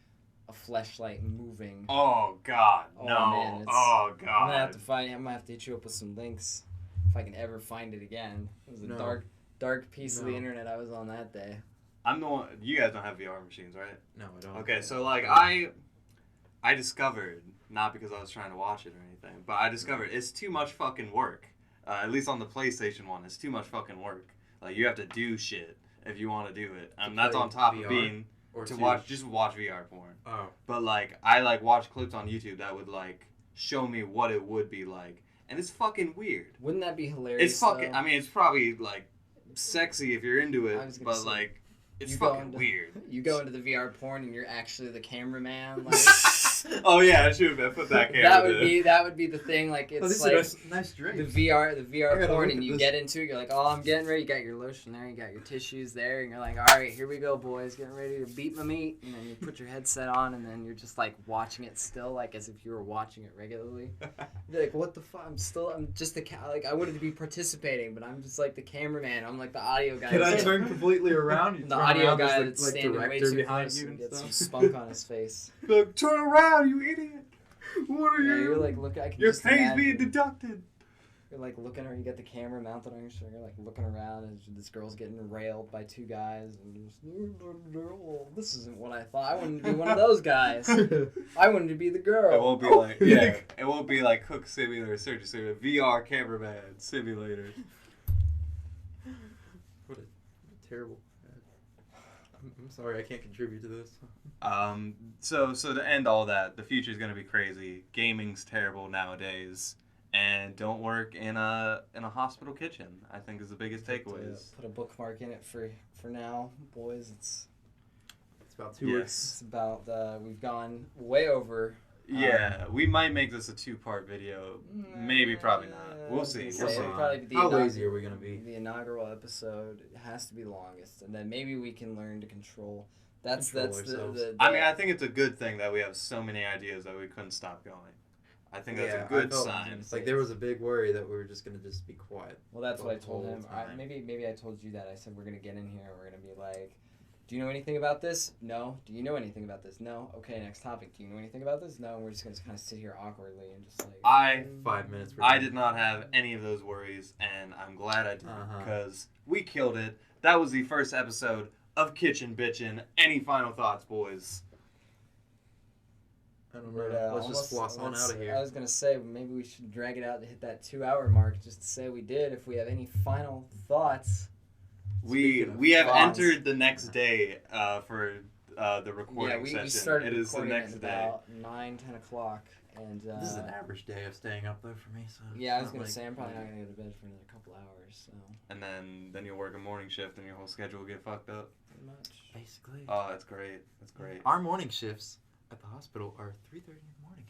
a fleshlight moving. Oh God, no! Man, oh God! I'm gonna have to hit you up with some links if I can ever find it again. It was a dark piece of the internet I was on that day. I'm the one. You guys don't have VR machines, right? No, I don't. Okay, so like I discovered, not because I was trying to watch it or anything, but I discovered it's too much fucking work. At least on the PlayStation 1, it's too much fucking work. Like, you have to do shit if you want to do it. That's on top of being watch VR porn. Oh. But like I like watch clips on YouTube that would like show me what it would be like, and it's fucking weird. Wouldn't that be hilarious? It's fucking. I mean, it's probably like sexy if you're into it, but like it's fucking weird. You go into the VR porn and you're actually the cameraman. Like, oh yeah, I should have put that camera. That would be the thing. Like it's like nice drink. The VR porn, and you get into it. You're like, oh, I'm getting ready. You got your lotion there. You got your tissues there, and you're like, all right, here we go, boys. Getting ready to beat my meat. And then you put your headset on, and then you're just like watching it still, like as if you were watching it regularly. You're like, what the fuck? I'm just the like I wanted to be participating, but I'm just like the cameraman. I'm like the audio guy. Can I turn completely around? The audio guy that's standing way too close and gets some spunk on his face. Look, turn around, you idiot! What are you? You're like, look, I can your just pay's imagine. being deducted. You're like looking, or you got the camera mounted on your shoulder. You're like looking around, and this girl's getting railed by 2 guys, and just, well, this isn't what I thought. I wanted to be one of those guys. I wanted to be the girl. It won't be like it won't be like Cook Simulator, Surgery Simulator, VR cameraman simulator. What a terrible. I'm sorry, I can't contribute to this. So to end all that, the future is gonna be crazy. Gaming's terrible nowadays, and don't work in a hospital kitchen. I think is the biggest takeaways. Put a bookmark in it for now, boys. It's about 2 weeks. It's about we've gone way over. Yeah, we might make this a 2-part video. Maybe, probably not. We'll see. We'll see. How lazy are we gonna be? The inaugural episode has to be the longest, and then maybe we can learn to control. That's the I mean, I think it's a good thing that we have so many ideas that we couldn't stop going. I think that's a good sign. Like there was a big worry that we were just gonna be quiet. Well, that's what I told him. Maybe I told you that. I said we're gonna get in here. We're gonna be like, do you know anything about this? No. Do you know anything about this? No. Okay, next topic. Do you know anything about this? No. And we're just gonna kind of sit here awkwardly and just like. 5 minutes. I did not have any of those worries, and I'm glad I did because we killed it. That was the first episode of Kitchen Bitchin'. Any final thoughts, boys? I don't know. Let's just floss on out of here. I was gonna say maybe we should drag it out to hit that 2-hour mark just to say we did. If we have any final thoughts. We have entered the next day for the recording session. We started it is the next at day. about 9-10 o'clock, and this is an average day of staying up though for me. So yeah, I was gonna say I'm probably not gonna go to bed for another couple hours. So. And then you'll work a morning shift, and your whole schedule will get fucked up. Pretty much. Basically. Oh, that's great. That's great. Our morning shifts at the hospital are 3:30 in the morning.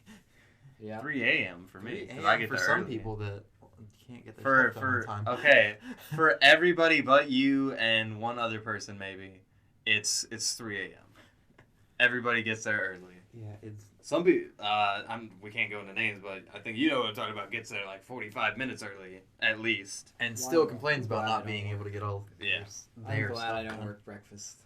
Yeah. 3 a.m. for me. 3 I get for there some early. people that can't get their stuff done on time. Okay, for everybody but you and one other person maybe, it's 3 a.m. Everybody gets there early. Yeah, it's some people. We can't go into names, but I think you know what I'm talking about. Gets there like 45 minutes early at least, and still complains about not being able to get all. I'm glad I don't work breakfast.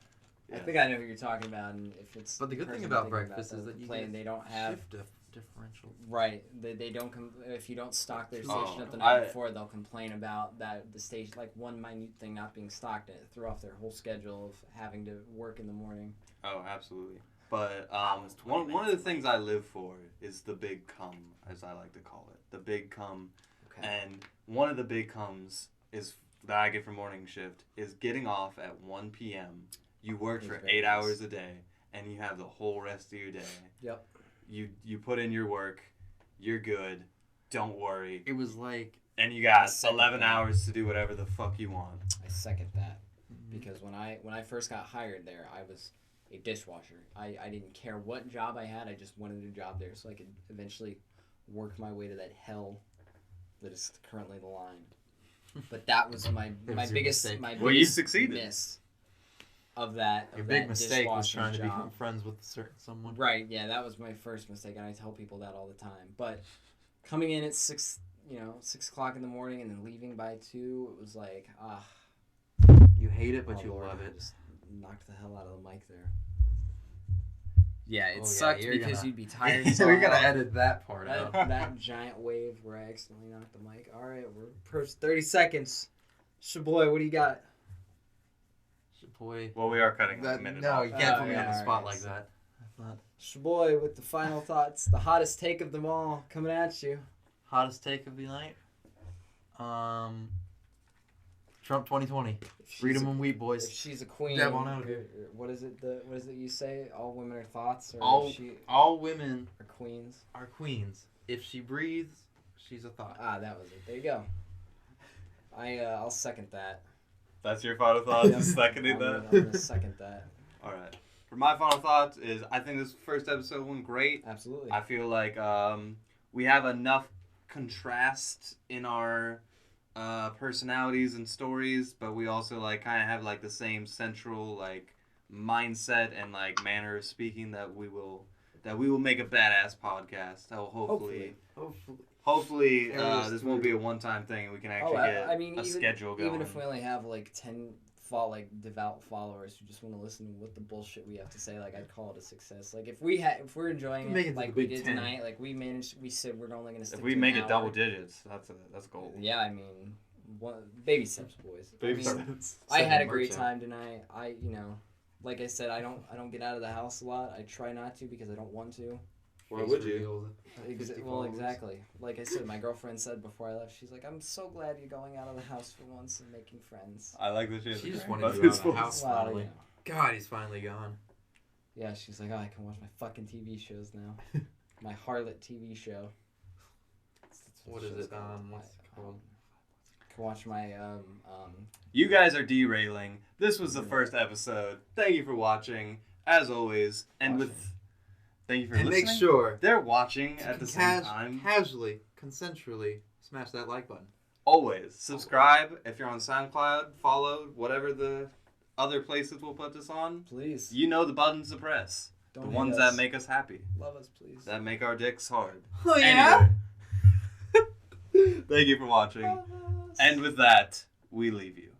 Yeah. I think I know who you're talking about, and if it's. But the good thing about breakfast is that you get they don't have shift differential. Right, they don't if you don't stock their station up the night before, they'll complain about that the station, like one minute thing not being stocked, and it threw off their whole schedule of having to work in the morning. Oh, absolutely. But one of the things I live for is the big come, as I like to call it, the big come, and one of the big comes is that I get from morning shift is getting off at 1 p.m. You work for 8 hours a day, and you have the whole rest of your day. Yep. You put in your work, you're good, don't worry. It was like... And you got 11 hours to do whatever the fuck you want. I second that. Because when I first got hired there, I was a dishwasher. I didn't care what job I had, I just wanted a job there so I could eventually work my way to that hell that is currently the line. But that was my biggest you succeeded. Miss. Of that, your big mistake was trying to become friends with someone. Right, yeah, that was my first mistake, and I tell people that all the time. But coming in at 6 o'clock in the morning and then leaving by 2, it was like, you hate it, but you Lord, love it. I just knocked the hell out of the mic there. Yeah, it sucked because you'd be tired. We're gonna edit that part out. That giant wave where I accidentally knocked the mic. All right, we're approaching 30 seconds. Shaboy, what do you got? Boy. Well, we are cutting a minute off. No, you can't put me on the spot like that. Shaboy with the final thoughts, the hottest take of them all, coming at you. Hottest take of the night? Trump 2020. Freedom and wheat, boys. If she's a queen, dab on out of here. What is it you say? All women are thoughts, or all women are queens. Are queens. If she breathes, she's a thought. That was it. There you go. I'll second that. That's your final thoughts? Seconding that? I'm going to second that. All right. For my final thoughts is I think this first episode went great. Absolutely. I feel like we have enough contrast in our personalities and stories, but we also like kind of have like the same central like mindset and like manner of speaking that we will make a badass podcast. Hopefully, this won't be a one-time thing, and we can actually get a schedule going. Even if we only have like 10 devout followers who just want to listen to what the bullshit we have to say, like I'd call it a success. Like if we're enjoying it like we did tonight, like we said we're only gonna stick if we make it double digits, that's gold. Yeah, I mean, baby steps, boys. Baby steps. I had a great time tonight. Like I said, I don't get out of the house a lot. I try not to because I don't want to. Why would you? Well, exactly. Like I said, my girlfriend said before I left, she's like, "I'm so glad you're going out of the house for once and making friends." I like that she just wanted you out of the house finally. God, he's finally gone. Yeah, she's like, "Oh, I can watch my fucking TV shows now." My harlot TV show. What is it? What's it called? Can watch my You guys are derailing. This was the first episode. Thank you for watching, as always, and thank you for listening. And make sure they're watching at the same time. Casually, consensually, smash that like button. Always subscribe if you're on SoundCloud. Follow whatever the other places we'll put this on. Please. You know the buttons to press. Don't The hate ones us. that make us happy. Love us, please. That make our dicks hard. Oh yeah. Anyway. Thank you for watching. And with that, we leave you.